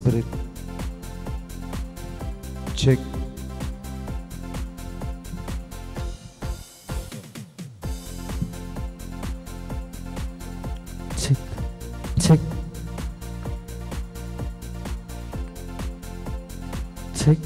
Spirit. Check. Check. Check. Check.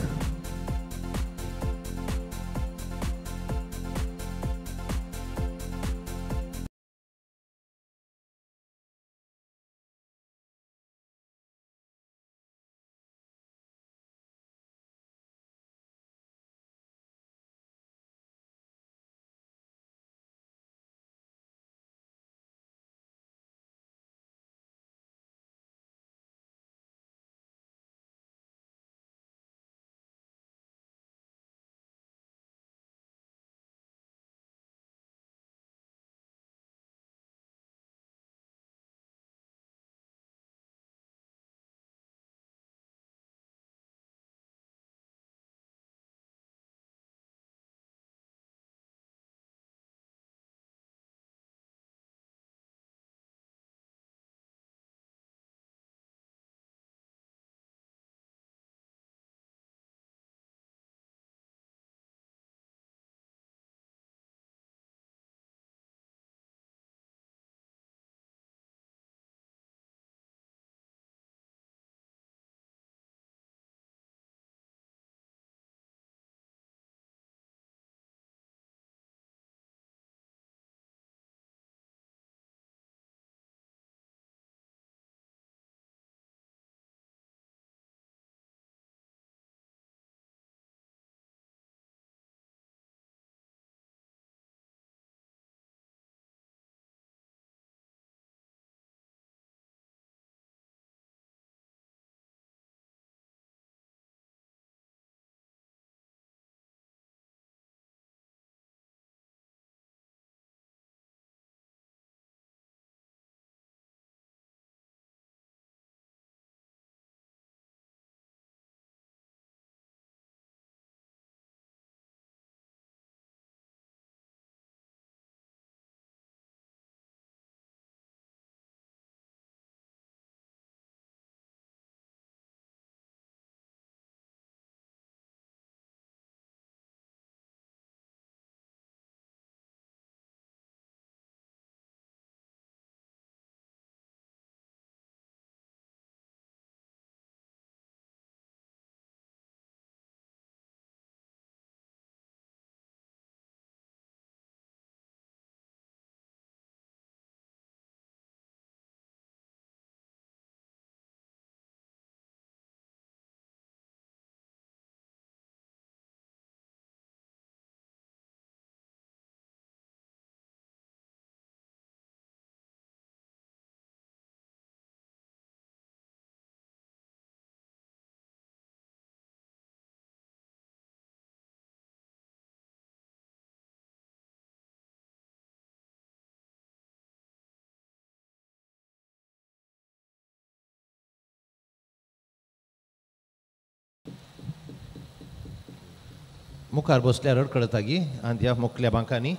मुखार बसल्यार अडखळता गी आनी ह्या मुखल्या बांकांनी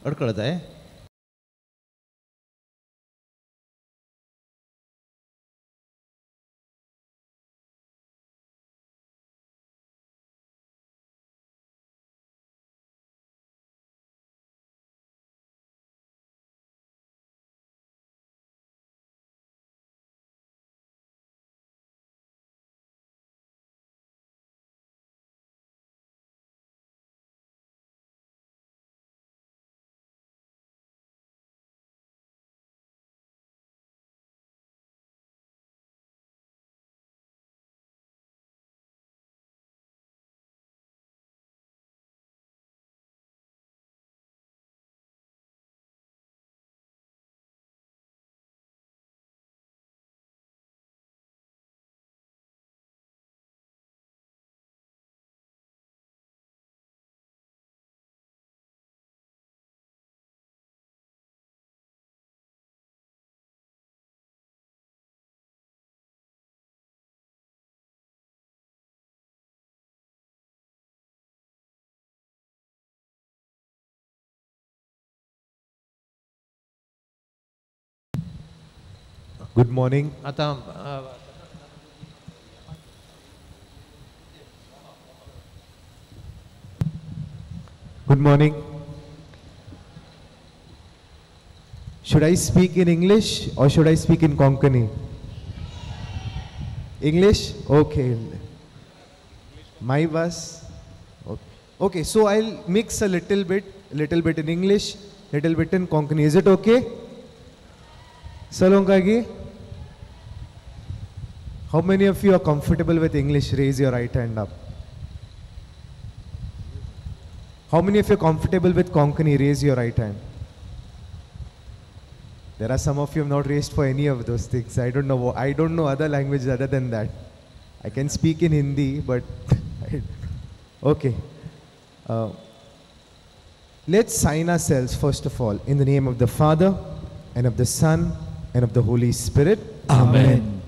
अडखळताय. Good morning. आता Good morning. Should I speak in English or should I speak in Konkani? English? Okay. My bus? Okay, so I'll mix a little bit in English, little bit in Konkani. Is it okay? Salongagi? How many of you are comfortable with English? Raise your right hand up. How many of you are comfortable with Konkani? Raise your right hand. There are some of you who have not raised for any of those things. I don't know other languages other than that. I can speak in Hindi, but okay. Let's sign ourselves first of all in the name of the Father and of the Son and of the Holy Spirit. Amen.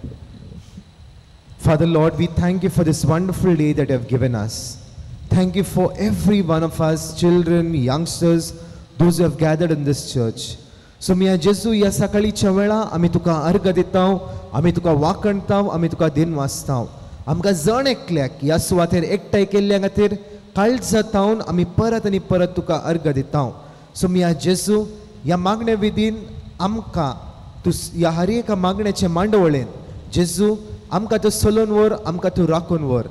Father Lord, we thank you for this wonderful day that you have given us. Thank you for every one of us, children, youngsters, those who have gathered in this church. So मिया जेजू या सकाळीच्या वेळा आमी तुका अर्घ दिताव, आमी तुका वाकणताव, आमी तुका दिन वाचताव. आमकां जण एकल्याक ह्या सुवातेर एकठांय केल्ल्या खातीर काळज जातावन आमी परत आनी परत तुका अर्घ दिताव. सो मिया जेजू ह्या मागणे विधीन आमकां तूं ह्या हर एका मागण्याचे मांडवळेन जेजू आमकां तूं चलोवन व्हर, आमकां तूं राखून व्हर.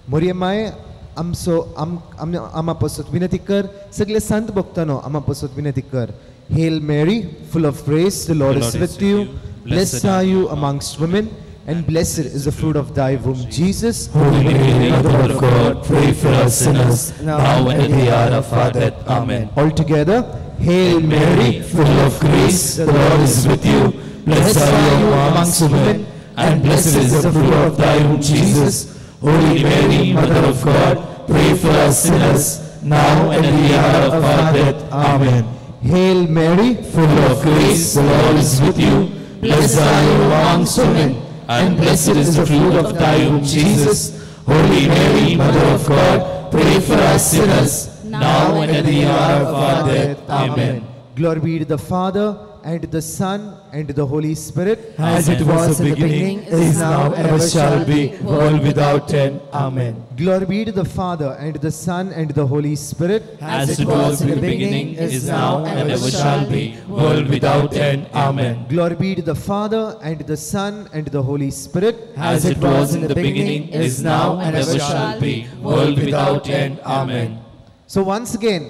मोरये माय आमा पासत विनंती कर, सगळे संत भक्तांनो आमा पासत विनंती कर. Hail Mary, full of grace, the Lord is with you. Blessed are you amongst women, and blessed is the fruit of thy womb, Jesus. Holy Mary, Mother of God, pray for us sinners, now and at the hour of our death. Amen. All together, Hail Mary, full of grace, the Lord is with you. Blessed are you amongst women, and blessed is the fruit of thy womb, Jesus. Holy Mary, Mother of God, pray for us sinners, now and at the hour of our death. Amen. Hail Mary, full of grace, the Lord is with you. Blessed are you amongst women, and blessed is the fruit of thy womb, Jesus. Holy Mary, Mother of God, pray for us sinners, now and at the hour of our death. Amen. Glory be to the Father, and to the Son, and to the Holy Spirit. As it was in the beginning, is now, and ever shall be, world without end. Amen. Glory be to the Father, and to the Son, and to the Holy Spirit. As it was in the beginning, is now, and ever shall be, world without end. Amen. Glory be to the Father, and to the Son, and to the Holy Spirit. As it was in the beginning, is now, and ever shall be, world without end. Amen. So once again,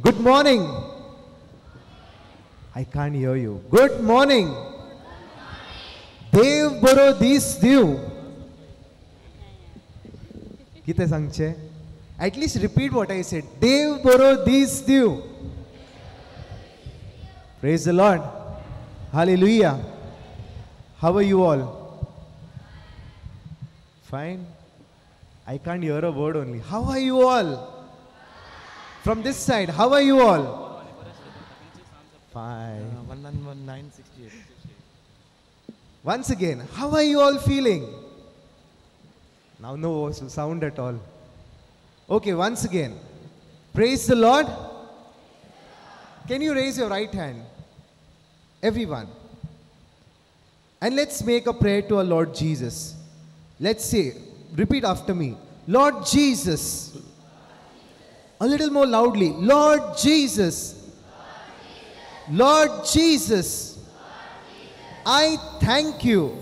good morning. I can't hear you. Good morning. Dev boro dis diu. Kite sangche? At least repeat what I said. Dev boro dis diu. Praise the Lord. Hallelujah. How are you all? Fine. I can't hear a word only. How are you all? From this side, how are you all? Fine. 11968. Once again, how are you all feeling? Now no sound at all. Okay, once again. Praise the Lord. Can you raise your right hand? Everyone. And let's make a prayer to our Lord Jesus. Let's say, repeat after me. Lord Jesus. A little more loudly. Lord Jesus. Lord Jesus, I thank you.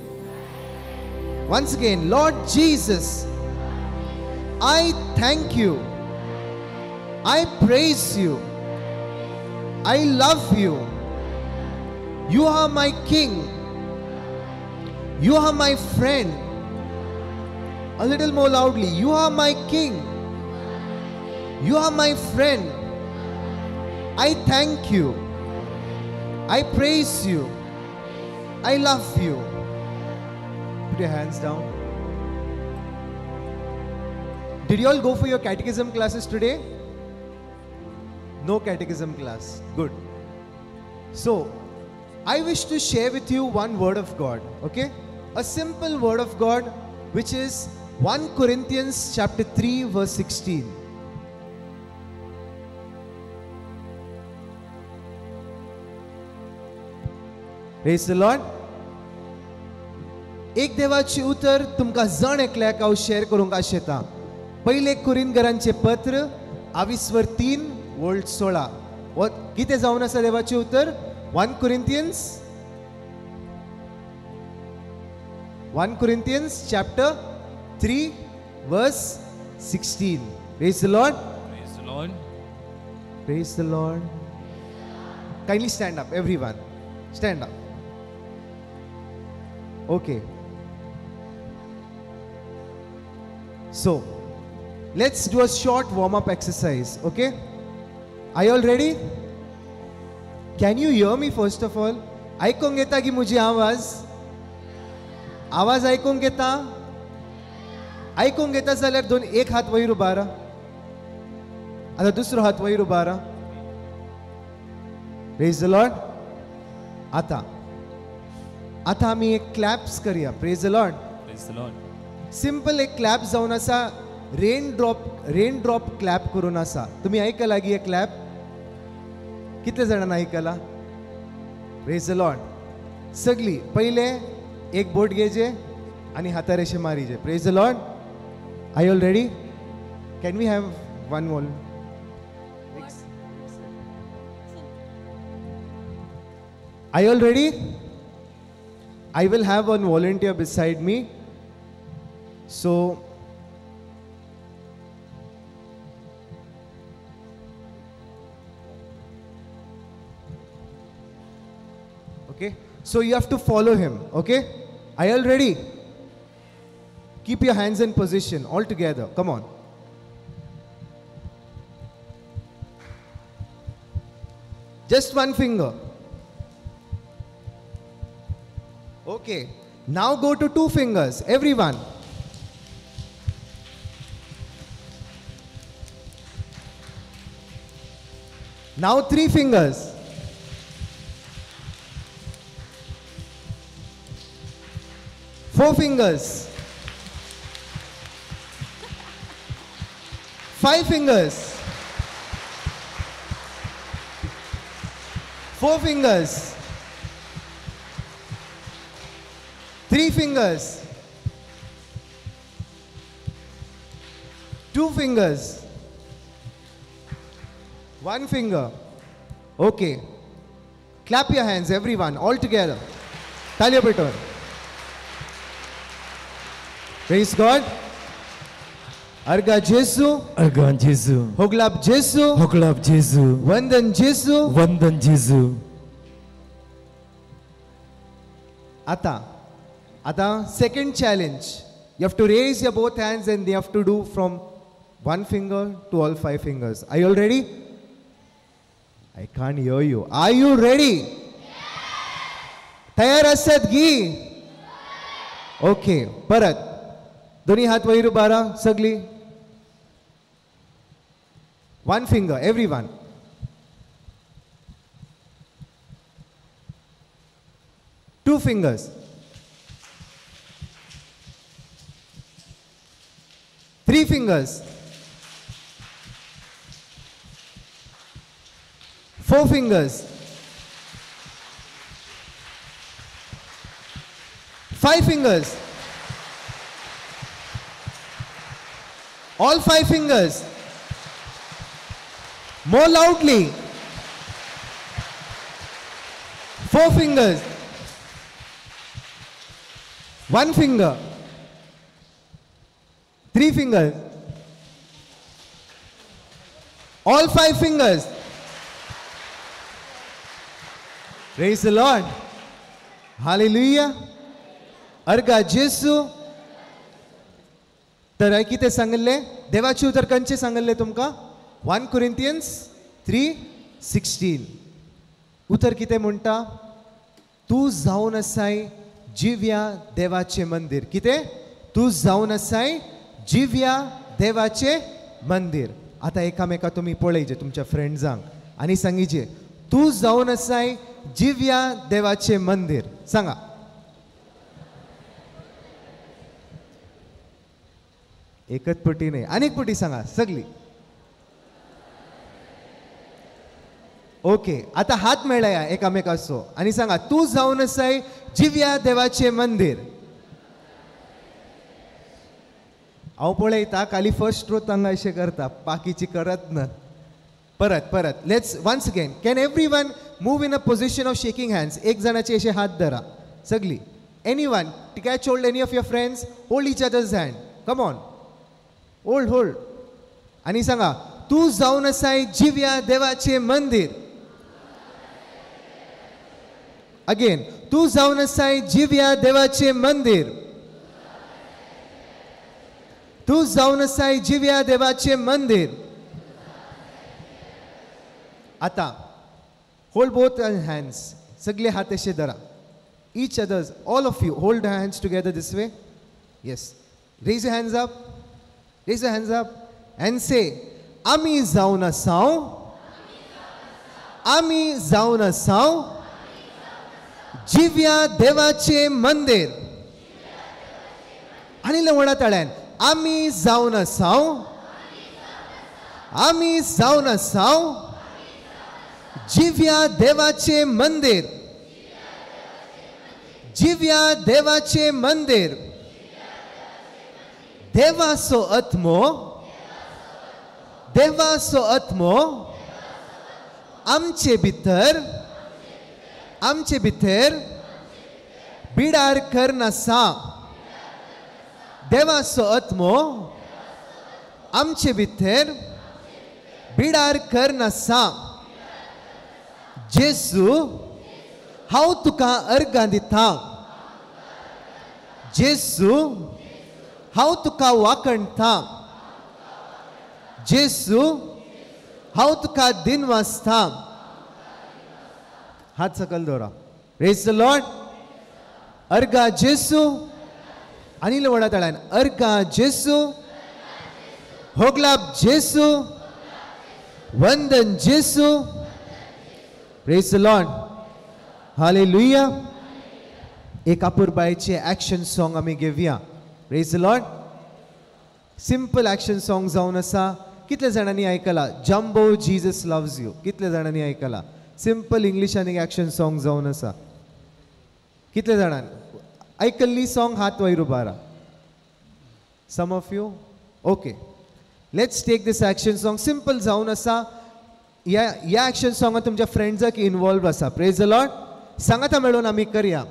Once again, Lord Jesus, I thank you. I praise you. I love you. You are my King. You are my friend. A little more loudly. You are my King. You are my friend. I thank you. I praise you. I love you. Put your hands down. Did you all go for your catechism classes today? No catechism class. Good. So, I wish to share with you one word of God. Okay? A simple word of God, which is 1 Corinthians chapter 3 verse 16. Praise the Lord. एक देवाचे उतर तुमकां जण एकल्याक हांव share करूंक आशेता. पहिले कुरिनगरांचे पत्र 22:3 वोल्ट 16 कितें जावन आसा देवाचें उतर 1 Corinthians chapter 3 verse 16. Praise the Lord. Praise the Lord. Praise the Lord. Kindly stand up, everyone. Stand up. Okay. So, let's do a short warm-up exercise, okay? Are you all ready? Can you hear me first of all? ऐकूंक येता की म्हजी आवाज ऐकूंक येता? ऐकूंक येता जाल्यार एक हात वयर उबारा. आता दुसरो हात वयर उबारा. Praise the Lord. आता आम्ही एक क्लॅप्स करूया. Praise the Lord. Praise the Lord. Simple एक क्लॅप जावन आसा. रेन ड्रॉप क्लॅप करून आसा. तुम्ही ऐकला की एक क्लॅप? कितले जाणांनी ऐकला? Praise the Lord. सगळी पहिले एक बोट घेजे आणि हातार अशें मारीजे. Praise the Lord. Are you all ready? Can we have one more? Are you all ready? I will have one volunteer beside me. So, okay. So you have to follow him. Okay. Are you all ready? Keep your hands in position all together. Come on. Just one finger. Okay. Now go to 2 fingers. Everyone. Now 3 fingers. Four fingers. 5 fingers. 4 fingers. 3 fingers. 2 fingers. 1 finger. Okay. Clap your hands, everyone, all together. Talia Petor. Praise God. Arga Jesu. Argan Jesu. Hoglap Jesu. Hoglap Jesu. Vandan Jesu. Vandan Jesu. Ata second challenge. You have to raise your both hands and you have to do from 1 finger to all 5 fingers. Are you all ready? I can't hear you. Are you ready? तयार आसात गी? Okay. परत. दोन्ही हात वयर उबारा सगळी. 1 finger, everyone. 2 fingers. 3 fingers. 4 fingers. 5 fingers. All 5 fingers. More loudly. 4 fingers. 1 finger. 3 fingers. All 5 fingers. Praise the Lord. Hallelujah. Arga Jesu. तर कितें सांगले? देवाचे उतर खंयचे सांगले तुमकां? 1 Corinthians 3:16. उतर कितें म्हणटा? तूं जावन आसाय जिव्या देवाचे मंदिर. कितें? तूं जावन आसाय जिव्या देवाचे मंदिर. आता एकामेका तुम्ही पळयचे तुमच्या फ्रेंड्सांक आनी सांगीचे तूं जावन आसाय जिव्या देवाचे मंदिर. सांगा. एकच पटी नाही, अनेक पटी सांगा सगळी. ओके. आता हात मेळया एकामेकाचो आणि सांगा तू जावन आसाय जिव्या देवाचे मंदिर. हांव पळयता खाली फर्स्ट रो हांगा अशें करता, बाकीची करत ना. परत. Let's once again. Can everyone move in a position of shaking hands? एक जणाचे असे हात धरा. सगळी. Anyone? Catch hold any of your friends. Hold each other's hand. Come on. Hold. आणि सांगा, तू जाऊन असाय जिव्या देवाचे मंदिर. Again. तू जाऊन असाय जिव्या देवाचे मंदिर. तू जाऊन असाय जिव्या देवाचे मंदिर. आता hold both hands. सगळे हात असे धरा. Each others, all of you, hold your hands together this way. Yes. Raise your hands up. Raise your hands up and say, आम्ही जाऊन असाव. आम्ही जाऊन असाव जिव्या देवाचे मंदिर. आणि लवणा तळ्यान आम्ही जाऊन असाव. आम्ही जाऊन असाव जिव्या देवाचे मंदिर. जिव्या देवाचे मंदिर. देवाचो आत्मो. देवाचो आत्मो आमचे भितर बिडार करनासा. देवाचो आत्मो आमचे भितर बिडार करनासा. जेसू हांव तुका अर्गां दिता. जेसू हांव तुका वाकणता. जेसू हांव तुका दिन वाचता. हात सकल दवरा. Praise the Lord. अर्गा जेसू. आणि लवणा तळ्यान अर्गा जेसू. होगलाब जेसू. वंदन जेसू. Praise the Lord. हालेलुया. एक आपुरबायचे ॲक्शन सॉंग आमी घेवया. Praise the Lord. Simple action song जावन आसा. कितले जाणांनी आयकला? Jumbo Jesus loves you. कितले जाणांनी आयकला? सिंपल इंग्लिशान एक ॲक्शन सॉंग जावन आसा. कितले जाणांनी आयकल्ली सॉंग? हात वयर उबारा. Some of you. Okay. Let's take this action song. सिंपल जावन आसा. या ॲक्शन सॉंगात तुमच्या फ्रेंड्साक इन्वॉल्व आसा. Praise the Lord. सांगाता मेळून आमी करया.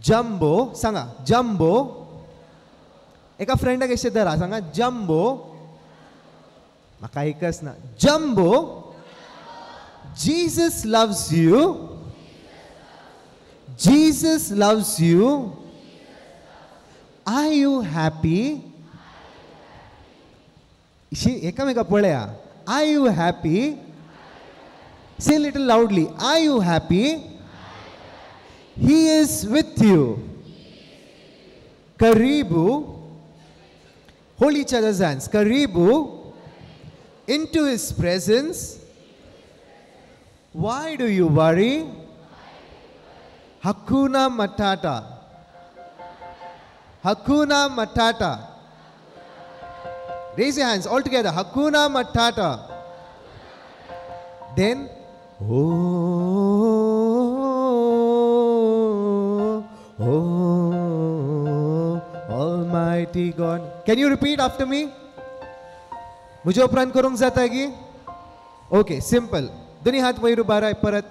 जम्बो. सांगा जम्बो. एका फ्रेंडाक अशें धरा. सांगा जम्बो. म्हाका आयकच ना. जम्बो. Jesus loves you. Jesus loves you. Are you happy? एकामेका पळया. Are you happy? Say a little loudly. Are you happy? He is with you. Karibu. Hold each other's hands. Karibu. Into his presence. Why do you worry? Hakuna Matata. Hakuna Matata. Raise your hands all together. Hakuna Matata. Then, Almighty God. Can you repeat after me? मुझे उपरांत करूंक जाता की? Okay, simple. दोन्ही हात वयर उबाराय. परत.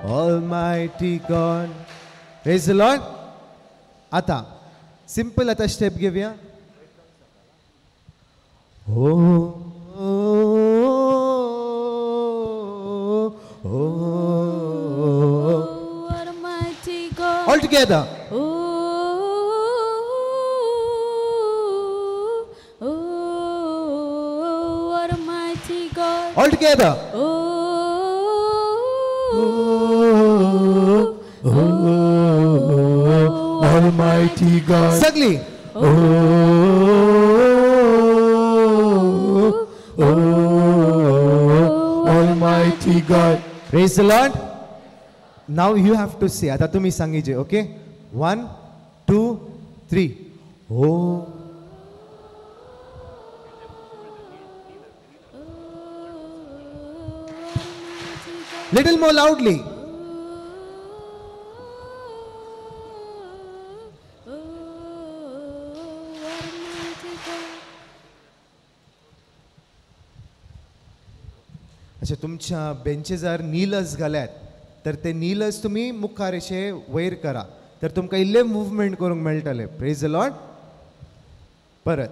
Almighty God. Praise the Lord. आता सिंपल आता स्टेप घेऊया. Almighty God. All together. Almighty God. All together. Almighty God. Suddenly. Almighty God. Praise the Lord. Now you have to say. आता तुम्ही सांगिजे. Okay. 1, 2, 3. Oh. Little more loudly. अच्छा तुमच्या बेंचेजार नीलस घाल्यात तर ते नीलस तुम्ही मुखार अशे वयर करा तर तुमकां इल्ले मुवमेंट करूंक मेळटले. Praise the Lord. परत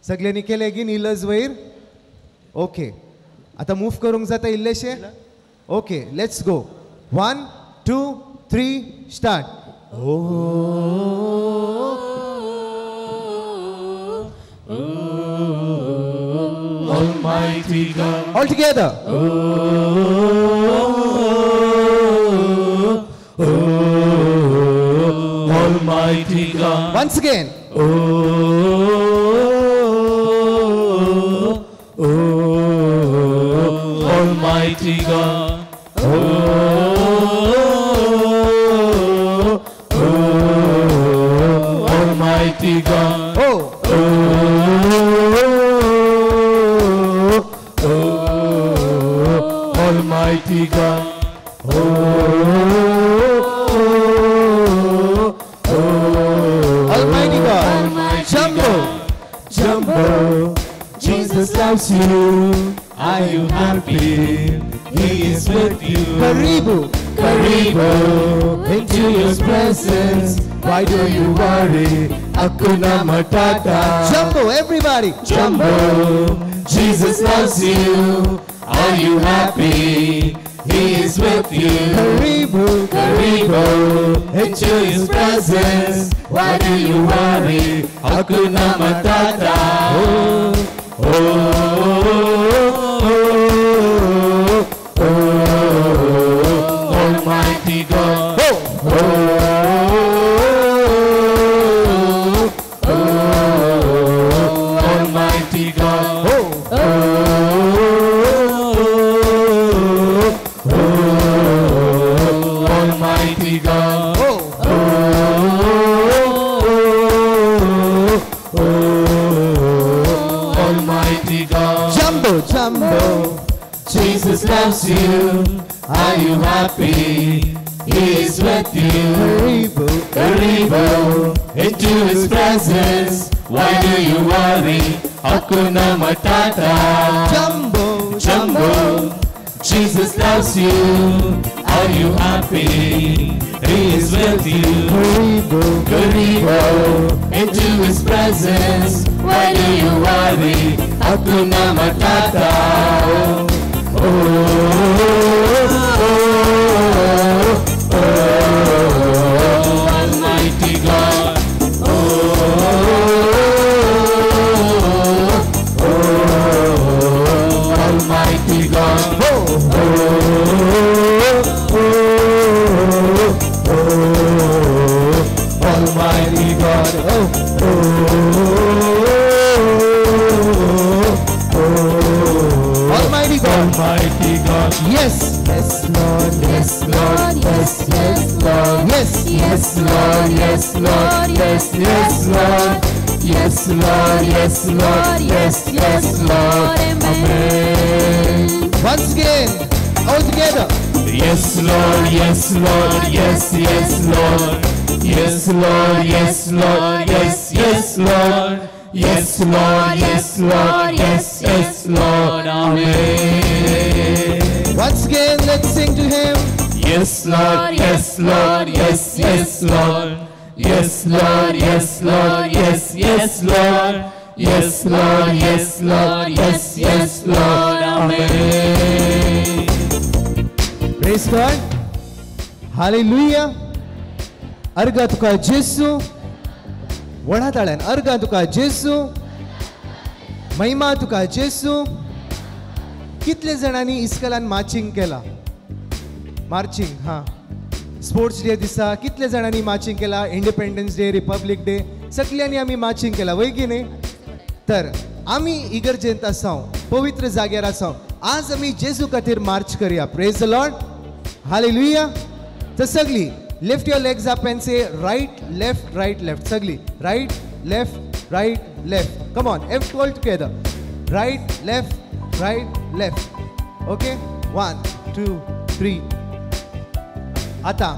सगळ्यांनी केले की नीलस वयर. ओके आता मूव करूंक जाता इल्लेशे. Okay let's go. 1 2 3 start. Almighty God. All together. Almighty God. Once again. Almighty God. Almighty God. Almighty God. Almighty God. Jumbo. Jumbo, Jesus loves you. Are you happy? He is with you. Karibu. Karibu, into His presence. Why do you worry? Hakuna Matata. Jumbo, everybody. Jumbo, Jesus loves you. Are you happy? He is with you. Karibu. Karibu, into His presence. Why do you worry? Hakuna Matata. Almighty God. Almighty God. Almighty God. Almighty God. Jumbo, Jumbo. Jesus loves you. Are you happy? He is with you. Karibu. Karibu, into His presence. Why do you worry? Hakuna Matata. Jumbo. Jumbo, Jesus loves you. Are you happy? He is with you. Karibu. Karibu, into His presence. Why do you worry? Hakuna Matata. Almighty God. Almighty God. Almighty God. Almighty God. Almighty God. Yes. Yes, Lord. Yes, Lord. Yes, yes, Lord. Yes. Yes, Lord. Yes, Lord. Yes, yes, Lord. Yes, Lord. Yes, Lord. Yes, yes, Lord. Amen. Once again. All together. Yes, Lord. Yes, Lord. Yes, yes, Lord. Yes, Lord. Yes, Lord. Yes, yes, Lord. Yes, Lord. Yes, Lord. Yes, yes, Lord. Amen. Once again, let's sing to Him. Yes, Lord. Yes, Lord. Yes, yes, Lord. Yes, Lord. Yes, Lord. Yes, yes, Lord. Yes, Lord. Yes, Lord. Yes, yes, Lord. Amen. Praise God. Hallelujah. अर्घा तुका जेसू. वडा ताळ्यान अर्घा तुका जेसू. महिमा तुका जेसू. कितले जाणांनी इस्कलान marching केला. Marching हा sports day दिसा कितले जाणांनी मार्चिंग केला. इंडिपेंडन्स डे, रिपब्लिक डे सगळ्यांनी आम्ही मार्चिंग केला वय की नाही. तर आम्ही इगर्जेंत आसाव, पवित्र जाग्यार आसाव. आज आम्ही जेजू खातीर मार्च करूया. Praise the Lord. हालेलुया. तर सगळी lift your legs up and से राइट लेफ्ट राइट लेफ्ट. सगळी right left right left. Come on every all together. Right left right left. Okay 1 2 3. आता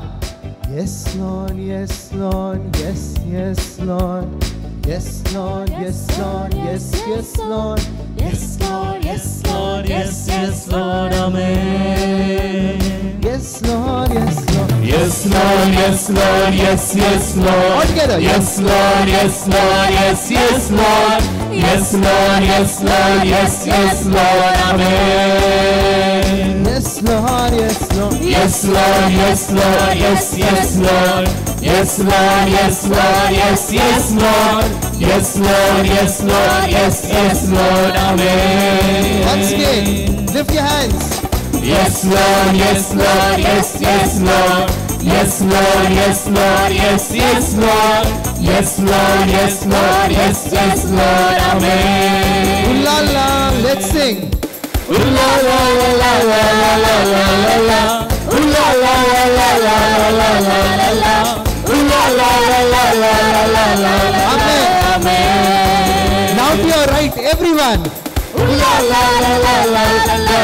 yes Lord, yes Lord, yes yes Lord, yes Lord, yes Lord, yes yes Lord, Yes, Lord. Yes, Lord, yes, yes, Lord, Amen. Yes, Lord, yes, Lord. Yes, Lord, yes, Lord, yes, yes, Lord. All together. Yes, Lord, yes, Lord, yes, yes, Lord. Yes, Lord, yes, Lord, yes, yes, Lord, Amen. Yes, Lord, yes, Lord. Yes, Lord, yes, Lord, yes, yes, Lord. Yes, Lord, yes, Lord, yes, yes, Lord. Yes, Lord, yes, Lord, yes, yes, Lord, Amen. Once again, lift your hands. Yes, Lord, yes, Lord, yes, yes, Lord. Yes, Lord, yes, Lord, yes, yes, Lord. Yes, Lord, yes, Lord, yes, yes, Lord, Amen. Ooh la la, let's sing. Ooh la la la la la la la la la. Ooh la la la la la la la la la. Ooh la la la la la la la la. Amen. Amen. Now to your right, everyone. Ooh la la la la la la la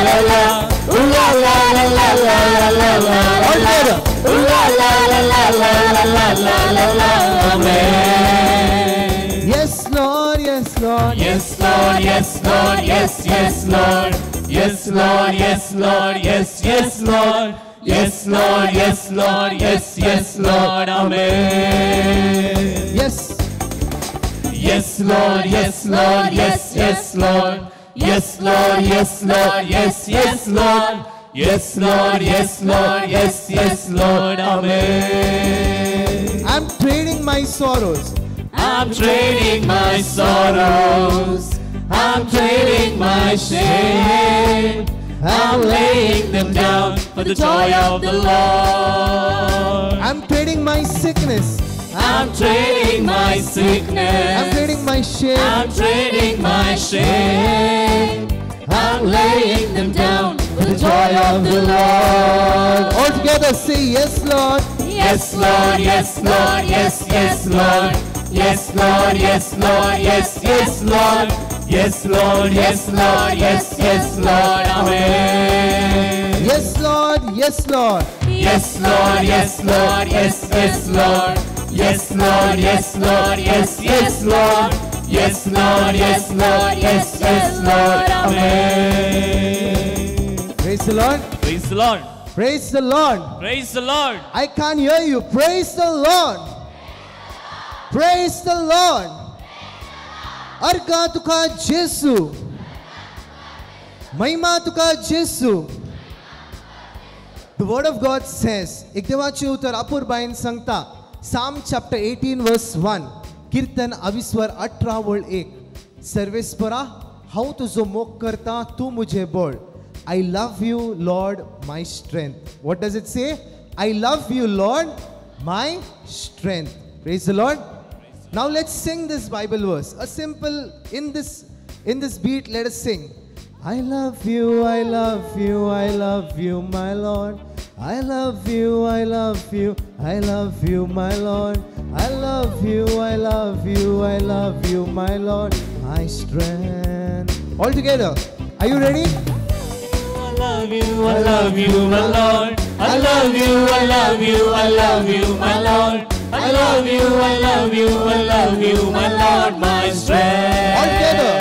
la la. Ooh la la la la la la la la. All together. Ooh la la la la la la la la la. Amen. Yes, Lord, yes, Lord. Yes, Lord, yes, Lord, yes, yes, Lord. Yes, Lord, yes, Lord, yes, yes, Lord. Yes, Lord, yes, Lord, yes, yes, Lord, Amen. Yes. Yes, Lord, yes, Lord, yes, yes, Lord. Yes, Lord, yes, Lord, yes, yes, Lord. Yes, Lord, yes, Lord, yes, yes, Lord, Amen. I'm trading my sorrows. I'm trading my sorrows. I'm trading my shame. I'm laying them down for the joy of the Lord. I'm trading my sickness. I'm trading my sickness. I'm trading my shame. I'm trading my shame. I'm laying them down for the joy of the Lord. All together say yes, Lord. Yes, Lord, yes, Lord, yes, yes, Lord. Yes, Lord, yes, Lord, yes, yes, Lord. Yes, Lord, yes, Lord, yes, yes, Lord, Amen. Yes, Lord, yes, Lord. Yes, Lord, yes, Lord, yes, yes, Lord. Yes, Lord, yes, Lord, yes, yes, Lord. Yes, Lord, yes, Lord, yes, yes, Lord, Amen. Praise the Lord. Praise the Lord. Praise the Lord. Praise the Lord. I can't hear you. Praise the Lord. Praise the Lord. Arka tuka Jesu. Mahima tuka Jesu. The word of God says, एक देवाचे उतर अपूर बाईन सांगता, Psalm chapter 18 verse 1, कीर्तन 22 वर 18 वळ 1, सर्वेस्परा हांव तुजो मोग करता तू मुझे बोल. I love you, Lord, my strength. What does it say? I love you, Lord, my strength. Praise the Lord. Now let's sing this Bible verse. A simple, in this beat, let us sing. I love you, I love you, I love you, my Lord. I love you, I love you, I love you, my Lord. I love you, I love you, I love you, my Lord, my strength. All together. Are you ready? I love you, I love you, my Lord. I love you, I love you, I love you, my Lord. I love you, I love you, I love you, my Lord, my strength. All together.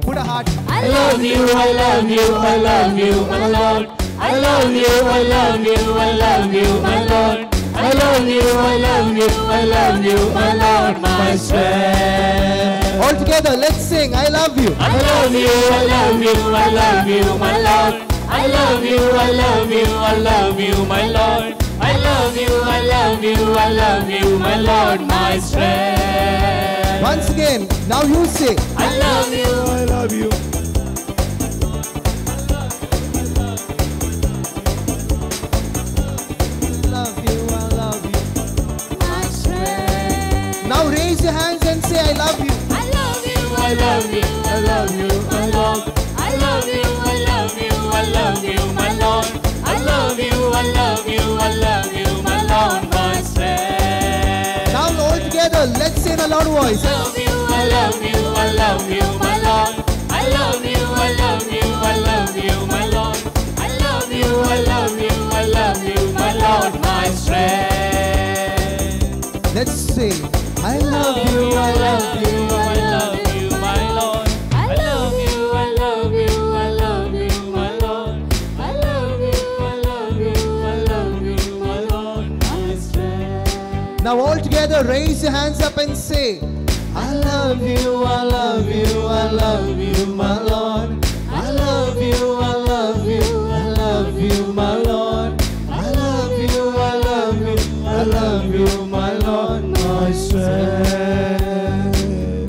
Put a heart. I love you, I love you, I love you, my Lord. I love you, I love you, I love you, my Lord. I love you, I love you, I love you, my Lord, my strength. All together, let's sing. I love you. I love you, I love you, I love you, my Lord. I love you, I love you, I love you, my Lord. I love you, I love you, I love you, my Lord, my strength. Once again, now you say. I love you, I love you. Love you, I love you. My strength. Now raise your hands and say, I love you. I love you. I love you, I love you, my Lord. I love you. I love you, I love you, my Lord. I love you, I love you, I love you, my Lord, my strength. Now all together, let's say in a loud voice. I love you, I love you, I love you, my Lord. I love you, I love you, I love you, my Lord. I love you, I love you, I love you, my Lord, my strength. Let's sing. I love you, I love you. I love you, my Lord. I love you, Now all together raise your hands up and say, I love you, I love you, I love you, my Lord. I love you, I love you, I love you, my Lord. I love you, I love you, I love you, my Lord, my strength.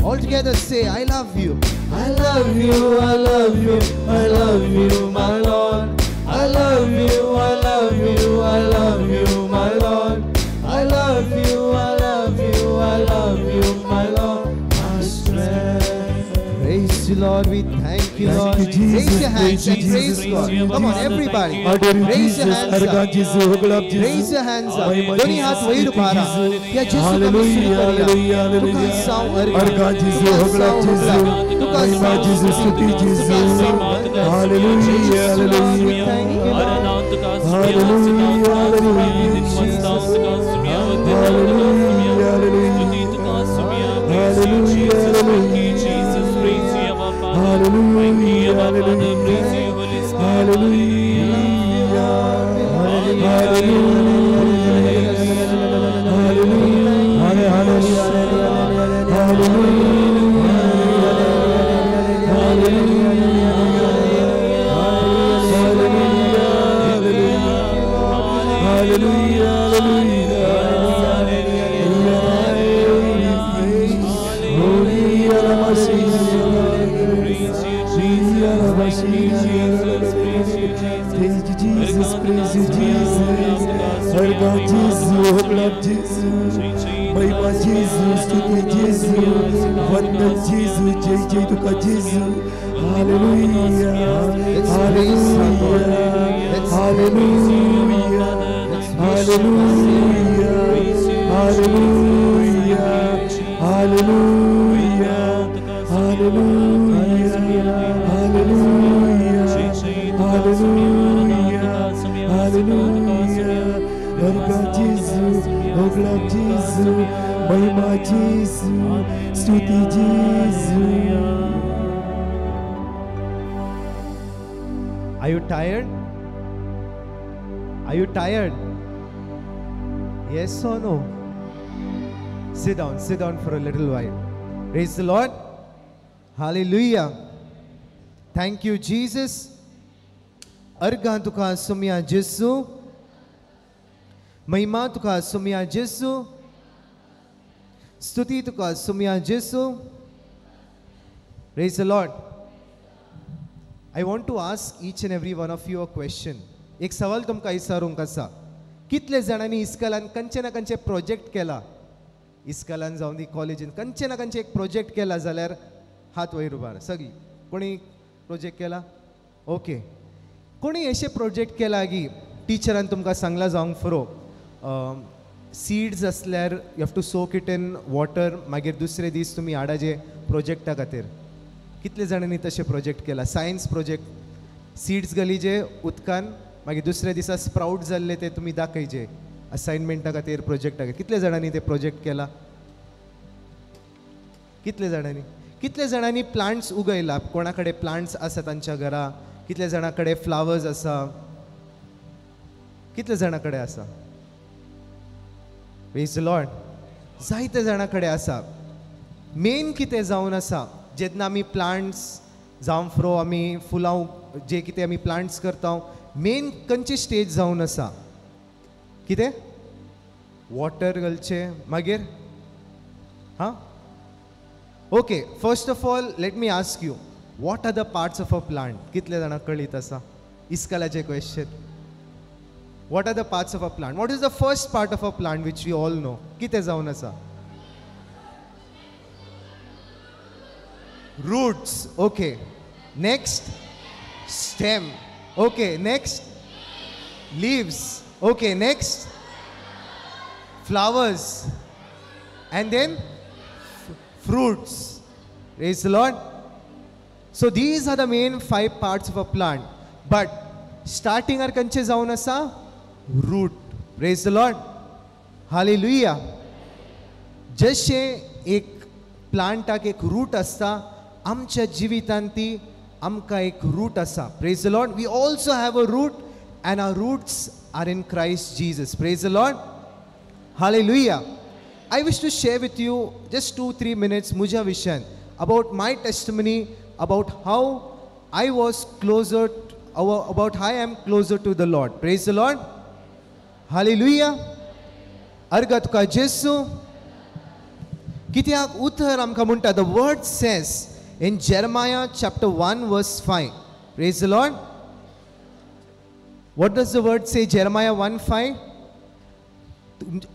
All together say, I love you. I love you, I love you, I love you, my Lord. I love you, I love you, I love you, my Lord. I love you, I love you, I love you, my Lord, my strength. Praise you, Lord, we thank you, Lord. Thank you, Jesus. Raise your hands and Thank you, praise Jesus. God. Come on, everybody. Adore you, Raise your Jesus. hands Arga up. Jesus, Hogla Jesus. Raise your hands up. महिमा दोन्ही हात Jesus, वहीर स्तुति उभारा. Jesus. या जिसू कमी Hallelujah, सुरू करूया. hallelujah, तुका hallelujah. Sao अर्घ. Arga Jesus, तुका Hogla साव Jesus. अर्घ. तुका महिमा साव Jesus, स्तुति. स्तुति Jesus. तुका साव अर्घ. Hallelujah, hallelujah. Thank you, Lord. Are you tired? Are you tired? Yes or no? Sit down for a little while. Praise the Lord. Hallelujah. Thank you, Jesus. Arga tuka sumya Jesu. Mahima tuka sumya Jesu. Stuti tuka sumya Jesu. Praise the Lord. I want to ask each and every one of you a question. एक सवाल तुमका विचारूंक कसा कितले जाणांनी इस्कलान कंचे ना कंचे प्रोजेक्ट केला इस्कलान जाऊन दी कॉलेजीन कंचे ना कंचे एक प्रोजेक्ट केला जाल्यार हात वयर उबार सगळी कोणी प्रोजेक्ट केला ओके कोणी अशे प्रोजेक्ट केला की टीचरान तुमकां सांगला जावंक फुरो सीड्स असल्यार you have to soak it in water मागीर दुसरे दीस तुमी हाडाचे प्रोजेक्टा खातीर कितले जाणांनी तशे प्रोजेक्ट केला सायन्स प्रोजेक्ट सीड्स घालीचे उदकान मागीर दुसरे दिसा स्प्राउट जाल्ले ते तुमी दाखयचे असाइनमेंटा खातीर प्रोजेक्टा खातीर कितले जाणांनी ते प्रोजेक्ट केला कितले जाणांनी प्लांट्स उगयला कोणा कडेन प्लांट्स आसा तांच्या घरा कितले जाणां कडेन फ्लावर्स आसा कितले जाणां कडेन आसा प्रेज द लॉर्ड जायते जाणां कडेन आसा मेन कितें जावन आसा जेन्ना आमी प्लांट्स जावं फ्रो आमी फुलां जे कितें आमी प्लांट्स करता मेन खंयची स्टेज जावन आसा कितें वॉटर घालचे मागीर हां okay first of all let me ask you what are the parts of a plant कितले जाणां कळीत आसा इस्कलाचे question what are the parts of a plant what is the first part of a plant which we all know कितें जावन आसा roots okay next stem okay next leaves okay next flowers and then fruits praise the Lord so these are the main 5 parts of a plant but starting ar kanche jaun asa root praise the Lord hallelujah जशे एक प्लांटाक एक root आसता आमच्या जिवितांत ती आमकां एक root आसा praise the Lord we also have a root and our roots are in Christ Jesus praise the Lord hallelujah I wish to share with you just 2-3 minutes Muja Vishan about my testimony, about how I was closer, about how I am closer to the Lord. Praise the Lord. Hallelujah. Arga tuka Jesu. Kityak uthar amka munta. The word says in Jeremiah chapter 1 verse 5. Praise the Lord. What does the word say? Jeremiah 1:5.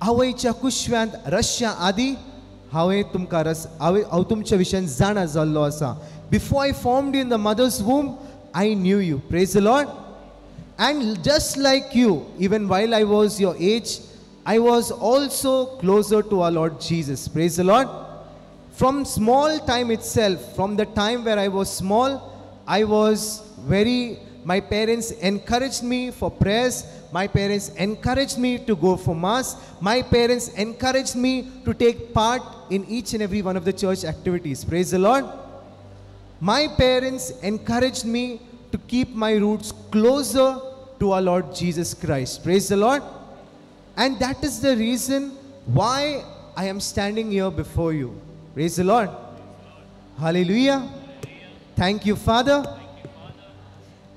हांवें कुशव्यांत Russia आदी हांवें तुमकां हांव तुमच्या विशयान जाणा जाल्लो आसा. Before I formed you in the mother's womb, I knew you. Praise the Lord. And just like you, even while I was your age, I was also closer to our Lord Jesus. Praise the Lord. From small time itself, from the time where I was small, I was my parents encouraged me for prayers. My parents encouraged me to go for mass. My parents encouraged me to take part in each and every one of the church activities. Praise the Lord. My parents encouraged me to keep my roots closer to our Lord Jesus Christ. Praise the Lord. And that is the reason why I am standing here before you. Praise the Lord. Hallelujah. Thank you, Father.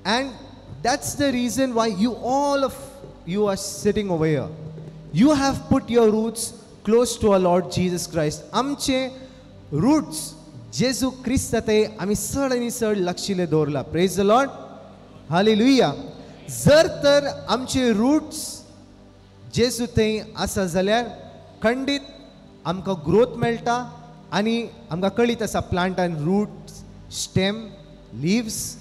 And that's the reason why all of you are sitting over here. You have put your roots close to our Lord Jesus Christ. Amche roots Jesu Christate ami sad ani sad lakshile dorla. Praise the Lord. Hallelujah. Zar tar amche roots Jesu te asa zalyar kandit amka growth melta ani amka kalit asa plant and roots, stem, leaves,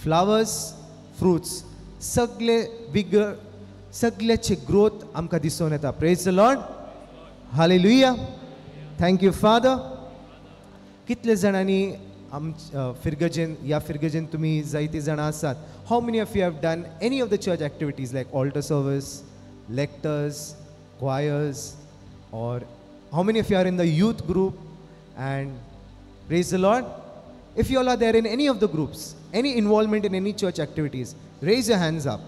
flowers, fruits. Sagle vigor, sagleche growth amka dison yeta. Praise the Lord. Hallelujah. Thank you, Father. Kitle zanani firgajen ya firgajen tumi zaiti zana asat. How many of you have done any of the church activities like altar service, lectors, choirs, or how many of you are in the youth group? And praise the Lord. If you all are there in any of the groups, any involvement in any church activities, raise your hands up.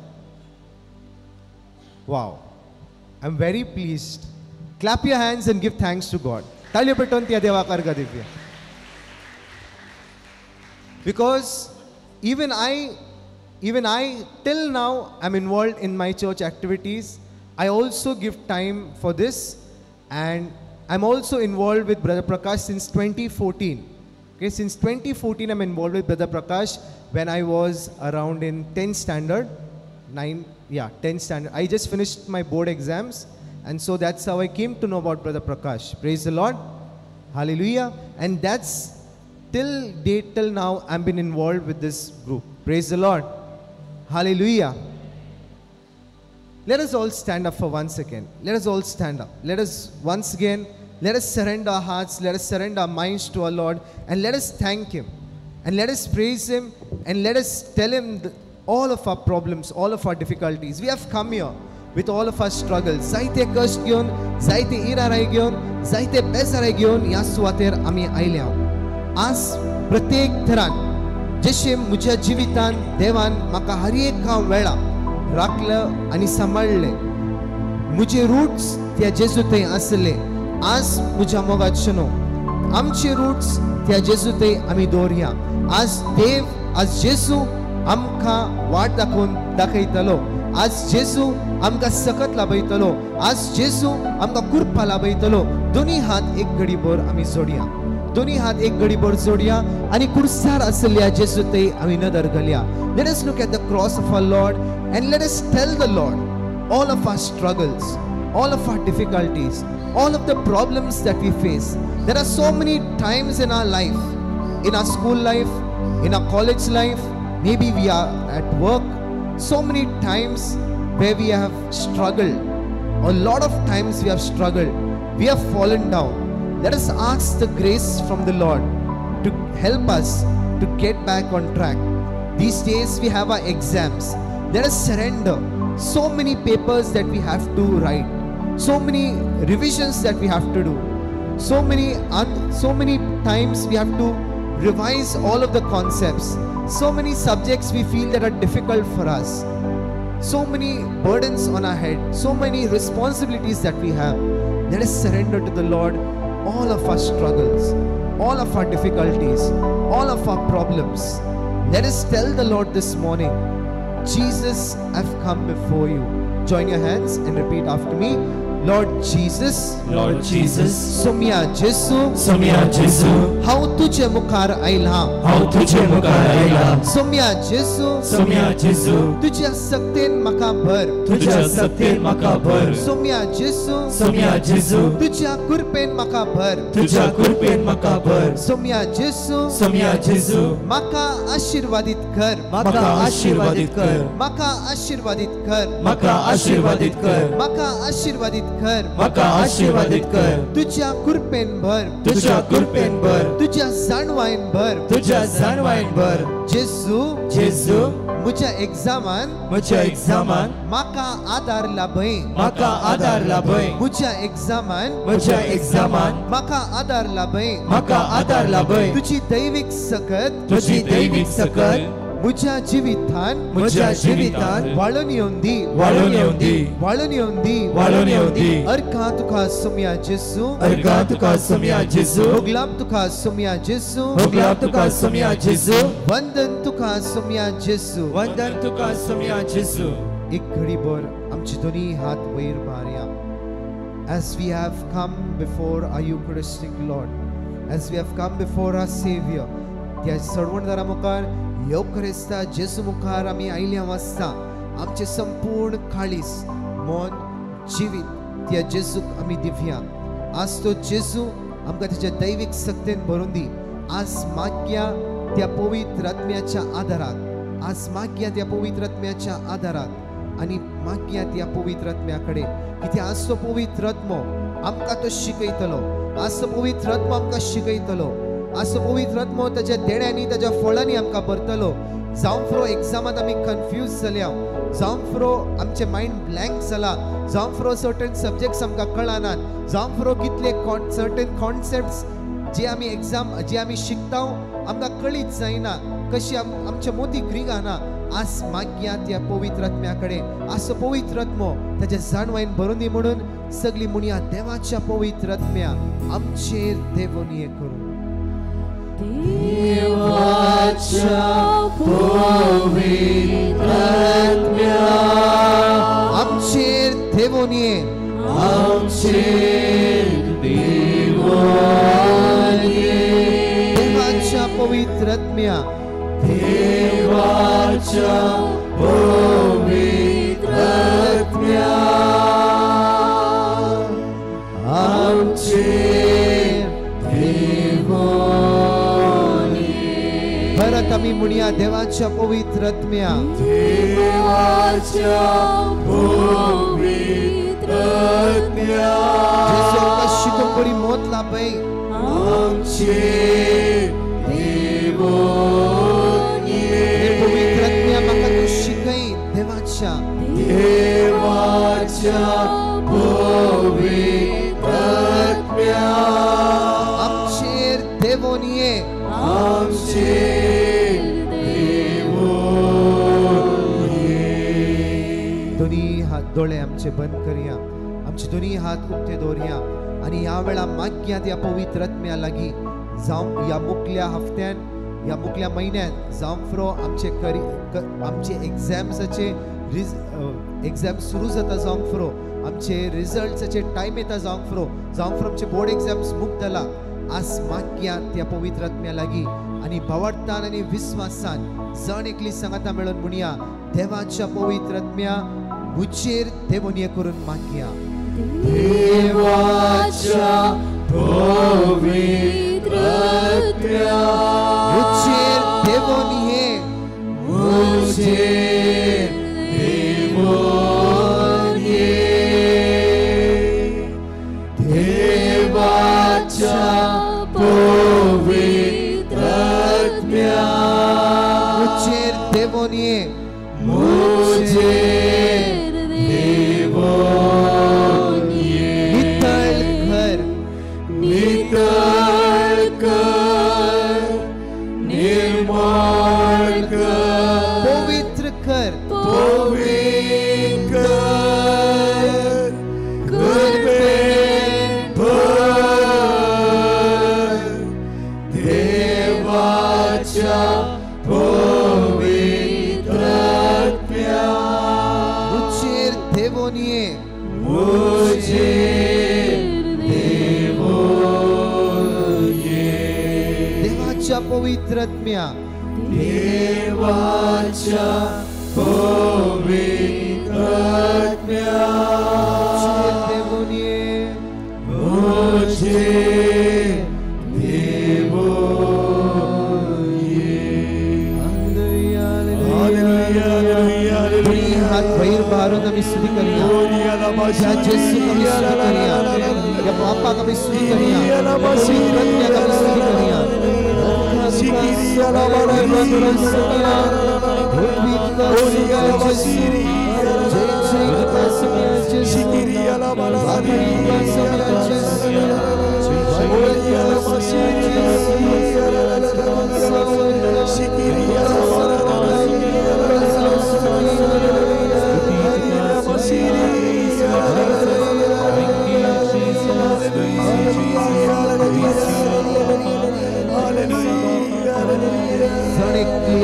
Wow. I'm very pleased. Clap your hands and give thanks to God. Because even I till now am involved in my church activities. I also give time for this, and I'm also involved with Brother Prakash since 2014. Okay, since 2014 I'm involved with Brother Prakash when I was around in 10th standard. 10th standard. I just finished my board exams, and so that's how I came to know about Brother Prakash. Praise the Lord. Hallelujah. And that's till now I've been involved with this group. Praise the Lord. Hallelujah. Let us all stand up for 1 second. Let us all stand up. Let us once again, let us surrender our hearts, let us surrender our minds to our Lord, and let us thank Him, and let us praise Him, and let us tell Him all of our problems, all of our difficulties. We have come here with all of our struggles. Zaite kast gyon, zaite irarai gyon, zaite besarai gyon, ya suater ami aileo. As pratyek tharan, जशे मुझ्या जिवितान देवान म्हाका हर एक काम वेळा राखलं आणि सांभाळले. मुझे roots त्या जेजू थंय आसले. आज मुझ्या मोगात शनो आमचे रूट्स त्या जेजू थंय आमी दवरया. आज देव, आज जेजू आमकां वाट दाखयतलो. आज जेजू आमकां सकत लाभयतलो. आज जेजू आमकां कुर्पा लाभयतलो. दोनी हात एक घडीभर आमी जोडया. दोनी हात एक घडीभर जोडया आणि कुर्सार असल्या जेजू थंय आमी नदर घालया. Let us look at the cross of our Lord and let us tell the Lord all of our struggles, all of our difficulties, all of the problems that we face. There are so many times in our life, in our school life, in our college life, maybe we are at work, so many times where we have struggled. A lot of times we have struggled. We have fallen down. Let us ask the grace from the Lord to help us to get back on track. These days we have our exams. Let us surrender. So many papers that we have to write. So many revisions that we have to do. So many times we have to revise all of the concepts. So many subjects we feel that are difficult for us. so many burdens on our head, so many responsibilities that we have. Let us surrender to the Lord all of our struggles, all of our difficulties, all of our problems. Let us tell the Lord this morning, Jesus, I've come before you. Join your hands and repeat after me. Lord Jesus, Lord Jesus, Saumya जेसू, Saumya जेसू, हांव तुझे मुखार आयला. हांव तुझे मुखार आयला. सोम्या जेसू, सोम्या जेसू, तुझ्या सक्तेन म्हाका भर. तुझ्या सक्तेन म्हाका भर. सोम्या जेसू, सोम्या जेसू, तुझ्या कृपेन म्हाका भर. तुझ्या कृपेन म्हाका भर. सोम्या जेसू, सोम्या जेसू, म्हाका आशीर्वादित कर. म्हाका आशीर्वादित कर. म्हाका आशीर्वादित कर. म्हाका आशीर्वादित कर. म्हाका आशीर्वादित कर. म्हाका आशीर्वादित कर. तुझ्या कृपेन भर. तुझ्या कृपेन भर. तुझ्या जाणवायेन भर. तुझ्या जाणवायेन भर. जेसू, जेसू, म्हज्या एग्जामान म्हज्या एग्जामान म्हाका आदार लाभय. म्हाका आदार लाभय. म्हज्या एग्जामान म्हज्या एग्जामान म्हाका आदार लाभय. म्हाका आदार लाभय. तुझी दैविक सकत तुझी दैविक सकत म्हज्या जिवितान म्हज्या जिवितान वाळून येवन दी. वाळून येवन दी. वाळून येवन दी. वाळून येवन दी. अर्का तुका सोम्या जेसू. अर्गा तुका सोम्या जेसू. होगलाम तुका सोम्या जेसू. होगला तुका सोम्या जेसू. वंदन तुका सोम्या जेसू. वंदन तुका सोम्या जेसू. एक घडीभर आमचे दोन्ही हात वयर मारया. As we have come before our Eucharistic Lord, as we have come before our Savior, त्या सडवणदारा मुखार येवकरिस्ता जेसू मुखार आमी आयल्या वाजता आमचे संपूर्ण काळीस मन जिवीत त्या जेसूक आमी दिवया. आज तो जेसू आमकां त्याच्या दैविक सक्तेन भरून दी. आज मागया त्या पवित्र आत्म्याच्या आदारात. आज मागया त्या पवित्र आत्म्याच्या आदारात आणि मागया त्या पवित्र आत्म्याकडे कित्याक आज तो पवित्र आत्मो आमकां तो शिकयतलो. आज तो पवित्र आत्मो आमकां शिकयतलो. आज तो पवित्र आत्मो ताच्या देण्यांनी ताच्या फळांनी आमकां भरतलो. जावं फ्रो एग्जामात आमी कन्फ्यूज जाल्या, जावं फ्रो आमचे मायंड ब्लँक जाला, जावं फ्रो सर्टन सब्जेक्ट्स आमकां कळनात, जावं फ्रो कितले सर्टन कॉन्सेप्ट्स जे आमी एग्जाम जे आमी शिकता आमकां कळीत जायना, कशी आमच्या मोतीक रिगाना. आज मागया त्या पवित्र आत्म्याकडे. आज तो पवित्र आत्मो ताच्या जाणवायेन भरून दी म्हणून सगळी म्हणया देवाच्या पवित्र आत्म्या आमचेर देवोनिये करून. देवाच्या पवित्र आत्म्या आमचेर देवोनिये. आमचेर देवोनिये. देवाच्या पवित्र आत्म्या. देवाच्या पवित्र आत्म्या आमचेर देवोनिये. परत आमी म्हणया देवाच्या पवित्र आत्म्या. देवाच्या पवित्र आत्म्या जेसू आमकां शिकूंक बरी मोत लाभय. आमचेर देवोनिये. हे पवित्र आत्म्या म्हाका तूं शिकय. देवाच्या देवाच्या पवित्र आत्म्या आमचेर देवोनिये. आमचेर देवोनिये. दोन्ही हात दोळे आमचे बंद करूया. आमचे दोन्ही हात उक्ते दवरया आणि या वेळा मागया त्या पवित्र आत्म्या लागीं जावं या मुखल्या हफ्त्यान या मुखल्या म्हयन्यात जावं फ्रो आमचे एग्जाम्साचे एग्जाम सुरू जाता जावं फ्रो आमचे रिजल्ट्साचे टायम येता जावं फ्रो आमचे बोर्ड एग्जाम्स मुक्त जाला. आज मागया त्या पवित्र आत्म्या लागीं आणि भावार्थान आणि विश्वासान जण एकली सांगाता मेळून म्हणया देवाच्या पवित्र आत्म्या मुजेर देवोनिये करून मागया. देवाच्या पवित्र आत्म्या मुजेर देवोनिये. मुजेर देवोनिये. देवाच्या पवित्र आत्म्या मुजेर देवोनिये. मुजेर देवोनिये. नितळ कर. नितळ कर. निर्मळ कर. पवित्र कर. देवोनिये देवाच्या पवित्रत्म्या देवाच्या पवित्रत्म्या देवोनिये हाथ भैर बारों का भी स्तुति करिया या जेसु का भी स्तुति करिया या पापा का भी स्तुति करिया पवित्रत्म्या का भी स्तुति करिया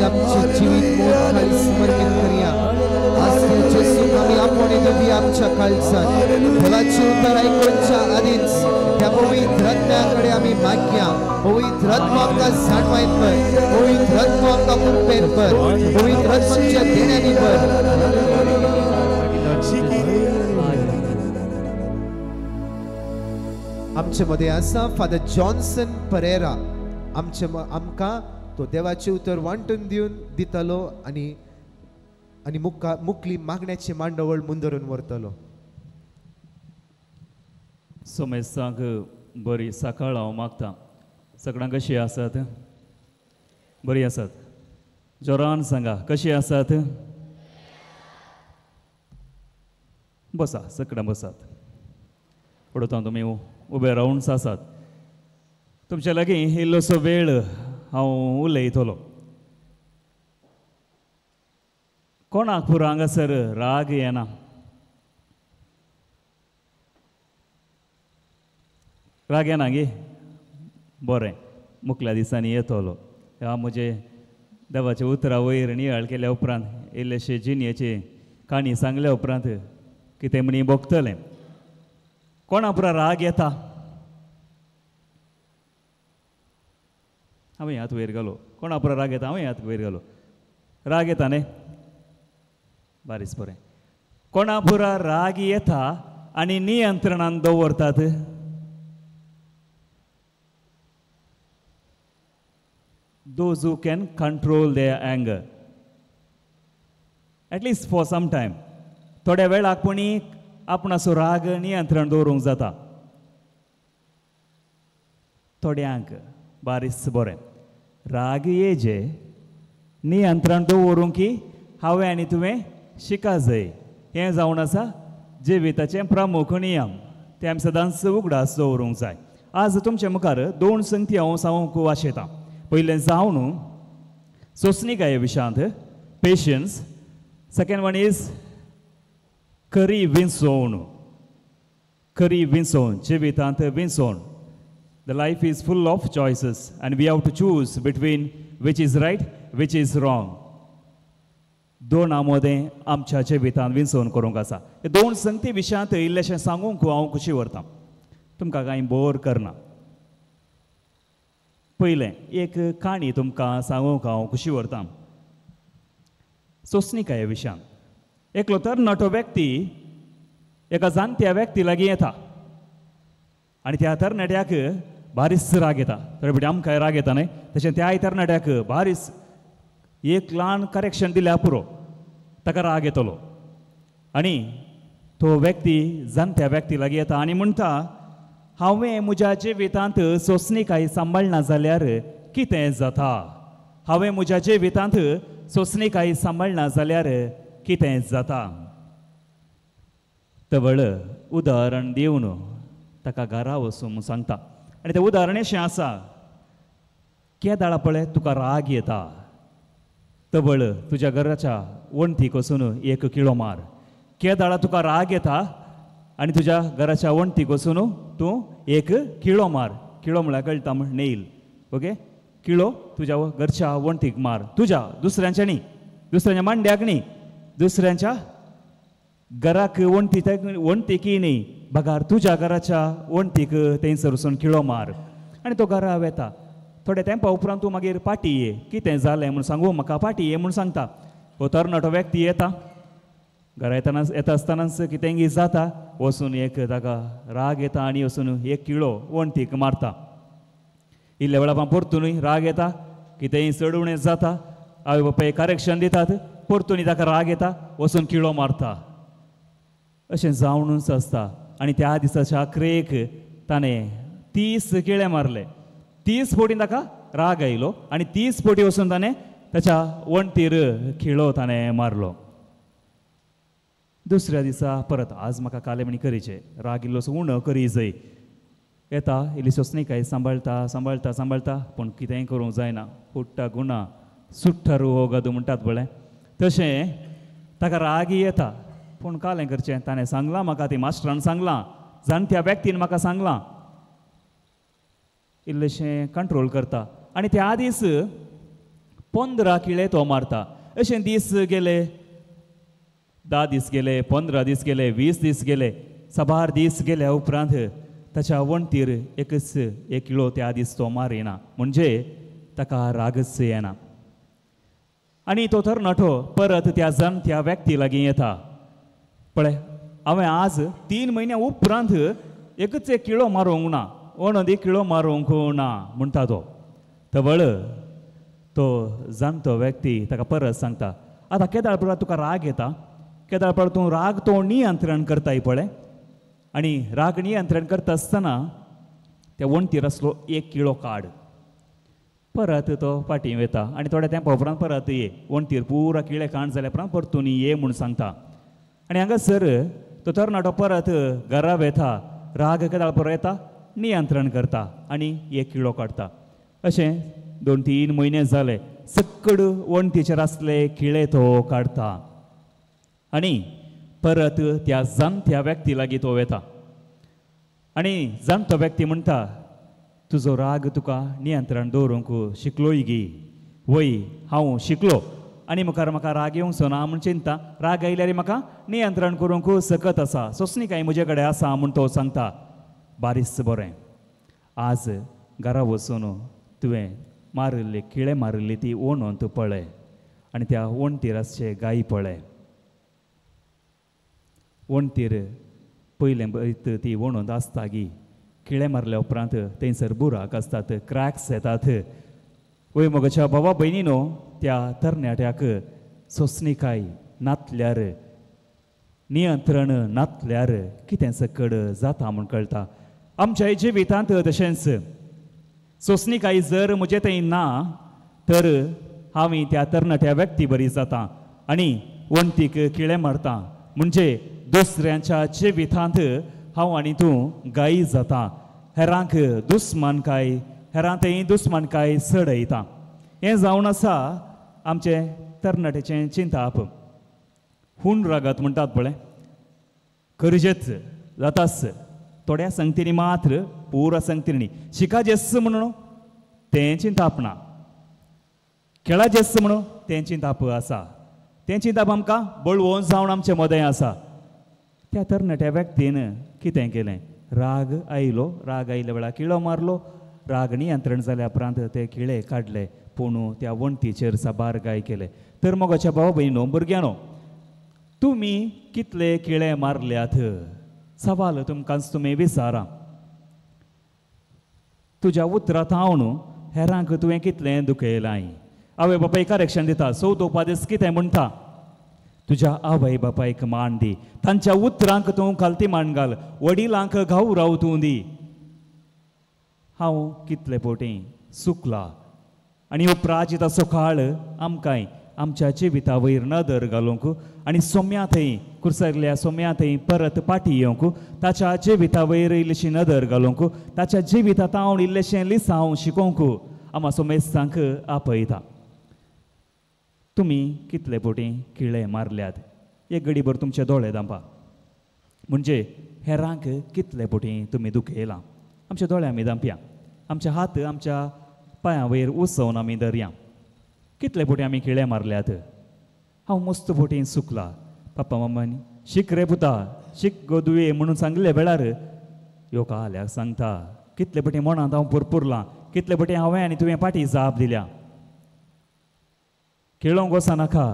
आमचे जीवित मोठ खाली समर्पित करूया आज जेसू आम्ही आपण देऊया आमच्या काळजात देवाचे उत्तर ऐकूनच्या आधीच त्या पवित्र आत्म्याकडे आम्ही मागया पवित्र आत्मा आमका जाणवायत कर पवित्र आत्मा आमका कृपेत कर पवित्र आत्म्याच्या देण्याने कर आमच्या मध्ये असा फादर जॉन्सन परेरा आमका तो देवाचे उत्तर वांटून दितलो आणि मुकली मागण्याचे मांडवळ मुंदरून व्हरतलो सोमेसांक बरी सकाळ हांव मागता सगळ्यांक कशी आसात बरी आसात जोरान सांगा कशी आसात बसा सगळ्यां बसात पडता तुमी उबे रावून आसात तुमच्या लागीं इल्लोसो वेळ हांव उलयतलो कोणाक पुरो हांगासर राग येना राग येना गे बरें मुखल्या दिसांनी येतलो ह्या म्हजे देवाच्या उतरा वयर नियाळ केल्या उपरांत इल्लेशे जिणयेची काणी सांगल्या उपरांत कितें म्हणी बगतलें कोणा पुरो राग येता हांवें हात वयर घालो कोणा पुरो राग येता हांवें हात वयर घालो राग येता न्ही बारीस बरें कोणा पुरो राग येता आनी नियंत्रणान दवरतात those who can control their anger at least for some time थोड्या वेळाक पुणी आपणाचो राग नियंत्रण दवरूंक जाता थोड्यांक बारीस बरें राग येजे नियंत्रण दवरूंक की हांवें आनी तुवें शिका जाय हें जावन आसा जिविताचें प्रमुख नियम ते आमी सदांच उगडास दवरूंक जाय आज तुमच्या मुखार 2 संगती हांव सांगूंक वाशेतां पयलें जावन सोंसणीकाये विशयांत पेशन्स सेकेंड वन इज खरी विंसोवन जिवितांत विंसोवन the life is full of choices and we have to choose between which is right which is wrong दोन मदें आमच्या जिवितांत विंसोवन करूंक आसा हे 2 संगती विशयांत इल्लेशें सांगूंक हांव खुशी व्हरतां तुमकां कांय बोर करना पयलें एक काणी तुमकां सांगूंक हांव खुशी व्हरतां सोंसणीकाये विशयान एकलो तरणाटो व्यक्ती एका जाणट्या व्यक्ती लागीं येता आनी त्या तरणाट्याक बारीस राग येता तर आमकां राग येता न्हय तशें त्या तरणाट्याक बारीस एक ल्हान करेक्शन दिल्यार पुरो ताका राग येतलो आनी तो व्यक्ती जाणट्या व्यक्ती लागीं येता आनी म्हणटा हांवें म्हज्या जिवितांत सोंसणीकाय सांबाळना जाल्यार कितें जाता हांवें म्हज्या जिवितांत सोंसणीकाय सांबाळना जाल्यार कितें जाता तवळ उदाहरण दिवन ताका घरा वचूंक सांगता आनी तें उदाहरण अशें आसा केदाळा पळय तुका राग येता तवळ तुज्या घराच्या वणटीक वचून 1 किळो मार केदाळा तुका राग येता आनी तुज्या घराच्या वणटीक वचून तूं 1 किळो मार किळो म्हळ्यार कळटा म्हण नेल ओके किळो तुज्या घरच्या वणटीक मार तुज्या दुसऱ्यांच्या न्ही दुसऱ्यांच्या मांड्याक न्ही दुसऱ्यांच्या घराक वणटीकी न्ही बगार तुज्या घराच्या वणटीक थंयसर वचून खिळो मार आनी तो घरा वेता. थोड्या तेंपा उपरांत तूं मागीर पाटी ये कितें जालें म्हूण सांगू म्हाका पाटी ये म्हूण सांगता. हो तरणाटो व्यक्ती येता घरा येता आसतनाच कितेंय जाता वचून एक ताका राग येता आनी वचून एक किळो वणटीक मारता. इल्ल्या वेळा परतून राग येता कितेंय चड उणें जाता आवय बापाय करेक्शन दितात परतून ताका राग येता वचून किळो मारता. अशें जावनूच आसता. आनी त्या दिसाच्या आखरेक ताणें 30 किळे मारले. 30 फावटी ताका राग आयलो आनी 30 फावटी वचून ताणें ताच्या वणटीर खिळो ताणें मारलो. दुसऱ्या दिसा परत आज म्हाका काले म्हणी करीचे राग इल्लोसो उणो करी जाय. येता इल्ली सोंसणीकाय सांबाळता सांबाळता सांबाळता पूण कितेंय करूंक जायना. फुट्टा गुणा सुट्टा हो गदू म्हणटात पळय तशें ताका राग येता. पूण कालें करचें ताणें सांगलां म्हाका ती मास्टरान सांगलां जाणट्या व्यक्तीन म्हाका सांगलां इल्लेशें कंट्रोल करता. आनी त्या दीस 15 किळे तो मारता. अशें दीस गेले 10 दीस गेले 15 दीस गेले 20 दीस गेले 12 दीस गेल्या उपरांत ताच्या वणटीर एकच एक किळो त्या दीस तो मारिना म्हणजे ताका रागच येना. आनी तो तरणाटो परत त्या जाणट्या व्यक्ती लागीं येता. पळय हांवें आज 3 म्हयन्या उपरांत एकच एक किळो मारूंक ना ओणदी किळो मारूंक ना म्हणटा तो. तवळ तो जाणटो व्यक्ती ताका परत सांगता आतां केदाळ परत तुका राग येता केदाळ परत तूं राग तो नियंत्रण करताय पळय आनी राग नियंत्रण करता आसतना त्या वणटीर आसलो एक किळो काड. परत तो फाटीं वयता आनी थोड्या तेंपा उपरांत परत ये वणटीर पुरा किळे काण जाल्या उपरांत परतून ये म्हूण सांगता. आनी हांगासर तो तरणाटो परत घरा वेता राग केदाळ परत येता नियंत्रण करता आनी एक किळो काडटा. अशें 2-3 म्हयने जाले सकड वणटीचेर आसले किळे तो काडता आनी परत त्या जाणट्या व्यक्ती लागीं तो वेता. आनी जाणटो व्यक्ती म्हणटा तुजो राग तुका नियंत्रण दवरूंक शिकलोय गी वय हांव शिकलो आनी मुखार म्हाका राग येवंक ना म्हूण चिंता. राग आयल्यार म्हाका नियंत्रण करूंक सकत आसा सोंसणीकाय म्हजे कडेन आसा म्हूण तो सांगता. बारीस बरें आज घरा वचून तुवें मारिल्ली किळे मारिल्ली ती ओणून तूं पळय आनी त्या वणटीर आसचे गायी पळय. वणटीर पयलें ती वणून आसता गी किळे मारल्या उपरांत थंयसर बुराक आसतात क्रॅक्स येतात. वय मोगाच्या बाबा भयणीनो त्या तरणाट्याक सोंसणीकाय नातल्यार नियंत्रण नातल्यार कितें सकड जाता म्हूण कळटा. आमच्या जिवितांत तशेंच सोंसणीकाय जर म्हजे थंय ना तर हांव त्या तरणाट्या व्यक्ती बरी जाता आनी वणटीक किळे मारता म्हणजे दुसऱ्यांच्या जिवितांत हांव आनी तूं गायी जाता. हेरांक दुस्मानकाय हेरां थंय दुस्मानकाय सडयता. हें जावन आसा आमचे तरणाट्याचें चिंताप. हूण रागात म्हणटात पळय करजेच जाताच थोड्या संगतींनी मात्र पुरा संगतींनी शिका जेस म्हणून तें चिंताप ना खेळा जेस म्हणून तें चिंताप आसा. तें चिंताप आमकां बळवोन जावन आमचे मदें आसा. त्या तरणाट्या व्यक्तीन कितें केलें राग आयलो राग आयल्या वेळार किळो मारलो राग नियंत्रण जाल्या उपरांत ते किळे काडले पूण त्या वणटीचेर साबार गाय केले. तर मोगाच्या भाव भयणो भुरग्यानो तुमी कितले किळे मारल्यात सवाल तुमकांच तुमी विचारा. तुज्या उतरांत हांव न्हू हेरांक तुवें कितलें दुखयलां. आवय बापायक करेक्शन दिता चवथोपा दीस कितें म्हणटा तुज्या आवय बापायक मान दी तांच्या उतरांक तूं खालती मान घाल वडिलांक गौरव तूं दी. हांव कितले फावटी चुकला आनी उपराची ताचो काळ आमकांय आमच्या जिविता वयर नदर घालूंक आनी सोम्या थंय कुर्सरल्या सोम्या थंय परत फाटी येवंक ताच्या जिविता वयर इल्लीशी नदर घालूंक ताच्या जिवितांत हांव इल्लेशें लिसांव शिकोवंक आमा सोमेस्तांक आपयता. तुमी कितले फावटी किळे मारल्यात एक घडीभर तुमचे दोळे धांपा म्हणजे हेरांक कितले फावटी तुमी दुखयलां. आमच्या दोळे आमी धांपया आमचे हात आमच्या पांयां वयर उसोवन आमी धरया. कितले फावटी आमी किळे मारल्यात. हांव मस्त फावटी चुकला पप्पा मम्मानी शिक रे पुता शिक गो दुये म्हणून सांगले वेळार ह्यो काल्याक सांगता कितले बटे मनांत हांव पुरपुरलां कितले बटे हांवें आनी तुवें पाटी जाप दिल्या खेळोंक वचनाका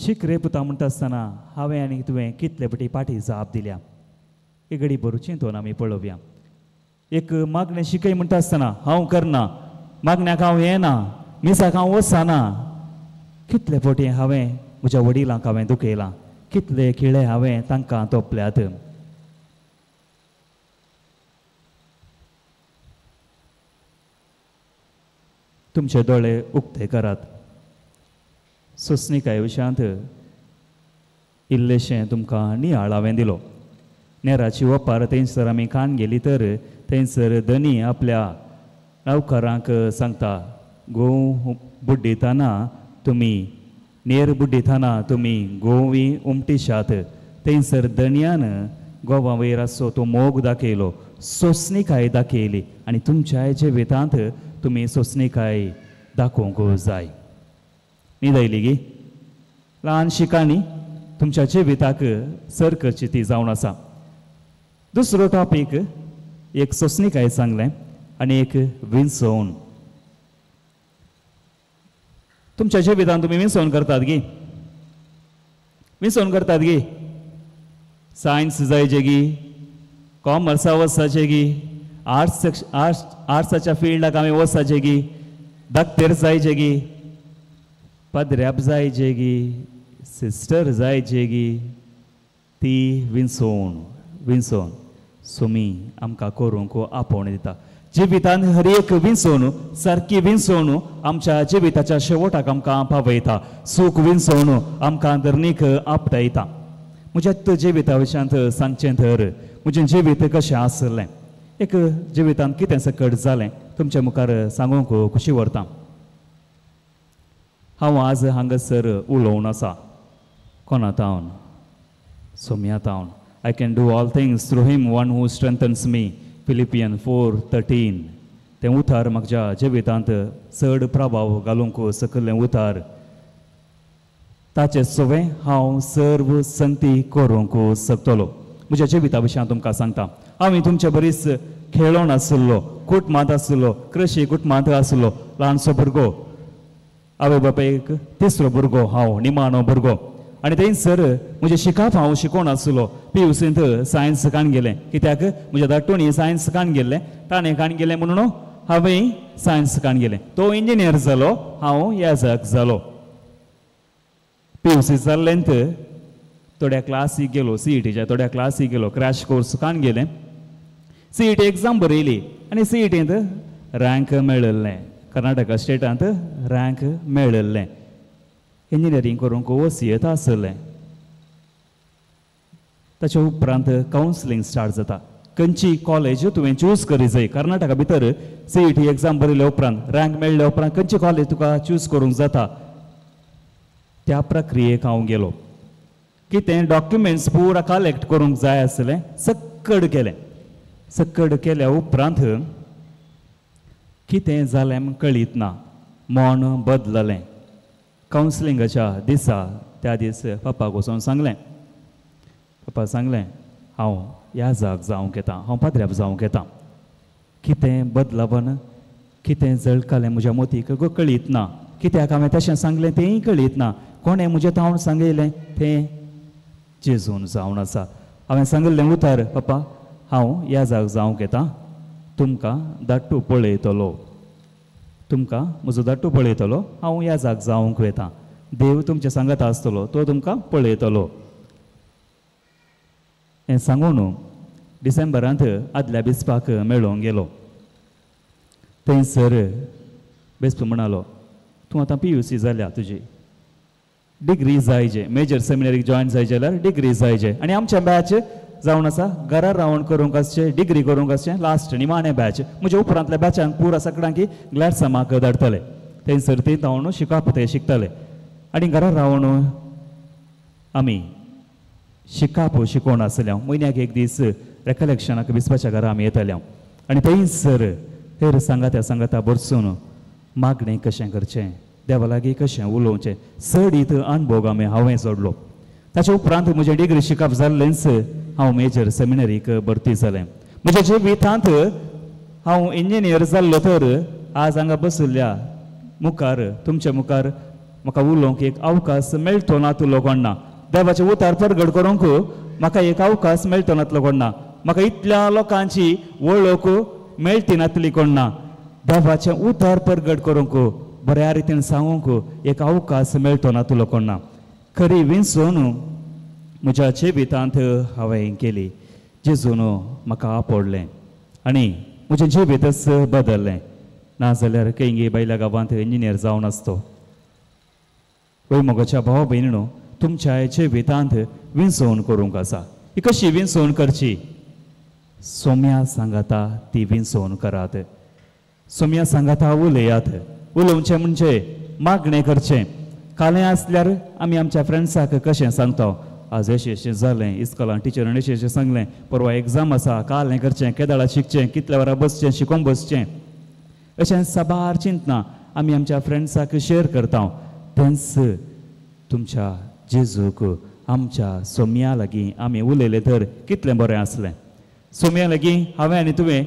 शिक रे पुता म्हणटा आसतना हांवें आनी तुवें कितले बटी पाटी जाप दिल्या एक घडी बरो चिंतून आमी पळोवया एक मागणें शिकय म्हणटा आसतना हांव करना मागण्याक हांव येना मिसाक हांव वचना कितले फावटी हांवें म्हज्या वडिलांक हांवें दुखयलां कितले खिळे हांवें तांकां तोपल्यात तुमचे दोळे उक्ते करात सोंसणिकाये विशयांत इल्लेशें तुमकां नियाळ हांवें दिलो नेराची वपार थंयसर आमी कान गेली तर थंयसर धनी आपल्या नौकरांक सांगता गोव बुड्डिताना तुमी नेर बुड्डिताना तुमी गोवी उमटिशात थंयसर धन्यान गोवा वयर आसो तो मोग दाखयलो सोंसणिकाय दाखयली आनी तुमच्या जिवितांत तुमी सोंसणिकाय दाखोवंक जाय न्हिदयली गी ल्हानशी काणी तुमच्या जिविताक सर करची ती जावन आसा दुसरो टॉपीक एक सोंसणिकाय सांगलें आनी एक विंसोवन तुमच्या जिवितांत तुमी विंसोवन करतात गी विंसोवन करतात गी सायन्स जायचे गी कॉमर्सा वचपाचे गी आर्ट्साच्या फिल्डाक आमी वचपाचे गी धाकटेर जायचे गी पदऱ्याप जायचे गी सिस्टर जायचे गी ती विंसोवन सुमी आमकां करूंक आपोवण दिता जिवितांत हर एक विंसोवन सारकी विंसोवन आमच्या जिविताच्या शेवटाक आमकां पावयता सूख विंसोवन आमकां धरणीक आपटायता म्हज्या जिविता विशयांत सांगचें तर म्हजें जिवीत कशें आसलें एक जिवितांत कितें सकट जालें तुमच्या मुखार सांगूंक खुशी व्हरता हांव आज हांगासर उलोवन आसा कोणातावन सोम्यातावन I can do all things through him one who strengthens me Philippians 4:13 तें उतार म्हाज्या जिवितांत चड प्रभाव घालूंक सकयलें उतार ताचे सवें हांव सर्व संती करूंक शकतलो म्हज्या जिविता विशयां तुमकां सांगता हांवें तुमचे बरीच खेळोन आसलो कुटुंबांत आसलो कृशी कुटुंबांत आसलो ल्हानसो भुरगो आवय बापायक तिसरो भुरगो हांव निमाणो भुरगो आनी थंयसर म्हजें शिकप हांव शिकोवन आसलो PUCंत सायन्स काण गेलें कित्याक म्हज्या धाकटुणी सायन्स काण गेल्लें ताणें काण गेलें म्हणून हांवें सायन्स काण गेलें तो इंजिनियर जालो हांव येजाक जालो PUC जाल्लेंत थोड्या क्लासीक गेलो CETच्या थोड्या क्लासीक गेलो क्रॅश कोर्स काण गेलें CET एग्जाम बरयली आनी CETंत रँक मेळिल्लें कर्नाटका स्टेटांत रँक मेळिल्लें इंजिनियरींग करूंक वसियत आसलें ताच्या उपरांत कावन्सिलींग स्टार्ट जाता खंयची कॉलेज तुवें चूज करी जाय कर्नाटका भितर CET एग्जाम बरयल्या उपरांत रँक मेळ्ळ्या उपरांत खंयची कॉलेज तुका चूज करूंक जाता त्या प्रक्रियेक हांव गेलो कितें डॉक्युमेंट्स पुरा कलेक्ट करूंक जाय आसलें सक्कड केल्या उपरांत कितें जालें कळीत ना मन बदललें कावन्सिलिंगाच्या दिसा त्या दीस पप्पाक वचून सांगलें पप्पा सांगलें हांव ह्या जाग जावंक येता हांव पाद्र्याप जावंक येता कितें बदलावन कितें जळकालें म्हज्या मोतीक कळीत ना कित्याक हांवें तशें सांगलें तेंय कळीत ना कोणें म्हजें तावण सांगयलें तें जेजून जावन आसा हांवें सांगलें उतार पप्पा हांव ह्या जाग जावंक येता तुमकां धाट्टू पळयतलो तुमकां म्हजो धाट्टू पळयतलो हांव ह्या जाग जावंक येता देव तुमच्या सांगात आसतलो तो तुमकां पळयतलो हें सांगून डिसेंबरांत आदल्या बिस्पाक मेळोंक गेलो थंयसर बेस्प म्हणलो तूं आतां PUC जाल्या तुजी डिग्री जायचे मेजर सेमिनरीक जॉयन जाय जाल्यार डिग्री जायचे आनी आमचें बॅच जावन आसा घरा रावण करूंक आसचें डिग्री करूंक आसचें लास्ट निमाणें बॅच म्हज्या उपरांतल्या बॅचान पुरा सगळ्यांक ग्लॅडसमाक धाडटले थंयसर ती जावन शिकप ते शिकतले आनी घरा रावण आमी शिकप शिकोवन आसल्या म्हयन्याक एक दीस रेकलेक्शनाक बिस्पाच्या घरा आमी येतले आनी थंयसर हेर सांगाता बरसून मागणें कशें करचें देवा लागीं कशें उलोवचें चड अणभव हांवें जोडलो ताचे उपरांत म्हजें डिग्री शिकप जाल्लेंच हांव मेजर सेमिनरीक भरती जालें. म्हज्या जिवितांत हांव इंजिनियर जाल्लो तर आज हांगा बशिल्ल्या मुखार तुमच्या मुखार म्हाका उलोवंक एक अवकाश मेळटो नातलो कोणना. देवाचे उतार प्रगट करूंक म्हाका एक अवकाश मेळटो नातलो कोणना. म्हाका इतल्या लोकांची वळख मेळटी नातली कोणना. देवाचें उतार प्रगट करूंक बऱ्या रितीन सांगूंक एक अवकाश मेळटो नातलो कोणना. खरी विंचून म्हज्या जिवितांत हांवें केली. जेजून म्हाका आपडलें आनी म्हजें जिवीतच बदललें. नाजाल्यार केंगी बायल्या गांवांत इंजिनियर जावन आसतो. वैमोगाच्या भाव भयणीनो, तुमच्या जिवितांत विंचवण करूंक आसा. ही कशी विंचवण करची? सोम्या सांगाता ती विंचवण करात. सोम्या सांगाता उलयात. उलोवचें म्हणजे मागणें करचें. कालें आसल्यार आमी आमच्या फ्रेंड्साक कशें सांगता, आज अशें जालें, इस्कॉलान टिचरान अशें सांगलें, परवा एग्जाम आसा, काल हें करचें, केदाळा शिकचें, कितल्या वरां बसचें, शिकोवन बसचें. अशें साबार चिंतना आमी आमच्या फ्रेंड्साक शेअर करता. तेंच तुमच्या जेजूक आमच्या सोम्या लागीं आमी उलयलें तर कितलें बरें आसलें. सोम्या लागीं हांवें आनी तुवें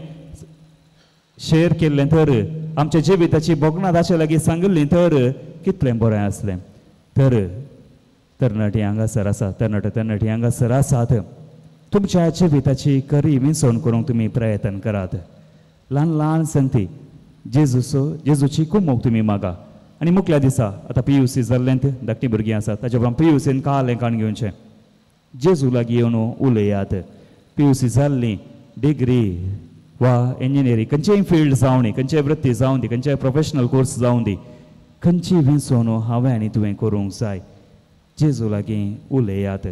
शेअर केल्लें तर, आमच्या जिविताची बोगणां ताचे लागीं सांगल्लीं तर कितलें बरें आसलें. तर तरणाटी हांगासर आसा, तरणाटी हांगासर आसात. तुमच्या जिविताची खरी विंचवण करूंक तुमी प्रयत्न करात. ल्हान ल्हान संगती जेजूची कुमोग तुमी मागा. आनी मुखल्या दिसा आतां PUC जाल्लेंत धाकटीं भुरगीं आसात, ताच्या उपरांत PUCन कालें काण घेवचें. जेजू लागीं येवन उलयात. PUC जाल्ली डिग्री वा इंजिनियरींग खंयचेय फिल्ड जावं दी, खंयचेय वृत्ती जावं दी, खंयचेय प्रोफेशनल कोर्स जावं दी, खंयची विंचवण हांवें आनी तुवें करूंक जाय. जेजू लागीं उलयात.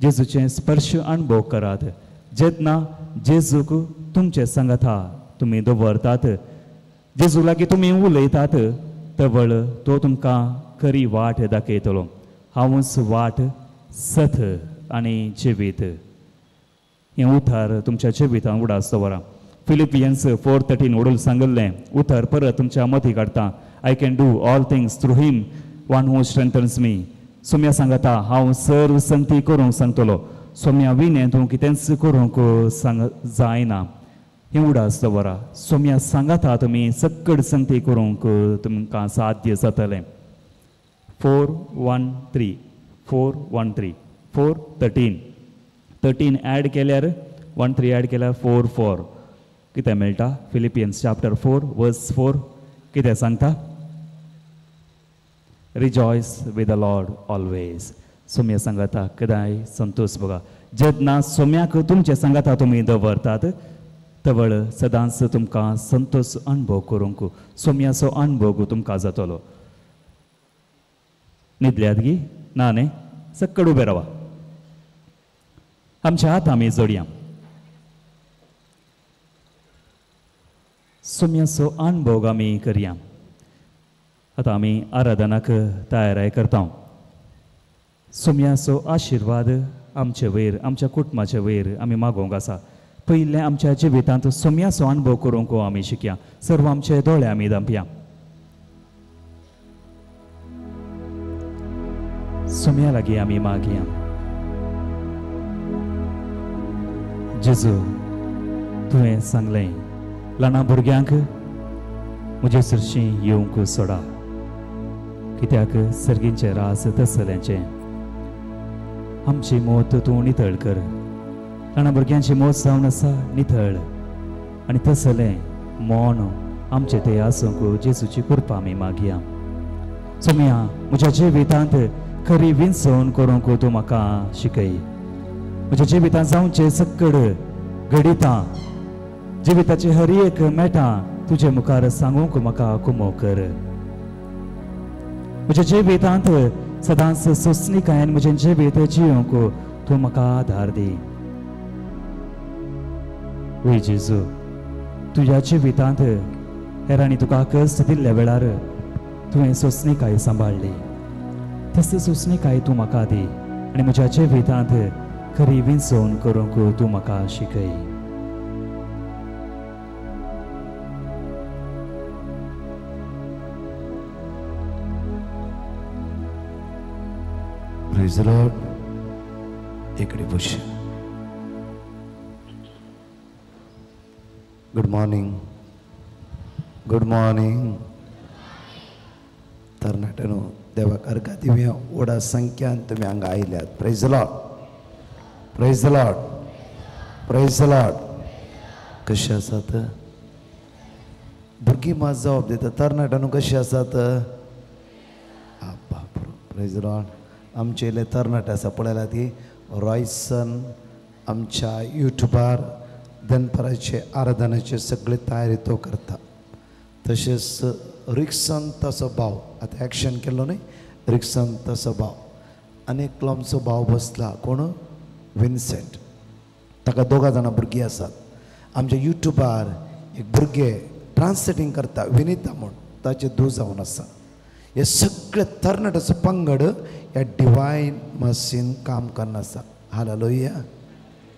जेजूचें स्पर्श अणभव करात. जेन्ना जेजूक तुमचे सांगाता तुमी दवरतात, जेजू लागीं तुमी उलयतात, तवळ तो तुमकां खरी वाट दाखयतलो. हांवूच वाट, सत आनी जिवीत. हें उतार तुमच्या जिवितांत उडास दवरा. फिलिपियन्स 4:13 वडूल सांगल्लें उतार परत तुमच्या मती काडटा. I can do all things through him one who strengthens me. सोम्या सांगता हांव सर्व संगती करूंक सांगतलो. सोम्या विणें तूं कितेंच करूंक जायना. हें उडास दवरा. सोम्या सांगाता तुमी सक्कड संगती करूंक तुमकां साध्य जातलें. 4:13 4:13 4:13 13 ॲड केल्यार 1:3 ॲड केल्यार 4:4 कितें मेळटा? फिलिपियन्स चॅप्टर 4:4 कितें सांगता? Rejoice with the Lord always. सोम्या सांगाता कदाय संतोष बघा. जेन्ना सोम्याक तुमचे सांगाता तुमी दवरतात, तवळ सदांच तुमकां संतोष अणभव करूंक सोम्याचो अणभव तुमकां जातलो. न्हिदल्यात गी ना न्ही? सक्कड उबे रावा. आमचे हात आमी जोडया. सोम्याचो अणभव आमी करया. आतां आमी आराधनाक तयाराय करता. सोम्याचो आशिर्वाद आमचे वयर, आमच्या कुटुंबाचे वयर आमी मागोवंक आसा. पयलें आमच्या जिवितांत सोम्याचो अणभव करूंक आमी शिकया. सर्व आमचे दोळे आमी धांपया. सोम्या लागीं आमी मागया. जेजू, तुवें सांगलें ल्हाना भुरग्यांक म्हजे सरशीं येवंक सोडा, कित्याक सर्गींचें रास तसल्यांचें. आमची मोत तूं नितळ कर. ल्हाना भुरग्यांची मोत जावन आसा नितळ, आनी तसलें मोन आमचे थंय आसूंक जेजूची कृपा आमी मागया. सोम्या, म्हज्या जिवितांत खरी विंचवण करूंक तूं म्हाका शिकय. म्हज्या जिवितांत जावचें सक्कड घडितां, जिविताचे हर एक मेटां तुजे मुखार सांगूंक म्हाका कुमो कर. म्हज्या जिवितांत सदांच सोंसणीकायेन म्हजें जिवीत जियोंक तूं म्हाका आदार दी. वय जेजू, तुज्या जिवितांत हेरांनी तुका कश्ट दिल्ल्या वेळार तुवें सोंसणीकाय सांबाळली. तस सोंसणीकाय तूं म्हाका दी आनी म्हज्या जिवितांत खरी विंचवण करूंक तूं म्हाका शिकय. Praise the Lord. इकडे बस. Good morning. Good morning. तरणाट्यानो देवा करका तुम्ही ओडा संख्यान तुम्ही हांगा आयल्यात. Praise the Lord. Praise the Lord. Praise the Lord. कशें आसात भुरगीं मात जबाब दिता. तरणाट्यानो कशें आसात. Praise the Lord. आमचे इल्ले तरणाटे आसा पळयला ती रॉयसन आमच्या युट्यूबार दनपराचे आराधनाचे सगळे तयारी तो करता. तशेंच रिक्सन तसो भाव आतां एक्शन केल्लो न्ही. रिक्सन तसो भाव आनी एकलो आमचो भाव बसला. कोण विन्सेंट. ताका 2 जाणां भुरगीं आसात. आमच्या युट्यूबार एक भुरगे ट्रान्सलेटींग करता विनिता म्हूण ताचे 2 जावन आसा. हे सगळे तरणाट्याचो पंगड ह्या डिवायन मसीन काम करना आसा. हालेलुया.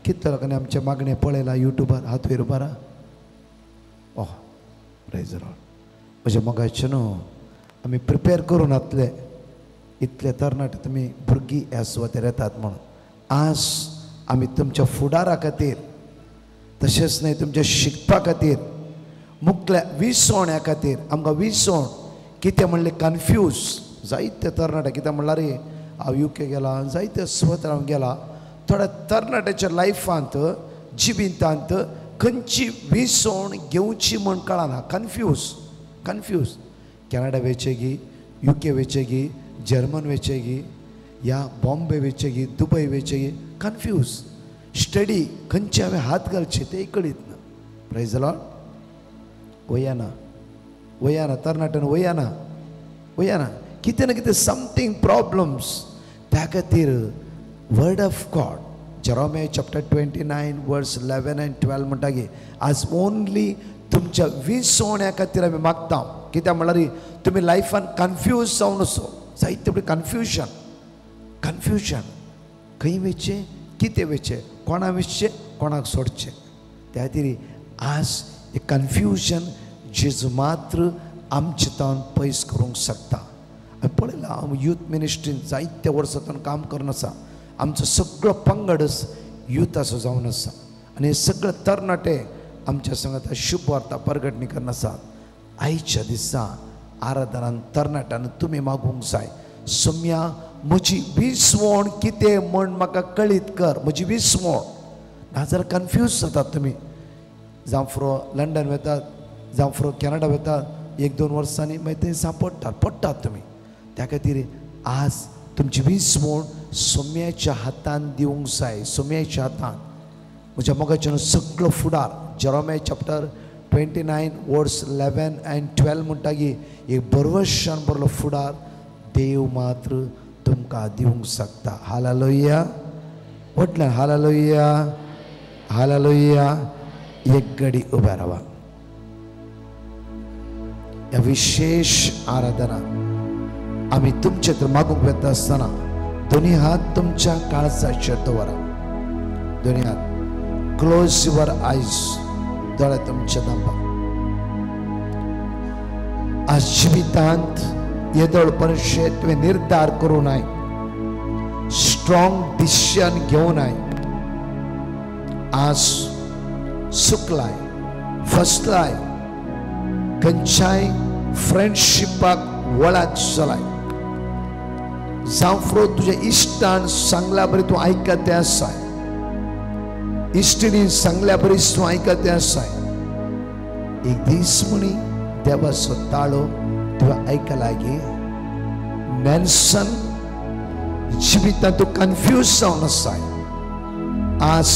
कितल्या लोकांनी आमचे मागणे पळयला युट्यूबार. हात वयर बारा. ओह प्रेज द लॉर्ड. म्हज्या मोगाचे न्हू आमी प्रिपेर करून आतले इतले तरणाटे तुमी भुरगीं ह्या सुवातेर येतात म्हणून. आज आमी तुमच्या फुडारा खातीर तशेंच न्हय तुमच्या शिकपा खातीर मुखल्या विसवण्या खातीर आमकां विसवण कितें म्हणलें कन्फ्यूज जायते तरणाटे कितें म्हणल्यार रे हांव UK गेला जायते सुवातेर हांव गेला. थोड्या तरणाट्याच्या लायफांत जिवितांत खंयची विसवण घेवची म्हण कळना. कन्फ्यूज. कॅनडा वेचेगी, UK वेचेगी, जर्मन वेचेगी, या बॉम्बे वेचेगी, दुबय वेचेगी. कन्फ्यूज. स्टडी खंयचे हांवें हात घालचे ते कळीत ना. Praise the Lord. वयाना तरणाट्यान वयाना कितें ना कितें समथींग प्रॉब्लम्स. त्या खातीर word of God Jeremiah chapter 29 verse 11 and 12 म्हणटा की आज ओन्ली तुमच्या विसवण्या खातीर आमी मागता. कित्याक म्हणल्यार तुमी लायफान कन्फ्यूज जावन असो जायते बरें कन्फ्युजन खंय वेचचें कितें वेचचें कोणा वेचचें कोणाक सोडचें. त्या खातीर आज हे कन्फ्युजन जेजू मात्र आमचे तावन पयस करूंक शकता. हांवें पळयलां हांव यूथ मिनिस्ट्रीन जायत्या वर्सांतून काम करून आसा. आमचो सगळो पंगडच युथाचो जावन आसा आनी हे सगळे तरणाटे आमच्या संगत शुभ वार्ता परगटणी करन आसात. आयच्या दिसा आराधनान तरणाट्यान तुमी मागूंक जाय. सोम्या म्हजी विसवण कितें म्हण म्हाका कळीत कर. म्हजी विसवण नाजाल्यार कन्फ्यूज जातात तुमी. जावं फ्रो लंडन वेतात जावं फ्रो कॅनडा वेतात 1-2 वर्सांनी मागीर थंय पडटात तुमी. त्या खातीर आज तुमची विसवण सोम्याच्या हातान दिवंक जाय. सोम्याच्या हातान. म्हज्या मोगाच्यान सगळो फुडार जेरोमिया चॅप्टर 29 वर्स 11 and 12 म्हणटा की एक बरवशान बरलो फुडार देव मात्र तुमकां दिवंक शकता. हालेलुया. म्हटल्यार हालेलुया. हालेलुया. एक घडी उबे रावा. ह्या विशेष आराधना आमी तुमचे तर मागूंक वेता आसतना दोनी हात तुमच्या काळजाचेर दवरा. दोनी हात. क्लोज युअर आयज. दोळे तुमचे दांबा. आज जिवितांत येदोळपणशे तुवें निर्धार करूं नाय. स्ट्रॉंग डिसिजन घेवं नाय. आज चुकलाय फसलाय खंयच्याय फ्रेंडशिपाक वळाक चलाय जावं फ्रो तुज्या इश्टान सांगल्या बरी तूं आयकते आसाय. इश्टिणीन सांगल्या बरीच तूं आयकते आसाय. एक दीस म्हणी देवाचो ताळो तुवें आयका लागी. नेल्सन जिवितांत तूं कन्फ्यूज जावन आसाय. आज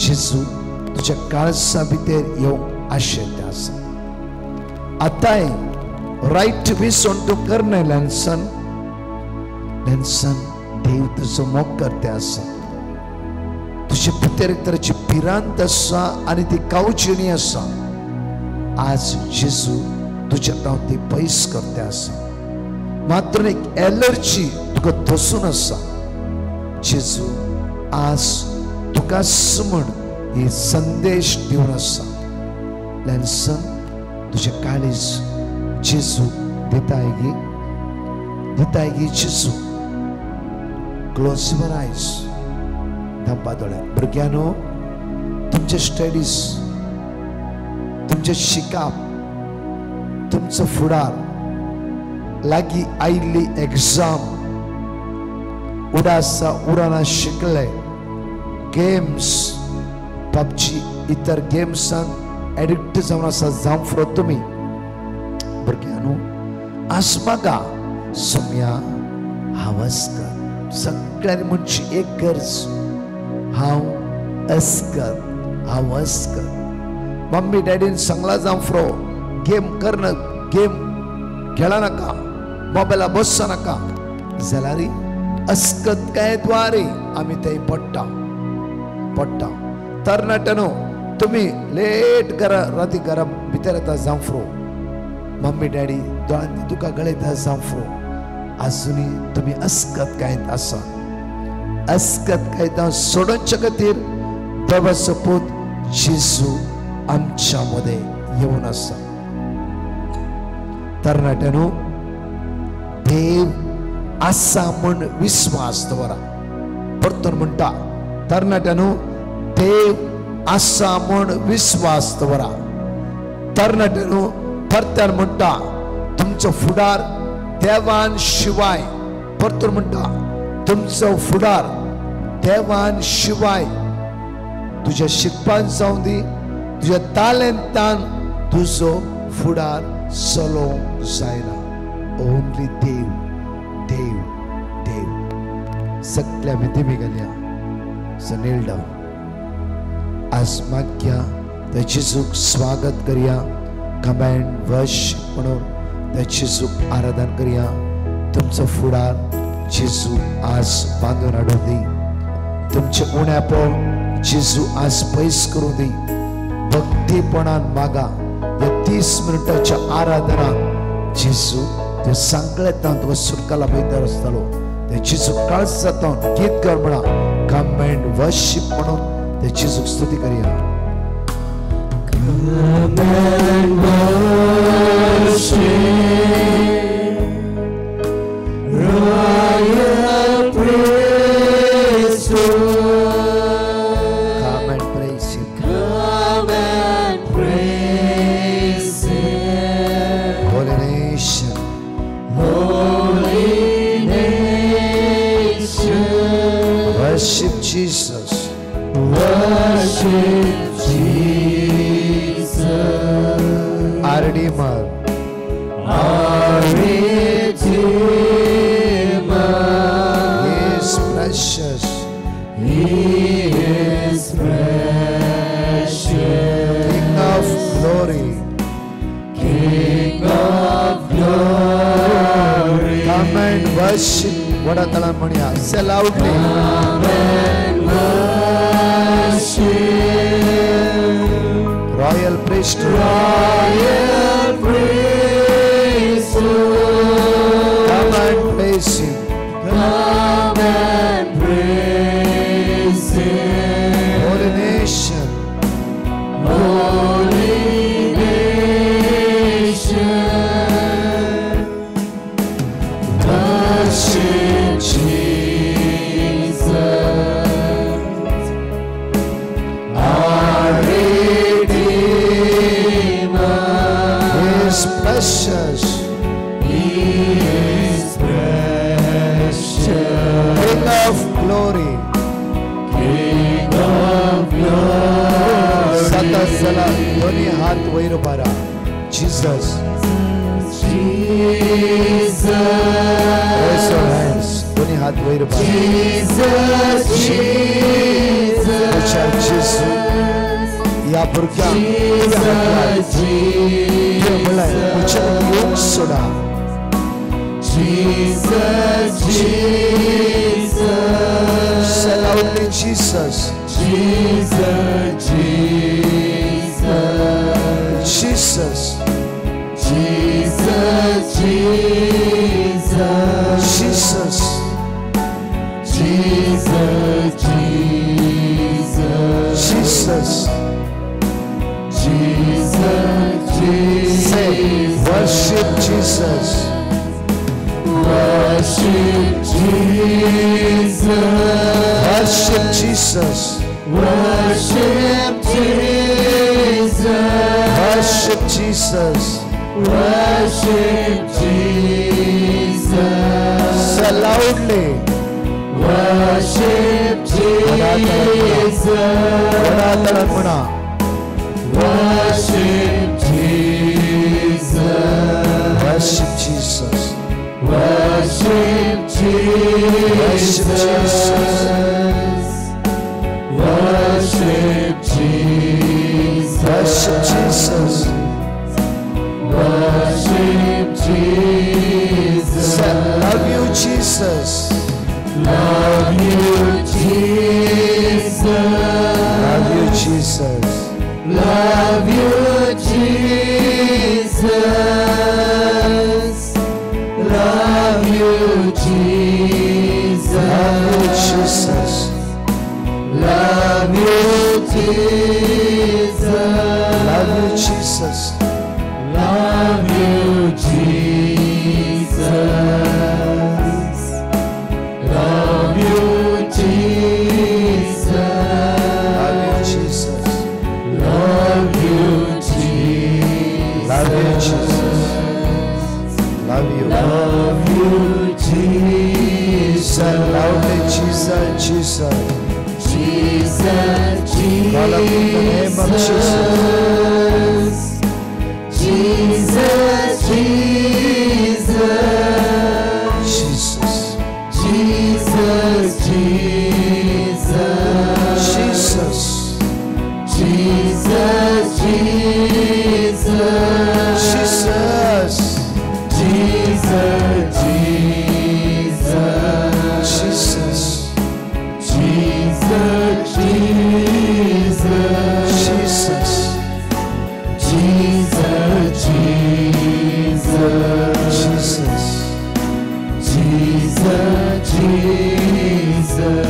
जेजू तुज्या काळजा भितर येवंक आशेते आसा. आतांय रायट विसवण तूं करना. नेल्सन देव तुजो मोग करते आसा. तुजे भितर एक तरेची भिरांत आसा आनी ती कावचिणी आसा. आज जेजू तुज्या तावन ती पयस करते आसा. मात्र एक एलर्जी तुका दसून आसा. जेजू आज तुका म्हण ही संदेश दिवन आसा. नेल्सन तुजे काळीज जेजू दिताय गी जेजू. क्लोज युअर आयज. थांबा दोळ्या. भुरग्यानो, तुमचे स्टडीज, तुमचे शिकाप, तुमचं फुडार, लागी आयिल्ली एग्जाम, उडासा उराना शिकले, गेम्स, पबजी, इतर गेम्सांक एडिक्ट जावन आसा जावं फुरो तुमी. भुरग्यानो, आज मागा सोम्या हांव अस्कर. सगळ्यांनी म्हणची एक गरज, हांव अस्कर, हांव अस्कर. मम्मी डॅडीन सांगला जावं फुरो गेम करना, गेम खेळा नाका, मोबायला बसचा नाका जाल्यार अस्कत काय द्वारे आमी थंय पडटा. तरणाट्यानो, तुम्ही लेट राती घरा भितर येता जावं फुरो, मम्मी डॅडी दोळ्यांनी तुका गळयता जावं फुरो, आजुनी तुम्ही अस्कत कायत आसा. अस्कत कायता सोडोवच्या खातीर देवाचो पूत जेजू आमच्या मध्ये येवन आसा. तरणाट्यानो, देव आसा म्हण विश्वास दवरा. परतून म्हणटा, तरणाट्यानो, देव आसा म्हण विश्वास दवरा. तरणाट्यानो, परत्यान म्हणटा, तुमचो फुडार देवान शिवाय, परतून म्हणटा, तुमचो फुडार देवान शिवाय तुझ्या शिकपान जावं दी, तुझ्या तालंतान तुजो फुडार चलोवंक जायना. ओनली देव, देव, देव. सगळ्या मितीमी घालया. So kneel down. आज मागया त्या जेजूक स्वागत करूया. कमेंड वर्शिप म्हणून त्या जेजूक आराधन करूया. तुमचो फुडार जेजू आज बांधून हाडून दी. तुमचे उण्यापो जेजू आज पयस करूं दी. भक्तीपणान मागा. या 30 मिनिटाच्या आराधनात जेजू ते सांगलेतात व सुरकाला बैदर आसतलो. ते जेजू काळज जाता गीत कर म्हणा. कम एंड वर्शिप म्हणून ते जेजूक स्तुती करूया. Come and worship, royal priesthood. Come and praise him. Come and praise Him. Holy nation, Holy nation, worship Jesus. worship Jesus, Our Redeemer, our Redeemer. He is precious. He is precious, King of glory. King of glory. Come and worship. वडातला म्हणूया. Say loudly. Come and worship, Royal priesthood. royal priesthood. Come and praise him. Come and praise Him. Holy nation, Holy nation, worship Jesus, our Redeemer. He is precious. He is precious, King of glory. King of glory. सतत चला. दोन्ही हात वैर बारा. Jesus. Jesus, Raise your hands. दोन्ही हात वैर बारा. Jesus, Jesus, अच्छा जेजू या भुरग्यांक तुझ्या हातांत घे म्हळ्यार उचलून घेवंक soda. Jesus, Jesus, Say loudly, Jesus. Jesus, Jesus, Jesus. Jesus, Jesus. Jesus, Jesus. Jesus, Say, worship Jesus. worship Jesus, Worship Jesus. Jesus. Worship Jesus. Worship Jesus. Worship Jesus. Say loudly. Worship Jesus. Worship Jesus. Worship Jesus. Worship Jesus. Worship Jesus. Worship Jesus. Worship Jesus. Say, love you, Jesus. Love you, Jesus. Love you, Jesus. Love you, Jesus. Love you, Jesus. Love you, Jesus. Love you, Jesus. Love you, Jesus. Love you, Jesus. Love you, Jesus. Love you, Jesus. Love you, Jesus. Love you. Love you, Jesus. Say loudly, Jesus, Jesus. Jesus, Call up in the name of Jesus. Jesus, Jesus. Jesus. Jesus, Jesus. Jesus. Jesus, Jesus. Jesus. Jesus, Jesus. Jesus. Jesus, Jesus.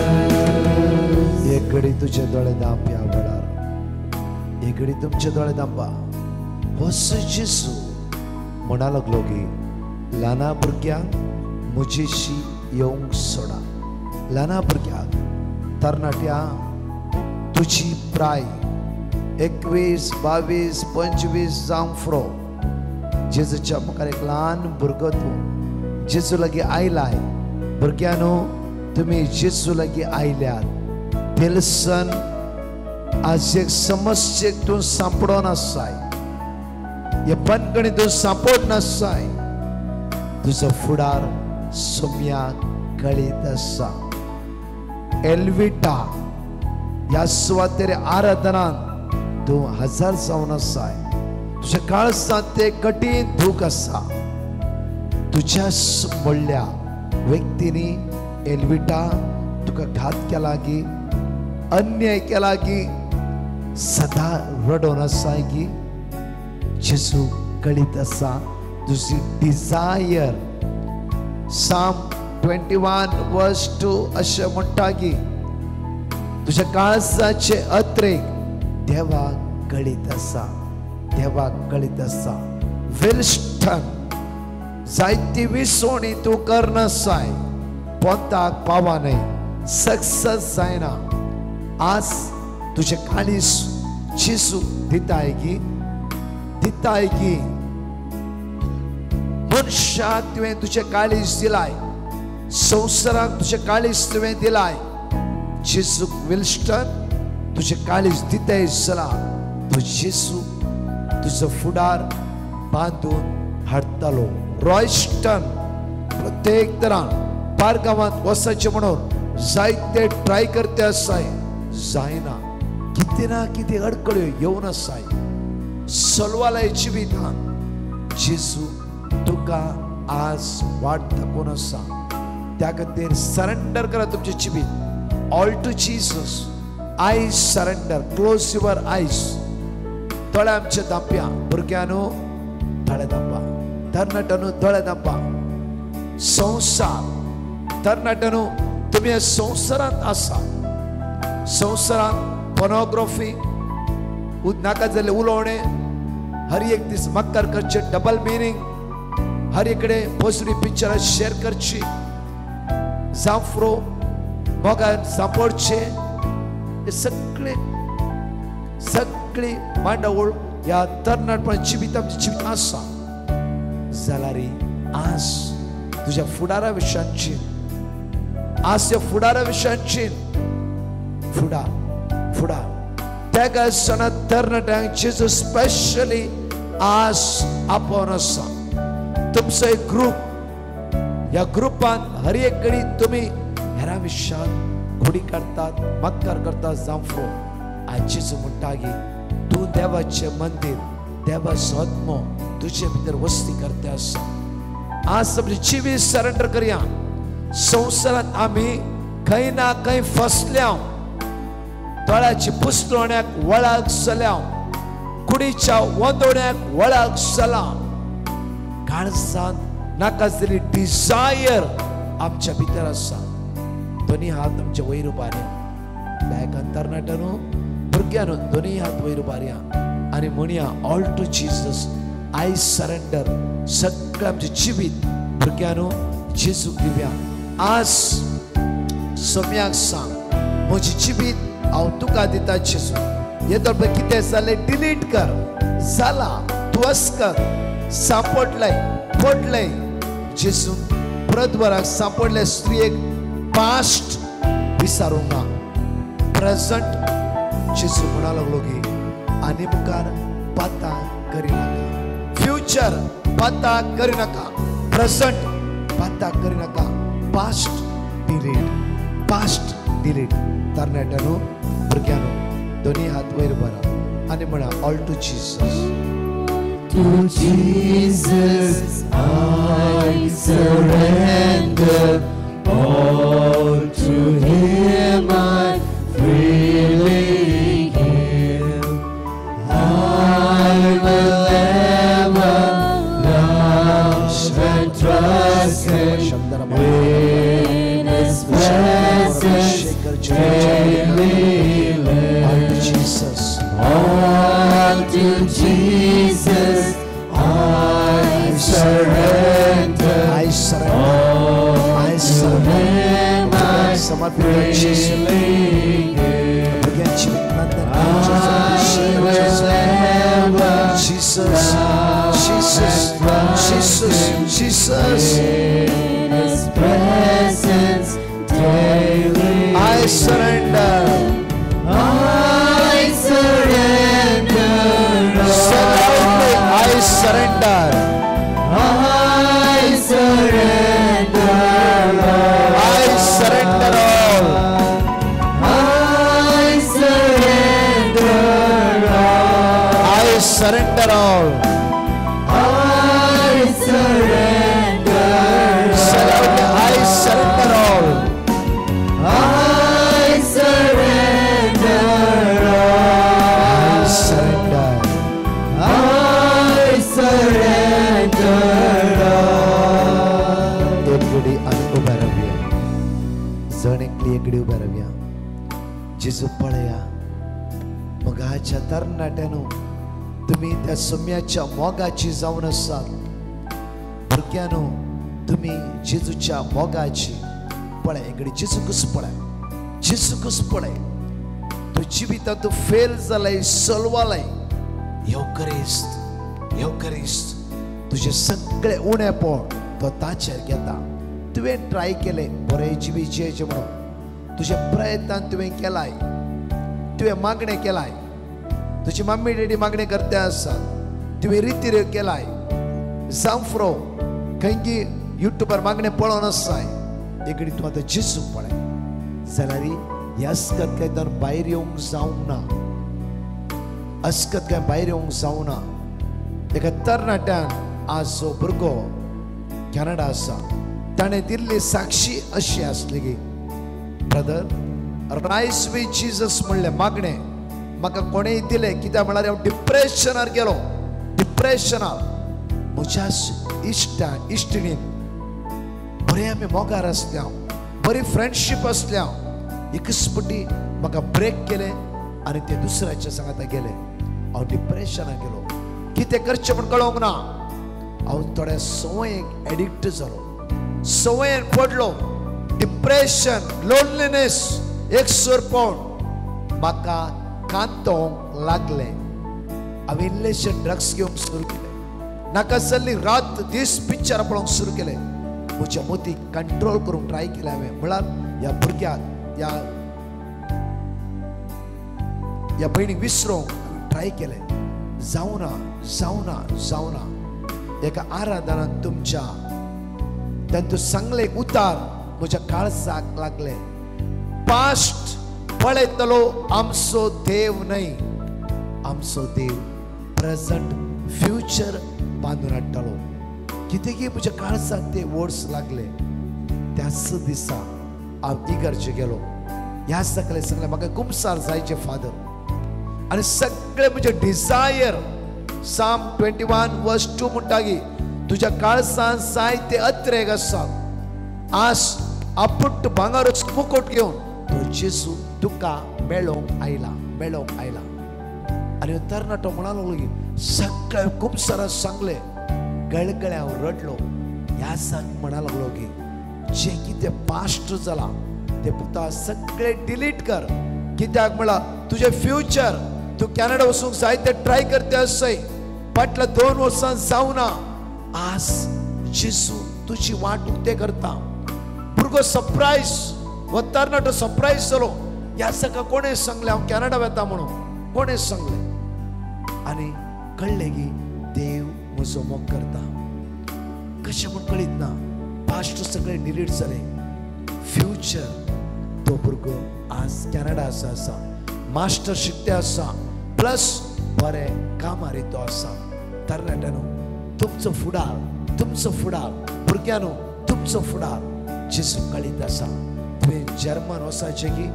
एक घडी तुझे डोळे दाब या वेळार एक घडी तुमचे डोळे दांबा होस जेसू म्हणा लागलो की ल्हाना भुरग्यांक म्हजेशी येवंक सोडा ल्हाना भुरग्यांक तरणाट्या तुझी प्राय 21, 22, 25 जावंक फुरो जेजूच्या मुखार एक ल्हान भुरगो तूं जेजू लागीं आयलाय भुरग्यानो तुम्ही जेजू लागीं आयल्यात दिलसन आज एक समस्येक तूं सांपडोन आसाय हे बंदगणी तूं सांपड नासाय तुजो फुडार सोम्याक कळीत आसा एल्विटा ह्या सुवातेर आराधनान तूं हजार जावन आसाय तुझ्या काळजांत ते कठीण दूख आसा तुझ्या म्हणल्या व्यक्तीनी एल्विटा तुका घात केला की अन्याय केला की सदा रडोन आसाय की जेजू कळीत आसा तुझी डिझायर साम 21:2 अशें म्हणटा की तुझ्या काळजाचे अत्रेक देवाक कळीत आसा देवाक कळीत आसा विल्स्टन जायती विसवणी तूं करनासाय पोंताक पावानय सक्सेस जायना आज तुझे काळीस जेजू दिताय की मनशाक तुवें तुझे काळीस दिलाय संवसाराक तुझे काळीस तुवें दिलाय जेजू विल्स्टन तुझे काळीस दिताय जाल्यार तो जेजू तुजो फुडार बांधून हाडटलो रॉयस्टन प्रत्येक तरान पारगांवांत वचचें म्हणून जायते ट्राय करते आसाय जायना कितें ना कितें अडकळ्यो येवन आसाय सलवालय जिवितांत जेजू तुका आज वाट दाखोवन आसा त्या खातीर सरेंडर करा तुमचें जिवीत ऑल टू जीसस आयज सरेंडर क्लोज युअर आयज दोळे आमचे दांप्या भुरग्यांनो दोळे दांपा तरणाट्यांनो दोळे दांपा संसार तरणाट्यांनो तुम्ही या संसारांत आसा संसारांत पोर्नोग्राफी नाका जाल्ले उलोवणे हर एक दीस मक्कर करचे डबल मिनींग हर एकड़े भोसडी पिक्चर शेयर करची जावं फ्रो मोगान सांपडचे हे सगळे सगळी मांडावळ या तरणाटपण जिवीत आमचे जिवीत आसा जाल्यार आज तुझ्या फुडारा विशयांची आज या फुडारा विशयांची फुडार त्या सणात तरणाट्यांक जेजू स्पेशली आज आपण आसा तुमचो एक ग्रुप या ग्रुपान हर एक घडी तुम्ही हेरा विशयात घोडी काढतात मक्कार करतात जांफो आज जेजू म्हणटा की तू देवाचे मंदिर देवाचो आत्मो तुझे भितर वस्ती करते आसा आज आपली जिवी सरेंडर करया संवसारात आम्ही खंय ना खंय फसल्या तळाची पुस्तोण्याक वळाक सल्या कुडीच्या वंदोण्याक वळाक सला काळजान नाका तरी डिझायर आमच्या भितर आसा दोन्ही हात आमच्या वयर उबारया बॅगान तरणाट्यानो भुरग्यानो दोन्ही हात वयर उबारया आणि म्हणया all to Jesus I surrender सगळं आमचे जिवीत भुरग्यानो जेजू दिव्या आज सोम्याक सांग म्हजी जिवीत हांव तुका दिता जेजू येदो पळय कितें जालें डिलीट कर जाला तूं अस्कर सापडलंय पडलंय जेजू परतवराक सापडले स्त्रियेक पास्ट विसरूंक ना प्रेझंट जेजू म्हणा लागलो की आनी मुखार पाता करिनाका फ्युचर पाता करिनाका प्रेझंट पाता करिनाका पास्ट डिलीट तरणाट्यानो भुरग्यानो दोन्ही हात वयर बरा आनी म्हणा all to Jesus To Jesus I surrender, all to Him I freely give. I will ever love and trust Him in His presence daily live. All to Jesus, All to Jesus I surrender. I surrender, I surrender. समर्पित जेजू भुरग्यांची Jesus, Jesus, Jesus, Jesus. In His presence daily. I surrender. I surrender. Say loudly, I surrender. I surrender. I surrender all. I surrender. I surrender all. I surrender. Say loudly, I surrender all. I surrender. I surrender. I surrender. एकडी आणि उभ्या राहूया जण एकली एकडी उभ्या राहूया जेजू पळया मोगाच्या तरणाट्यानो तुम्ही त्या सोम्याच्या मोगाची जाऊन असाल भुरग्यानो तुम्ही जेजूच्या मोगाची पळय एकडी जेजूकूच पळय तू जिवितांत तू फेल जालाय सलवालाय येवकरिस्त तुझे सगळे उणेपण तो ताचेर घेता तुवें ट्राय केले बरे जिवीचे म्हणून तुझे प्रयत्न तुवें केलाय तुवें मागणे केलाय तुझी मम्मी डॅडी मागणे करते आसा तुवें रितीर केलाय जांफ्रो खंयची युट्यूबर मागणे पळोवन आसाय एकडी तूं आतां जेजू पळय जाल्यार हे अस्कत काय तर भायर येवंक जावंक ना अस्कत काय भायर येवंक जावं ना एका तरणाट्यान आज जो भुरगो कॅनडा आसा ताणें दिल्ली साक्षी अशी आसली की ब्रदर रायस वीथ जीसस म्हणलें मागणें म्हाका कोणेंय दिलें कित्याक म्हळ्यार हांव डिप्रेशनार गेलो म्हज्याच इश्टिणीन बरे आमी मोगार आसल्या बरी फ्रेंडशीप आसल्या एकच पटी म्हाका ब्रेक केलें आनी ते दुसऱ्याच्या सांगाता गेले हांव डिप्रेशनाक गेलो कितें करचें म्हूण कळोंक ना हांव थोड्या संवयेक एडिक्ट जालो संवयेन पडलो डिप्रेशन लोनलीनेस एक सोरपण म्हाका कांतोंक लागले. हांवें इल्लेशे ड्रग्स घेवंक सुरू केले. नाका जाल्ली रात दीस पिक्चर पळोवंक सुरू केले. म्हज्या मोती कंट्रोल करूंक ट्राय केले हांवें. म्हळ्यार ह्या भुरग्याक ह्या भयणीक विसरोवंक ट्राय केले. जावना. एका आराधनांत तुमच्या तातूंत सांगले उतार म्हज्या काळजाक लागले. पास्ट पळयतलो आमचो देव न्हय, आमचो देव प्रेझंट फ्युचर बांदून हाडटलो. कितेंय म्हज्या काळजाक ते वर्ड्स लागले. त्याच दिसा हांव इगर्जे गेलो. ह्या सगळे सांगले म्हाका गुमसार जायचे फादर. आनी सगळे म्हजे डिझायर साम 21:2 म्हणटा की तुज्या काळजांत जायते अत्रेक आसा. आज आपुट्ट भांगारूच मुकुट घेवन तो जेजू तुका मेळोवंक आयला. आनी तरणाटो म्हणा लागलो की सगळे गुमसार सांगले. गळगळे हांव रडलो. ह्या सांग म्हणा लागलो की जे कितें पास्ट जाला ते पुता सगळे डिलीट कर. कित्याक म्हणला तुझे फ्युचर तू कॅनडा वचूंक जाय ते ट्राय करते आसय. फाटल्या 2 वर्सां जावना. आज जेजू तुजी वाट उक्ते करता. भुरगो सरप्रायज वो तरणाटो सरप्रायज जालो. ह्या सका कोणें सांगले हांव कॅनडा वता म्हणून. कोणें सांगले. आनी कळ्ळें की देव म्हजो मोग करता. कशें म्हूण कळीत ना. पास्ट सगळे डिलीट जाले. फ्युचर तो भुरगो आज कॅनडा आसा. मास्टर शिकते आसा. प्लस बरें कामार तो आसा. तरणाट्यानो तुमचो फुडार भुरग्यानो तुमचो फुडार जेजू कळीत आसा. तुवें जर्मन वचाचें की,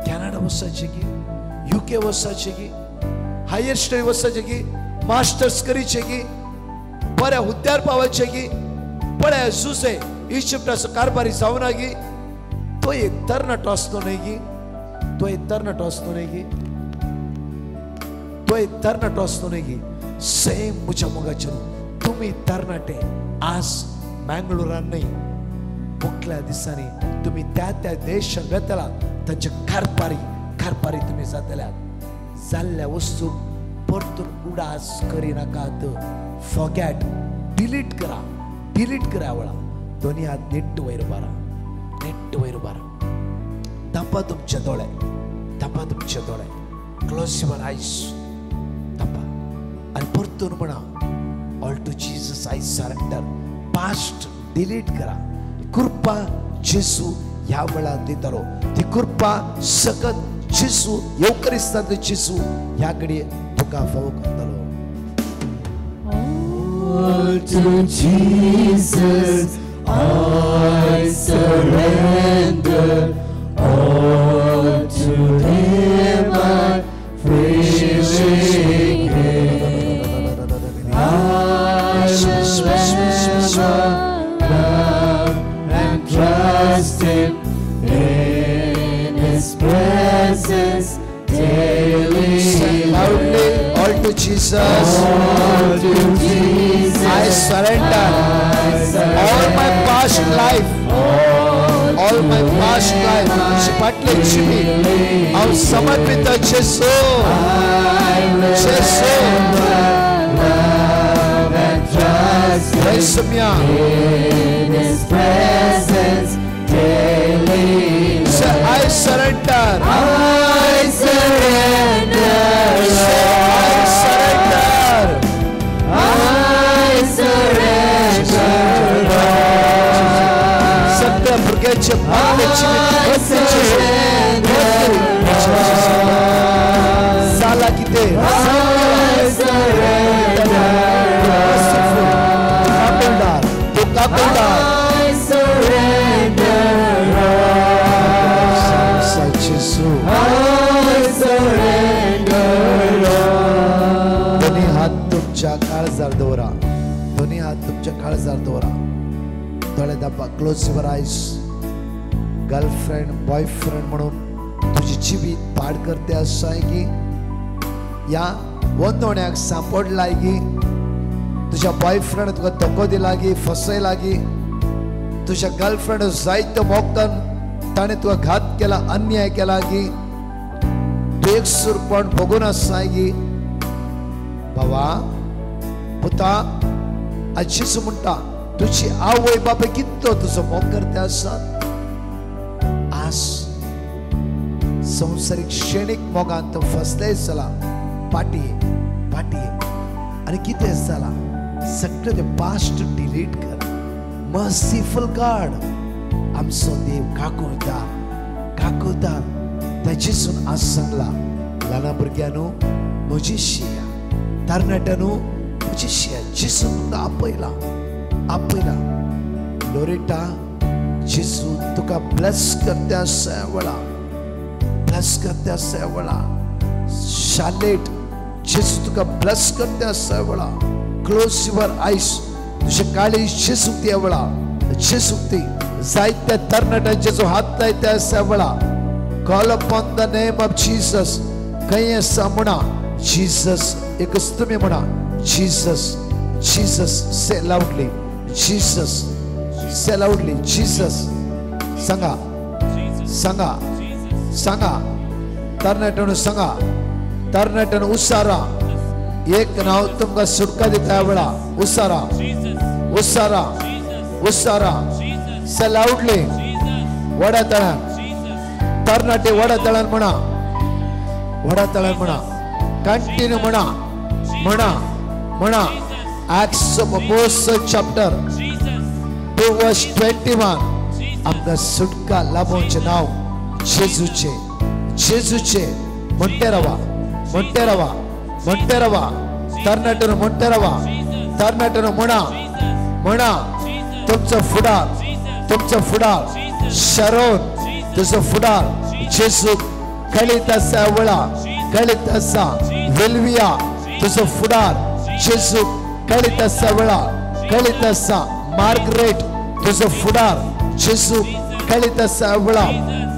कॅनडा वचाचें की, UK वचाचें की, हायर स्टडी वचाचें की, मास्टर्स करीचे की, बऱ्या हुद्द्यार पावचे की, बऱ्या जुसे इजिप्टाचो कारभारी जावना की. तो एक तरणाटो आसलो न्हय की, तो एक तरणाटो आसलो न्हय की. सेम म्हज्या मोगाचे तुमी तरणाटे आज मँगलोरान न्हय मुखल्या दिसांनी तुमी त्या देशात वेतला तांचे कारभारी तुमी जातल्यात. जाल्ल्या वस्तू परतून उडास करिनाकात. फॉरगेट डिलीट करा वळा. दोनी हात नेट्ट वयर उबारा. तापा तुमचे दोळे. क्लोज युअर आयज. तापा आनी परतून म्हणा all to Jesus I surrender. Past delete करा. कृपा जेजू ह्या वेळार दितलो. ती कृपा सकत जेजू येवकरिस्तांतलो जेजू ह्या घडये तुका फावो करतलो. All to Jesus I surrender. All to Him I freely give. I will ever love and trust Him in His presence daily. Say loudly, all to Jesus. All to Jesus I surrender. All my past life. All my past life. Shipatle chimi. I'll samarpit Jesu. Jesu. love and trust Praise Him. in His presence daily. Say I surrender. I surrender. Say I surrender. I surrender. Santa forgetche patle chimi. Sala kite. I surrender. Tukapundar. I surrender. Say Jesus. I surrender. दोन्ही हात तुमच्या काळजार दवरा. दोन्ही हात तुमच्या काळजार दवरा. दोळे दाबा. क्लोज युअर आयज. गर्लफ्रेंड बॉयफ्रेंड म्हणून तुझी जिवीत पाड करते असाय की या वंदोण्याक सांपडलाय की तुझ्या बॉयफ्रेंड तुका धोको दिला की फसयला की तुझ्या गर्लफ्रेंड जायत्या मोगतान ताणे तुका घात केला अन्याय केला की एकसूरपण बघून सांगी बाबा पुता आजीच म्हणटा तुझी आवय बाबा कितो तुझो मोग करते आसात आज संसारिक क्षणिक मोगांत फसले चला पाटी आणि किती चला सगळं ते पास्ट डिलीट कर मर्सीफुल गॉड आमचो देव काकुता त्याचीसून आज सांगला ल्हान भुरग्यांनो म्हजी शिया तरणाट्यांनो म्हजी शिया जेसू तुका आपयला लोरेटा जेसू तुका ब्लेस करत्या सेवळा शालेट जेसू तुका ब्लेस करत्या सेवळा क्लोज युअर आईज तुझे काळी जेसू तेवळा जेसू ती जायत्या तरणाट्यांचे जो हात लाय त्या सेवळा call upon the name of Jesus काही असा म्हणा जीसस एकच तुम्ही म्हणा Jesus Jesus say loudly Jesus say loudly Jesus सांगा सांगा सांगा तरणाट्यानं सांगा तरणाट्यानं उसारा एक नाव तुमका सुटका दिता वेळा उसारा उसारा उसारा से लाउडली वडा तळान तरणाटे वडा तळान म्हणा कंटिन्यू म्हणा Acts of Apostles chapter 2 verse 21 आमका सुटका लाभोंचे नाव जेजूचे म्हणते रवा तरणाट्यानं म्हणते रवा तरणाट्यानं म्हणा तुमचा फुडार शरोन तुझो फुडार जेजू कळीतासा वळा कळीतासा वेल्विया तुझो फुडार जेजू कळीतासा वळा कळीतासा मार्गरेट तुझो फुडार जेजू कळीतासा वळा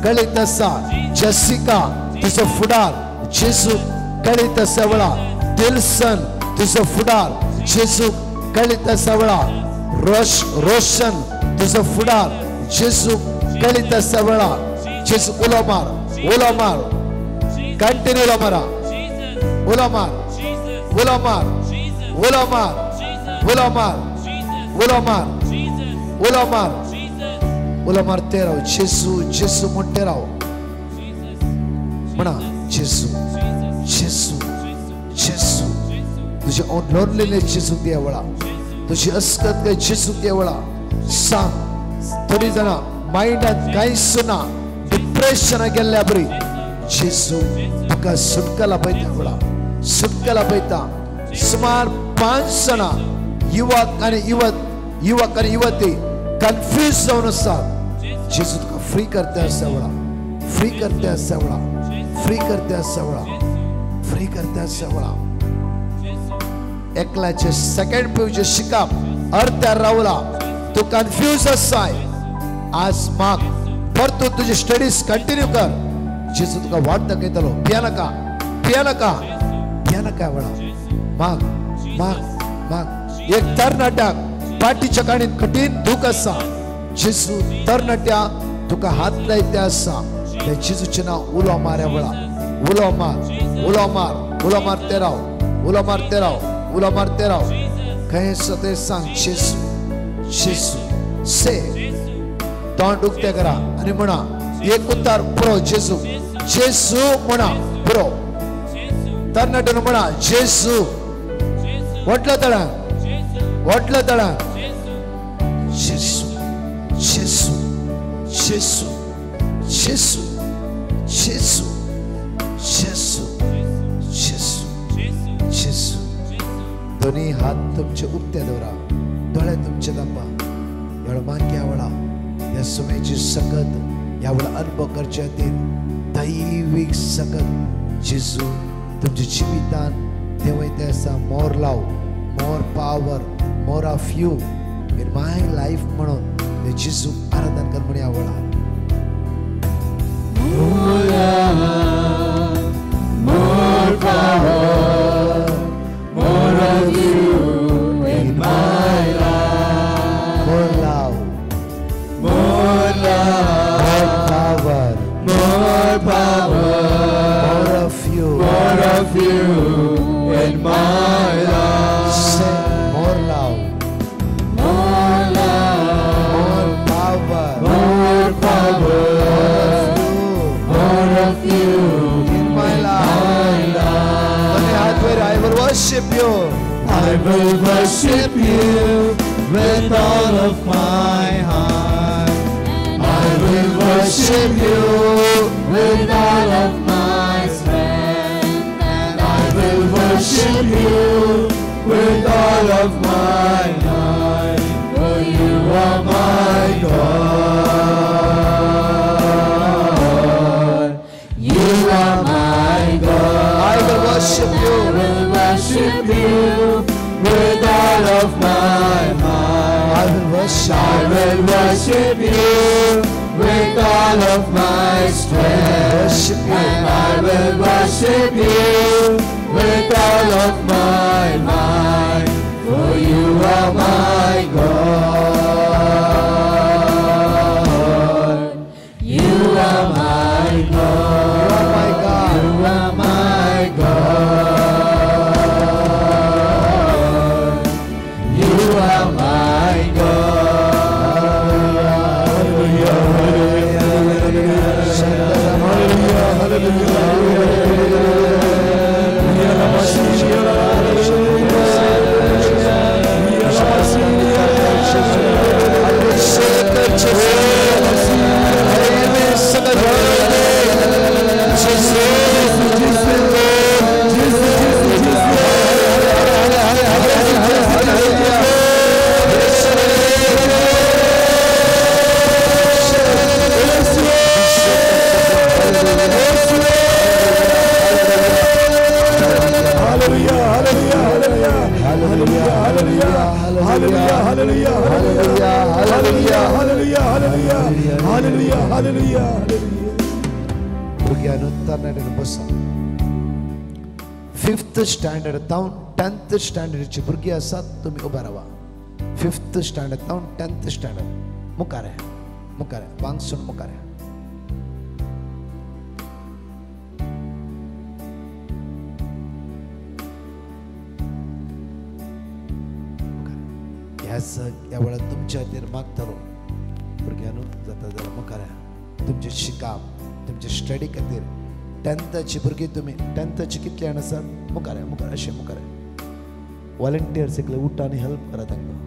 कळीतासा जेसिका तुझो फुडार जेजू कळीतासा वळा दिल्सन तुझो फुडार जेजू कळीतासा वळा रोशन तुझो फुडार जेजू कळीतासा वळा जेजू उलोमार कंटिन्यू उलोमार ते राव जेसू म्हणते राव म्हणा जेसू तुझे लोनलीनेस जेसू देवळा तुझी अस्कत काय जेसू देवळा सांग थोडी जना माइंडात काही सुना डिप्रेशन गेल्या बरी जेसू तुका सुटकाला पैता सुमार 5 जना युवक आणि युवती कन्फ्यूज जाऊन असतात जेसू तुका फ्री करते सवळा एकल्याचे सेकंड पिवचे शिकाप अर्ध्यार रावला तू कन्फ्यूज असाय आज माग पर तू तुझे स्टडीज कंटिन्यू कर जेसू तुका वाट दाखयतलो पियानका वळा माग एक तरणाट्याक पाठीच्या काणीत कठीण दुख असा जेसू तरणाट्या तुका हात लायते असा त्या जेजूचे नाव उलो माऱ्या वळा उलो मार ते राव काही सते सांग जेसू से तोंड उक्ते करा आणि म्हणा एक उतार पुरो जेसू म्हणा पुरो तरणाट्यानं म्हणा जेसू वटलं तळा दोन्ही हात तुमचे उक्ते दवरा डोळे तुमचे दांबा एवढं मानक्या वळा या सुमेची सकत यावेळा अनुभव करचे खातीर दैवीक सकत जेजू तुमच्या जिवितान देवय ते आसा मोर लाव more power more of you in my life म्हणून ते जेजू आराधन कर म्हणे आवळा more power, more of you in my life. More love, More love, more power, more power, more of you you in my life. Say more love, More love, more power, more power, more of you in my life. I will worship you. I will worship you with all of my heart. I will worship you with all of my strength. And I will worship you with all of my might. For you are my God. You are my God. I will worship I you. will worship you with all of my might. I will worship. I will worship you with all of my strength. Worship you. And I will worship you with all of my might. For you are my God. You are my God. You are my God. You are my God. You are my God. भुरग्यांनो तरणाट्यान बसा. 5th standard जावन 10th स्टँडर्डची भुरगीं आसात तुमी उबा रावा. 5th standard जावन 10th standard मुखार या, मुखार या, वांगसून मुखार या. ह्या वेळार तुमच्या खातीर मागतलो भुरग्यांनो जाता जाल्यार मुखार या. तुमचे शिकाप तुमचे स्टडी खातीर 10thची भुरगीं तुमी 10thची कितले जाण आसात मुखार या, मुखार अशें मुखार या. वॉलंटियर्स एकले उठा आनी हेल्प करा तांकां.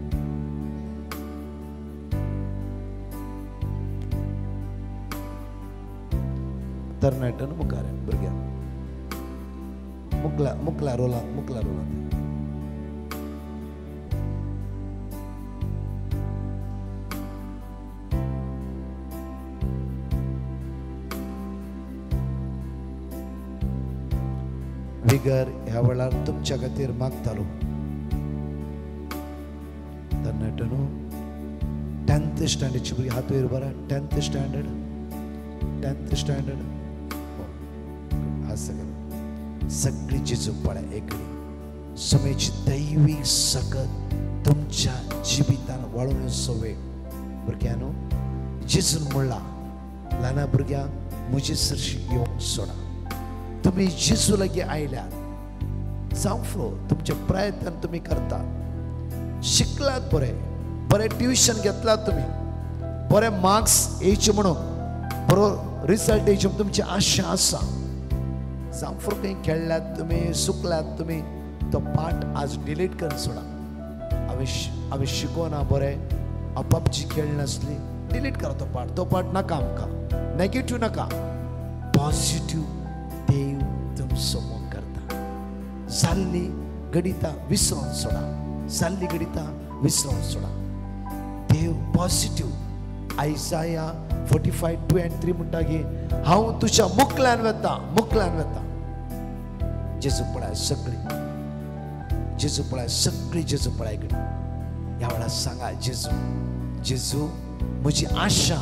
तरणाट्यान मुखार या भुरग्यां. मुखला रोलांत मुखला रोलांत. विगर ह्या वेळार तुमच्या खातीर मागतालो. तरणाट्यानो 10th स्टँडर्डची भुरगीं हात वयर बरा. 10th स्टँडर्ड सगळी जेजू पळय एकडी समेची दैवीक सकत तुमच्या जिवितान वळून येवचो वेळ. भुरग्यांनो जेजून म्हणला ल्हान भुरग्यांक म्हजे सरशी येवंक सोडा. तुम्ही जेजू लागी आयल्यात जावं फुलो तुमचे प्रयत्न तुम्ही करतात. शिकलात बरे ट्युशन घेतलात तुम्ही बरे मार्क्स येयचे म्हणून बरो रिजल्ट येयचे म्हणून तुमची आशा आसा. जावं फुलो खंय खेळ्ळ्यात तुमी चुकल्यात तुमी तो पाठ आज डिलीट करून सोडा. हांवें शिकोवना बरें आपापची खेळ नासली डिलीट करा तो पाठ नाका आमकां. नेगेटिव्ह नाका पॉझिटिव्ह देव तुमचो मोग करता. जाल्ली गणितां विसरून सोडा. जाल्ली गणितां विसरून सोडा. देव पॉझिटिव्ह. आयसाया 45:2-3 म्हणटा की हांव तुज्या मुखल्यान वेता मुखल्यान वेता. जेजू पळय सगळी जेजू पळय सगळी जेजू पळय कडेन ह्या वेळार सांगा जेजू म्हजी आशा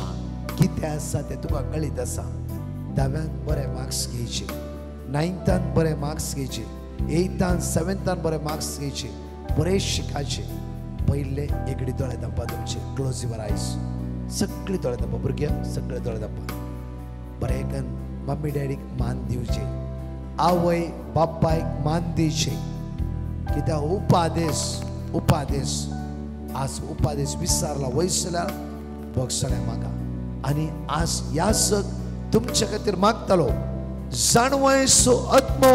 कितें आसा तें तुका कळीत आसा. 10व्यांत बरे मार्क्स घेवचे, 9थांत बरे मार्क्स घेवचे, 8थांत 7थांत बरे मार्क्स घेवचे, बरे शिकायचे. पयले एगडी दोळे धांपा तुमचे. क्लोज युअर आयज. सगळी दोळे धांपा भुरग्यांक सगळे दोळे धांपा. बरे करून मम्मी डॅडीक मान दिवचे. आवय बापायक मान दिवचे कित्याक उपादेश आज उपादेश विसरला वयसल्यार भोगसण्या मागा आणि आज ह्या सग तुमच्या खातीर मागतालो जाणवयसो आत्मो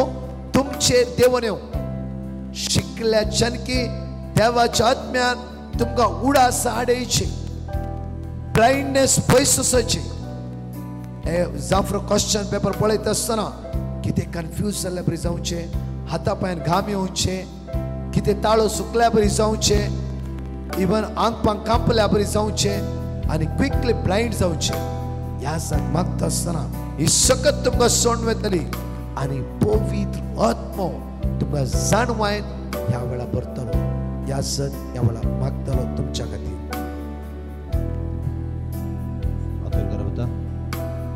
तुमचेर देवून येवं शिकल्याच्यान की देवाच्या आत्म्यान तुमकां उडास हाडयची ब्लाइंडनेस पयसुसाची हे जाफर क्वेश्चन पेपर पळयत आसतना कितें कन्फ्यूज जाल्ल्या बरी जावचे हाता पांयान घाम येवचे कितें ताळो सुकल्या बरी जावचे इवन आंग पांग कांपल्या बरी जावचे आनी क्विकली ब्लाइंड जावचे ह्या जाग मागता आसतना ही सकत तुमकां सोडून वेतली आनी पवित्र आत्मो तुमकां जाणवायन ह्या वेळा भरतलो ह्या सद ह्या वेळा मागतलो तुमच्या खातीर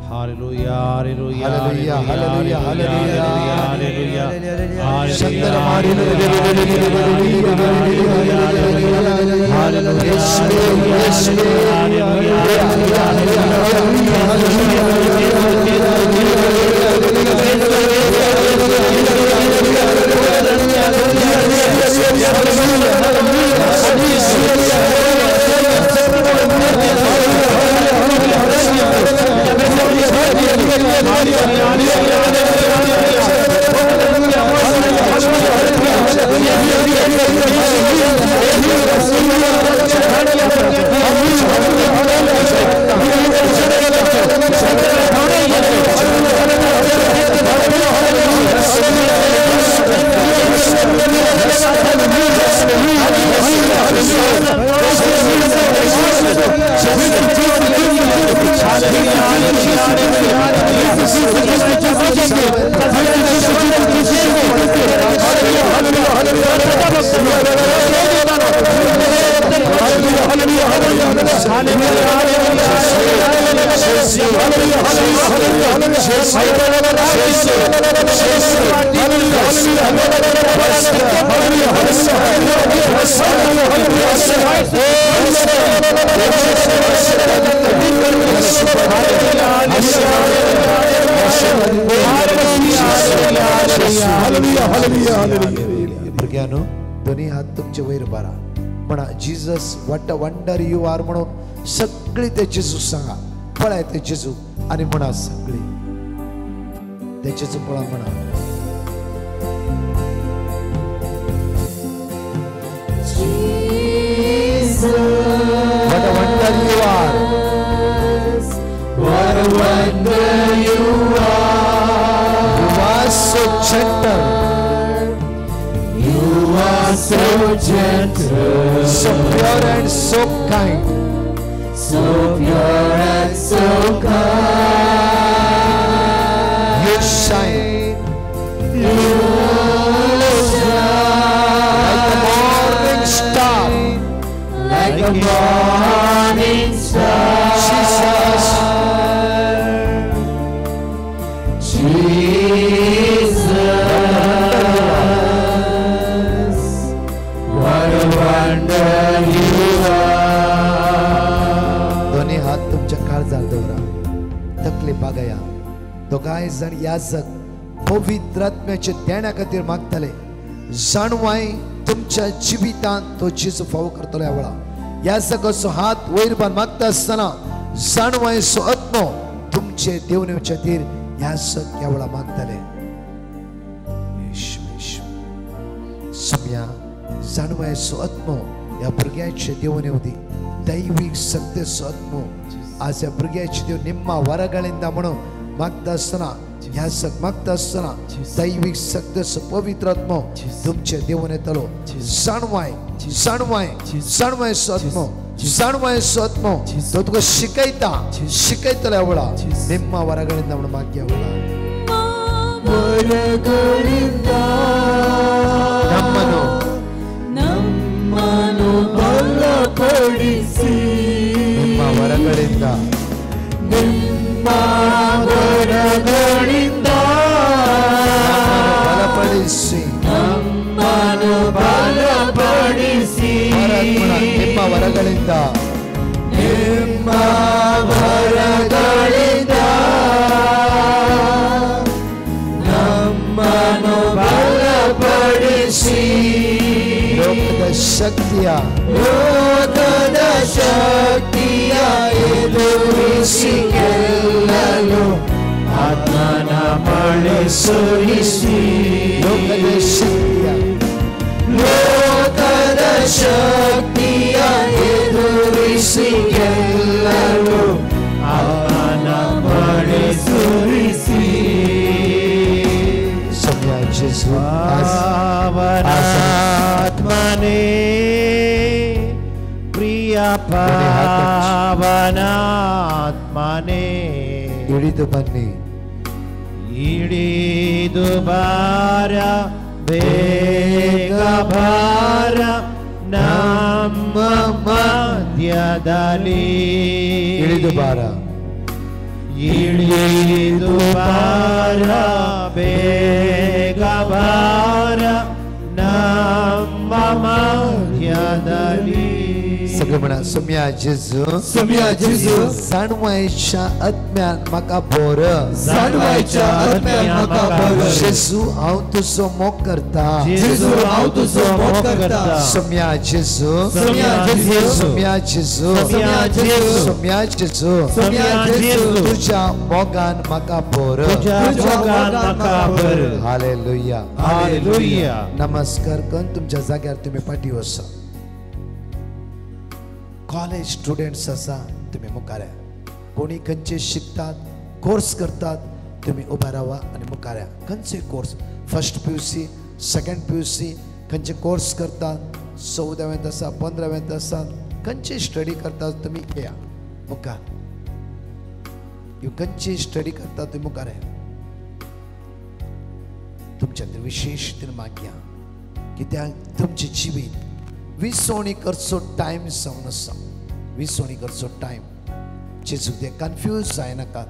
hallelujah hallelujah hallelujah hallelujah hallelujah भुरग्यानो दोन्ही हात तुमचे वयर बारा म्हणा Jesus what a wonder you are म्हणून सगळी ते जेजू सांगा पळय ते जेजू आणि म्हणा सगळी ते जेजू पळा म्हणा What a wonder you are. What a wonder you are. You are so gentle. You are so gentle. So pure and so kind. So pure and so kind. You shine. You shine. Like a morning star. Like a morning star. Jesus. Jesus. What a wonder you are. दोन्ही हात तुमच्या काळजार दवरा तकले बागया दोगांय जण याजक पवित्र आत्म्याचे देण्या खातीर मागतले जाणवाय तुमच्या जिवितांत तो जेजू फावो करतलो ह्या वेळा ह्या सगळो हात वयर बांद मागता आसतना जाणवाय सो आत्मो तुमचे देवनेच्या खातीर ह्या सग ह्या वेळा मागतले सम्या जाणवाय सो आत्मो ह्या भुरग्याचे देवने उदी दैवीक सत्तेचो आत्मो आज ह्या भुरग्याचे देव निम्मा वरಗಳಿಂದ म्हणून मागता आसतना ह्या सग मागता आसतना दैवीक सत्तेचो पवित्र आत्मो तुमचे देवून येतलो जाणवाय जाणवाय जाणवाय सो आत्मो जाणवाय सो आत्मो तो तुका शिकयतलो ह्या वेळा निम्मा वरಗಳಿಂದ म्हणून माग्या वेळा ನಮ್ಮನು ಬಲಪಡಿಸಿ ನಿಮ್ಮ ವರಗಳಿಂದ ಬಲಪಡಿಸಿ ನಮ್ಮನು ಬಲಪಡಿಸಿ ನಿಮ್ಮ ವರಗಳಿಂದ ನಿಮ್ಮ ವರಗಳಿಂದ ನಮ್ಮ ನಮ್ಮನ್ನು ಬಲಪಡಿಸಿ ಲೋಕದ ಶಕ್ತಿಯ ಎದುರಿಸಿ ಗೆಲ್ಲಲು ಆತ್ಮನ ಮಳೆ ಸುರಿಸಿ ಲೋಕದ ಶಕ್ತಿಯ ಎದುರಿಸಿ ಗೆಲ್ಲಲು ಆತ್ಮನ ಮಳೆ ಸುರಿಸಿ ಪಾವನಾತ್ಮನೇ ಪ್ರಿಯ ಪಾವನಾತ್ಮನೇ ಇಳಿದು ಬನ್ನಿ ಇಳಿದು ಬಾರ ಬೇಗ ಬಾರ ನಮ್ಮ ಮಧ್ಯದಲ್ಲಿ ಇಳಿದು ಬಾರ ಇಳಿದು ಬಾರ ಬೇಗ ಬಾರ ನಮ್ಮ ಮಧ್ಯದಲ್ಲಿ सगळे म्हणा सोम्या जेजू जाणवायच्या आत्म्यान म्हाका बोर जेजू हांव तुजो मोग करता सोम्या जेजू तुझ्या मोगान म्हाका बोर हालेलुया नमस्कार करून तुमच्या जाग्यार तुम्ही पाठी वचा कॉलेज स्टुडंट्स असा तुम्ही मुखाऱ्या कोणी खंयचे शिकतात कोर्स करतात तुम्ही उभा राहा आणि मुखाऱ्या खंयचे course first PUC second PUC खंयचे कोर्स करतात 14वेंत आसा 15वेंत आसा खंयचे स्टडी करतात तुम्ही या मुखार खंयचे स्टडी करतात तुम्ही मुखार या तुमच्या विशेष मागया कित्याक तुमचे जिवीत विसवणी करचो टाइम जावन आसा विसवणी करचो टाइम जेजू ते कन्फ्यूज जायनाका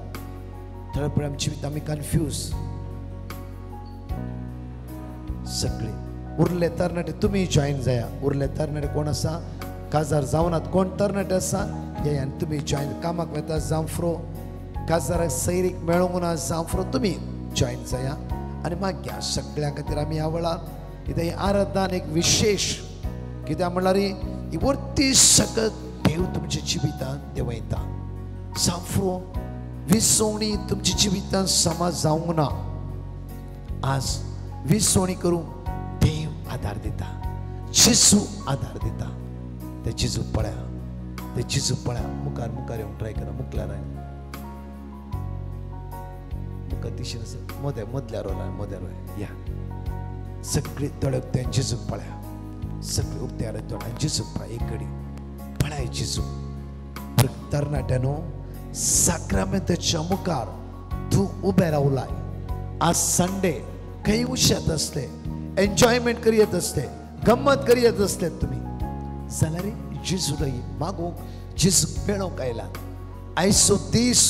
थोडे पळय आमची जिवीत आमी कन्फ्यूज सगळे उरले तरणाटे तुमी जॉईन जाया उरले तरणाटे कोण आसा काजार जावनात कोण तरणाटे आसा या आनी तुमी जॉईन कामाक वेता जावं फ्रो काजाराक सैरीक मेळोंक ना जावं फ्रो तुमी जॉईन जाया आनी मागया सगळ्यां खातीर आमी ह्या वेळार कित्याक ही आराधना एक विशेष कित्याक म्हणल्यार ही वर्ती सकत देव तुमच्या जिवितांत देवयता साफरो विसवणी तुमच्या जिवितांत समाज जावंक ना आज विसवणी करूंक देव आदार दिता जेजू आदार दिता ते जेजू पळया मुखार येवन ट्राय करा मुखल्यार मुखार दिशेन मदल्या रोला या सगळी तळप ते जेजू पळया सगळे उक्त्यार तोंडान जेजू पळय एक घडी पळय जेजू तरणाट्यानो साक्रामेंताच्या मुखार तूं उबे रावलाय आज संडे खंय उशेत असले एन्जॉयमेंट करीत असले गम्मत करीत असले तुम्ही जाल्यार जेजू मागूंक जेजू मेळोंक आयला आयचो दीस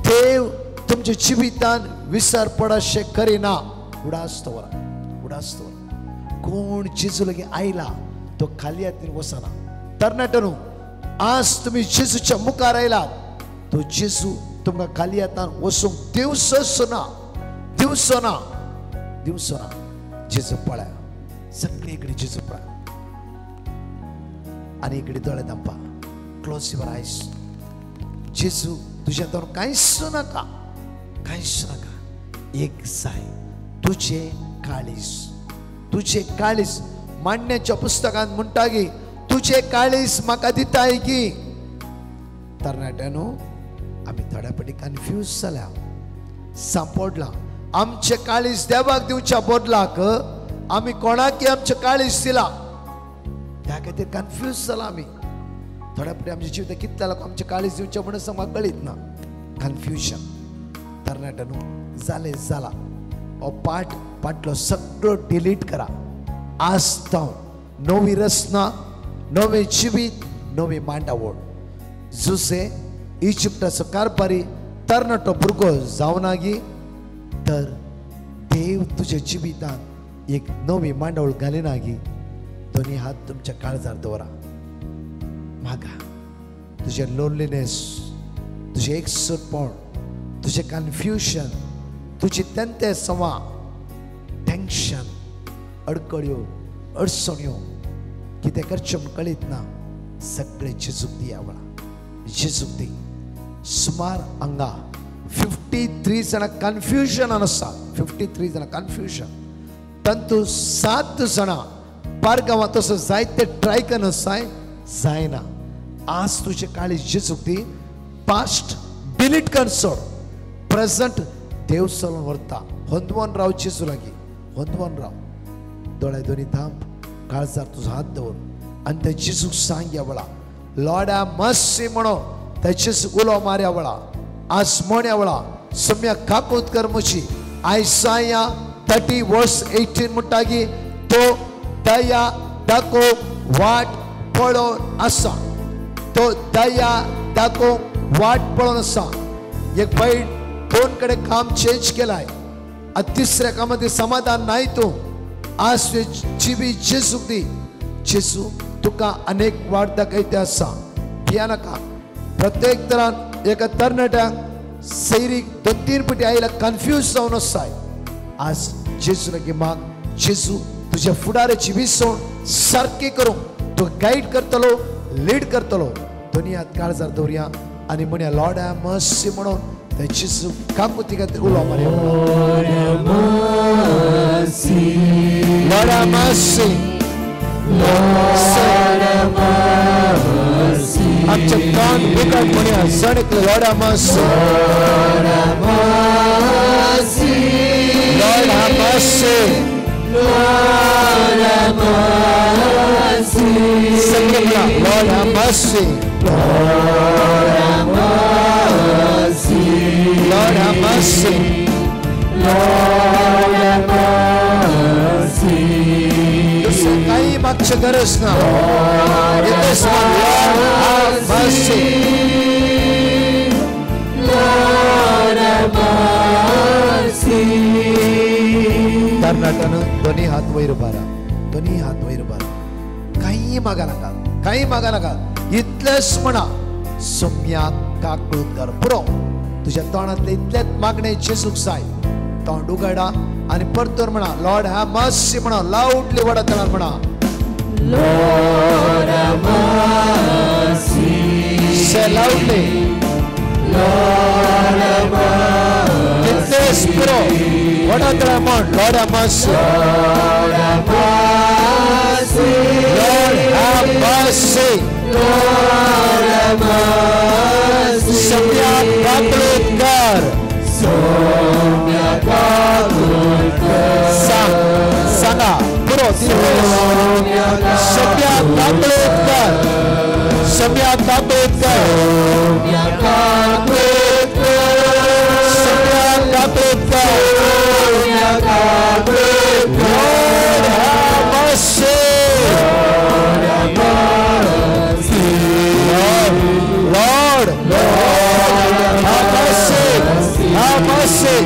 देव तुमच्या जिवितांत विसर पडशे करिना उडास दवरा कोण जेजू लगे आयला तो खाली हातीन वचना तरणाट्यानो आज तुम्ही जेजूच्या मुखार आयलात तो जेजू तुमकां खाली हातान वचूंक दिवचो ना जेजू पळया सगळी इकडे जेजू पळया आनी इकडे दोळे धांपा क्लोज युअर आयज जेजू तुज्या तोंड कांयच नाका एक जाय तुझे काळीज मांडण्याच्या पुस्तकांत म्हणटा की तुझे काळीज म्हाका दिताय की तरणाट्यानो आमी थोड्या फाटी कन्फ्यूज जाल्या सांपडला आमचे काळीज देवाक दिवच्या बदलाक आमी कोणाक आमचे काळीज दिला त्या खातीर कन्फ्यूज जाला आमी थोड्या फाटी आमच्या जिवितांत कितल्या लोक आमचे काळीज दिवचे म्हणून म्हाका कळीत ना कन्फ्युजन तरणाट्यानो जाला हो पाटलो सगळो डिलीट करा आज जावन नवी रचना नवे जिवीत नवी मांडावळ जुसे इजिप्टाचो कारभारी तरणाटो भुरगो जावनागी तर देव तुझ्या जिवितांत एक नवी मांडावळ घालिनागी दोन्ही हात तुमच्या काळजार दवरा मागा तुझे लोनलीनेस तुझे एकसुरपण तुझे कन्फ्युजन तुझे तेंते सवा अडकळ्यो अडचण्यो कितें करचें म्हूण कळीत ना सगळे जेजूक दी ह्या वेळा जेजूक दी सुमार हांगा 53 जाणां कन्फ्युजनान आसा 53 जाणां कन्फ्युजन तातूंत 7 जाणां पारगांवांत तसो जायते ट्राय करून आसाय जायना आज तुजे काळी जेजूक दी पास्ट डिलीट कर सोड प्रेझंट देव चलोवन व्हरता होंदवून राव जेजू लागीं होंदवून राव दोळे दोनी थांब काळजार तुजो हात दवर आनी ते जेजूक सांग ह्या वेळा लॉर्ड हॅव मर्सी म्हणून ते जेजूक उलो मार ह्या वेळा आज म्हण ह्या वेळा सम्या काकूत कर मुची आयसाया 30 वर्स 18 म्हणटा की तो दया दाखो वाट पळोवन आसा तो दया दाखो वाट पळोवन आसा एक बैठ 2 कडेन काम चेंज केलाय तिसऱ्या कामात समाधान नाही तू आज जिबी जेजूक दी जेजू तुका अनेक वाट दाखयते आसा भिया नाका प्रत्येक तरान एका तरणाट्यांक सैरीक 2-3 फावटी आयला कन्फ्यूज जावन आसाय आज जेजू लागीं माग जेजू तुझ्या फुडाराची विसवण सारकी करूंक तू गाईड करतलो लीड करतलो दोनी हात काळजार दवरया आनी म्हणया लॉर्ड हॅव मर्सी म्हणून ते जेजू काकुती खातीर उलो मारया लॉर्ड हॅव मर्सी आमचे कान बिकट म्हणया सणक Lord have mercy Lord have mercy Lord have mercy. Lord have mercy. Lord have mercy. Lord have mercy. Lord have mercy. दुसरं काही मागची गरज ना. येतेच Lord have mercy. Lord have mercy. कर्नाटकानं दोन्ही हात वैर बारा दोन्ही हात वैर बारा काही मागा नका काही मागा नका इतलेच म्हणा सौम्या काकळूतकर पुरो तुझ्या तोंडातले इतलेच मागणे जेजूक जाय तोंड उगडा आणि परतोर म्हणा लॉर्ड हॅव मर्सी म्हणा लाऊडली वडतणार म्हणा लॉर्ड हॅव मर्सी से लाऊडली लॉर्ड हॅव मर्सी इतलेच पुरो वडतणार म्हण Lord have mercy Lord have mercy Lord have mercy Lord have mercy सौम्या काकळूतकर सौम्या काकळूतकर सांगा पुरो सौम्या काकळूतकर सौम्या काकळूतकर सौम्या काकळूतकर सौम्या काकळूतकर सौम्या काकळूतकर Lord have mercy Lord have mercy Lord have mercy have mercy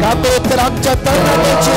काकळूतकर आमच्या तरुणाची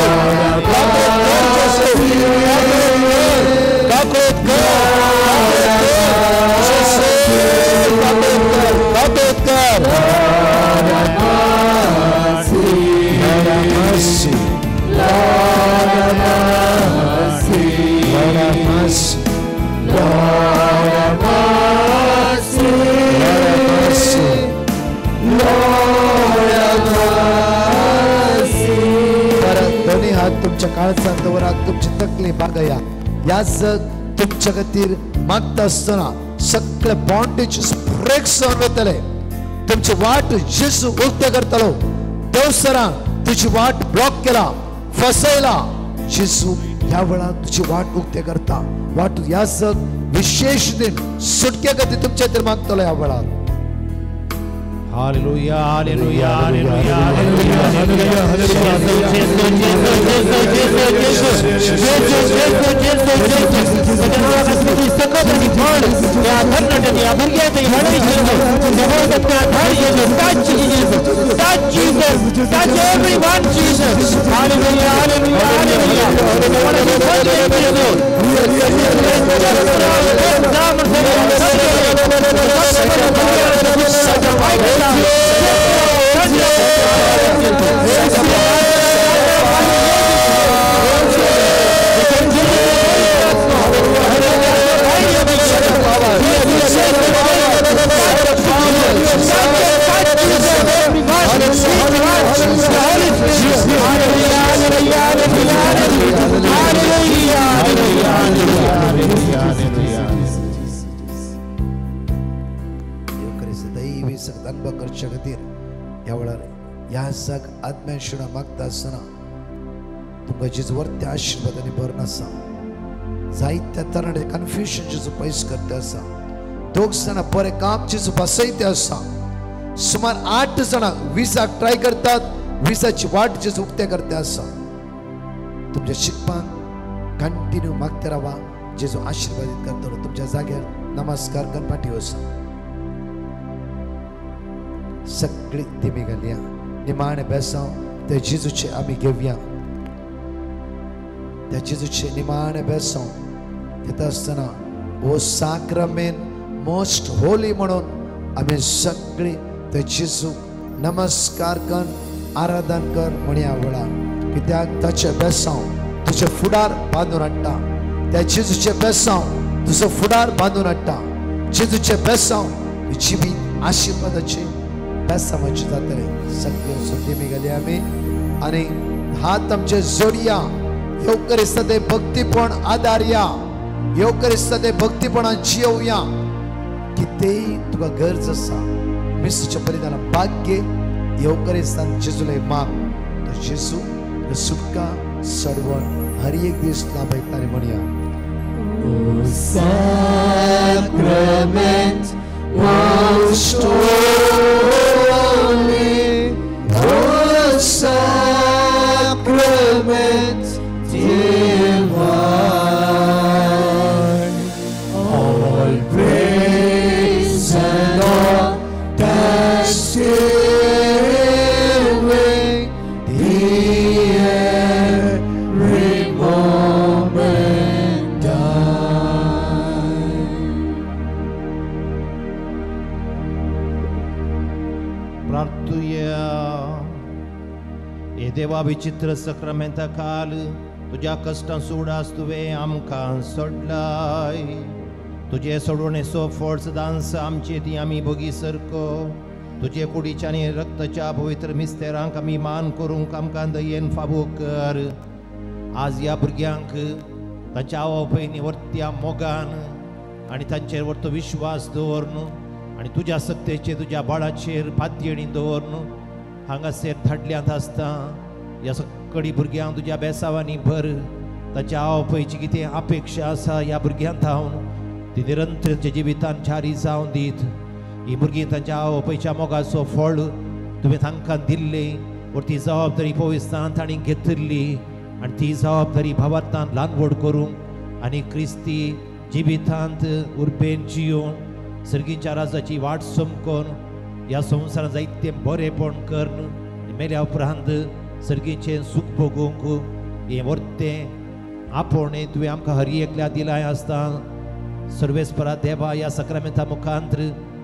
दोन्ही हात तुमच्या काळजात दवरा तुमची तकली बागया या जग तुमच्या खातीर मागता आसतना सगळे बॉन्डेज ब्रेक जावन वतले तुमची वाट जेजू उक्ते करतलो देवसरान तुझी वाट ब्लॉक केला फसयला जेजू ह्या वेळा तुझी वाट उक्ते करता वाट या जग विशेष दिन सुटके खातीर तुमच्या खातीर मागतलो ह्या वेळार Hallelujah, hallelujah, hallelujah, hallelujah, दिसाक आत्म्याशिणा मागता आसतना तुमकां जेजू व्हरत्या आशिर्वादांनी भरून आसा. जायत्या तरणाटे कन्फ्युजन जेजू पयस करता आसा. दोग जाणां बरें काम जेजू बसयते आसा. सुमार 8 जाणां विसाक ट्राय करतात. विसाची वाट जेजू उक्ते करते आसा. तुमच्या शिकपाक कंटिन्यू मागते रावा. जेजू आशिर्वादीत करतलो. तुमच्या जाग्यार नमस्कार करपाटी वसा. सगळी दिमी घालया. निमाणे बेसांव ते जेजूचे आमी घेवया. त्या जेजूचे निमाणे बेसांव घेता आसतना हो साक्रमेंट मोस्ट होली म्हणून आमी सगळी ते जेजूक नमस्कार कर आराधन कर म्हणया वळा. कित्याक ताचे बेसांव तुजे फुडार बांदून हाडटा. त्या जेजूचे बेसांव तुजो फुडार बांदून हाडटा. जेजूचे बेसांव जिवीत आशिर्वादाचे बेसांवाचे जातले. सगळे सुद्धी घालया आमी आनी हात आमचे जोडया. येवकर दिसता ते भक्तीपण आदारया. येवकर दिसता ते भक्तीपणान जियोवया. कितेंय तुका गरज आसा मिसच्या परिधानान भाग्य येवकर दिसता जेजूले माग. तो जेजू सुटका सडवण हर एक दीस लाभयताले म्हणया. Sacrament most holy, oh sacrament divine, all praise and all thanksgiving, the every moment प्रार्थुया. हे देवा विचित्र सक्रमेंता काल तुझ्या कष्टां सोडास तुवें आमकां सोडलाय. तुझे सोडवणेचो फळ सदांच आमचे ती आमी भोगी सरको. तुझे कुडीच्या आनी रक्ताच्या पवित्र मिस्तेरांक आमी मान करूंक आमकां दयेन फावो कर. आज ह्या भुरग्यांक तांच्या आवय भयणी वर्त्या मोगान आनी तांचेर वर्तो विश्वास दवरन आनी तुज्या सत्तेचेर तुज्या बाळाचेर पातयेणी दवरन हांगासर धाडल्यांत आसता. ह्या सगळी भुरग्यांक तुज्या बेसावांनी भर. ताच्या आवयची कितें अपेक्षा आसा ह्या भुरग्यांक थावन ती निरंतर जिवितान जारी जावन दीत. ही भुरगीं तांच्या आवयच्या मोगाचो फळ तुवें तांकां दिल्ले. वर ती जबाबदारी पवित्रान तांणी घेतिल्ली आनी ती जबाबदारी भावार्थान ल्हान व्हड करूंक आनी क्रिस्ती जिवितांत उर्बेन जियोवन सर्गीच्या राजाची वाट समकोन ह्या संवसारांत जायतें बरेंपण करन मेल्या उपरांत सर्गीचें सूख भोगूंक हें वर्तें आपोवणें तुवें आमकां हर एकल्या दिलाय आसता. सर्वेस्परा देवा ह्या सक्रमेंता मुखांत्र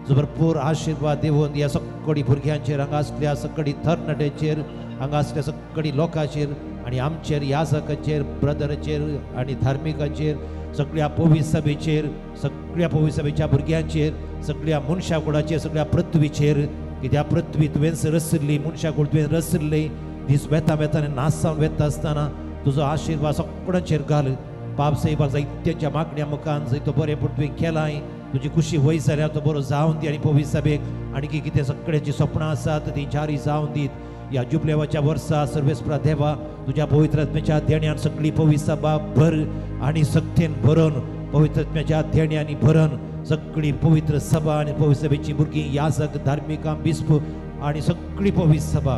जो भरपूर आशिर्वाद दिवन ह्या सगळी भुरग्यांचेर हांगा आसल्या सगळी तरणाट्याचेर हांगा आसल्या सगळी लोकांचेर आनी आमचेर याजकाचेर ब्रदराचेर आनी धार्मिकाचेर सगळ्या पवित्र सभेचेर सगळ्या पवित्र सभेच्या भुरग्यांचेर सगळ्या मनशाकुळाचेर सगळ्या पृथ्वीचेर कित्याक पृथ्वी तुवें रचल्ली मनशाकूळ तुवें रचल्ली. दीस वेता वेतान नास जावन वेता आसतना तुजो आशिर्वाद सगळ्यांचेर घाल. पाप सैबाक जायत्यांच्या मागण्या मुखान जंय तो बरेंपण तुवें केलाय तुजी खुशी वय जाल्यार तो बरो जावन दी आनी पवित्र सभेक आणकी कितें सगळ्यांची स्वप्नां आसात ती जारी जावन दीत. ह्या जुबलेवाच्या वर्सा सर्वेस्परा देवा तुज्या पवित्र आत्म्याच्या देण्यान सगळी पवित्र सभा भर आनी सक्तेन भरून पवित्र आत्म्याच्या देण्यांनी भरून सगळी पवित्र सभा आनी पवित्र सभेची भुरगीं याजक धार्मिकां बिस्प आनी सगळी पवित्र सभा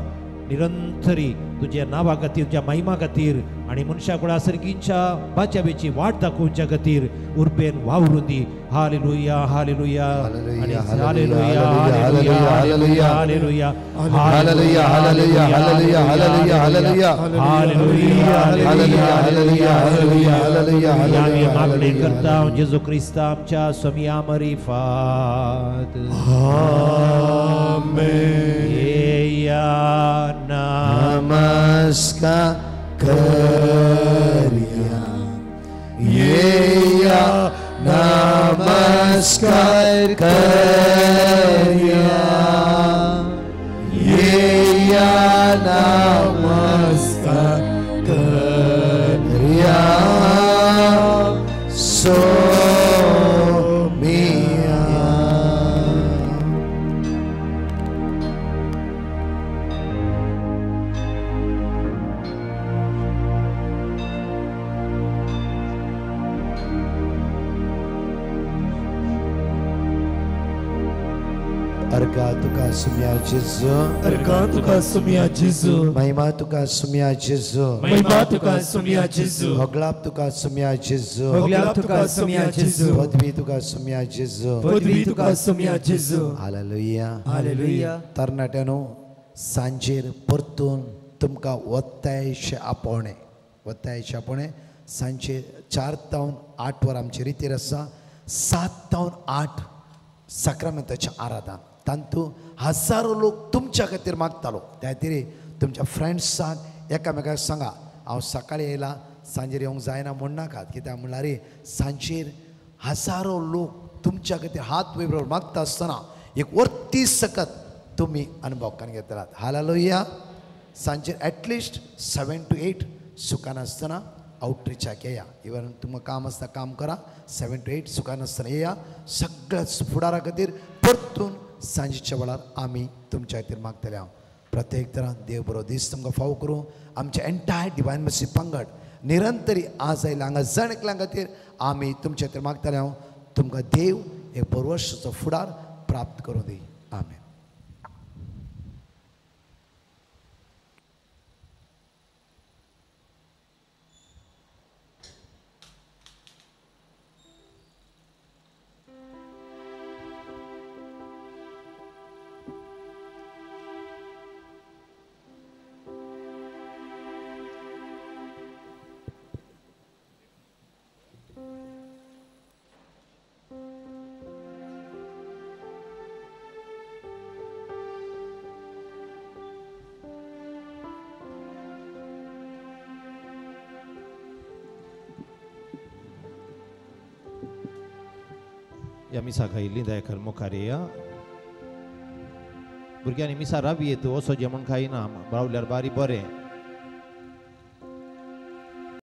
निरंतरी तुझ्या नावा खातीर तुज्या महिमा खातीर आनी मनशाकुळा सर्गीच्या बाच्यावेची वाट दाखोवच्या खातीर उर्बेन वावरून दी. हालेलुया हालेलुया आनी hallelujah hallelujah hallelujah hallelujah hallelujah hallelujah hallelujah hallelujah hallelujah hallelujah hallelujah hallelujah hallelujah hallelujah आमी मागणी करता जेजू क्रिस्त आमच्या स्वामिया मरिफात. Amen. येया नमस्कार करिया येया नमस्कार करिया येया नमस्कार करिया सोमिया. अर्गा तुका सुम्या जेजू अर्गा तुका सुमिया जेजू महिमा तुका सुम्या जेजू महिमा तुका सुमिया जेजू होगलाप तुका सुम्या जेजू होगलाप तुका सुमिया जेजू पदवी तुका सुम्या जेजू पदवी तुका सुमिया जेजू हालेलुया हालेलुया तरणाट्यानो सांजेर परतून तुमकां वत्तायशे आपोवणे सांजे 4 ते 8 वर आमची रितीर आसा 7 ते 8 साक्रामेंताचें आराधन तांतू हजारो लोक तुमच्या खातीर मागतालो त्या खातीर तुमच्या फ्रेंड्सांक एकामेकाक सांगा हांव सकाळी येयला सांजेर येवंक जायना म्हण नाकात कित्याक म्हणल्यार सांजेर हजारो लोक तुमच्या खातीर हात वयर मागता आसतना एक वर्ती सकत तुमी अनुभव घेतलात हालेलुया सांजेर एटलिस्ट 7 to 8 सुखान आसतना आउटरीचाक येया इवन तुमकां काम आसता काम करा 7 to 8 सुखान आसतना येया सगळ्याच फुडारा खातीर परतून सांजेच्या वेळार आमी तुमच्या खातीर मागतले हांव प्रत्येक तरान देव बरो दीस तुमकां फावो करूं आमचे एंटायर डिवायन मर्सी पंगड निरंतरी आज आयला हांगा जण एकल्यां खातीर आमी तुमच्या खातीर मागतले हांव तुमकां देव एक बरो वर्साचो फुडार प्राप्त करूं दी आमेन या मिसा खायिल्ली दयाकर मुखार येया भुरग्यांनी मिसा रावी येतो असो जेवण खायना रावल्यार बारी बरें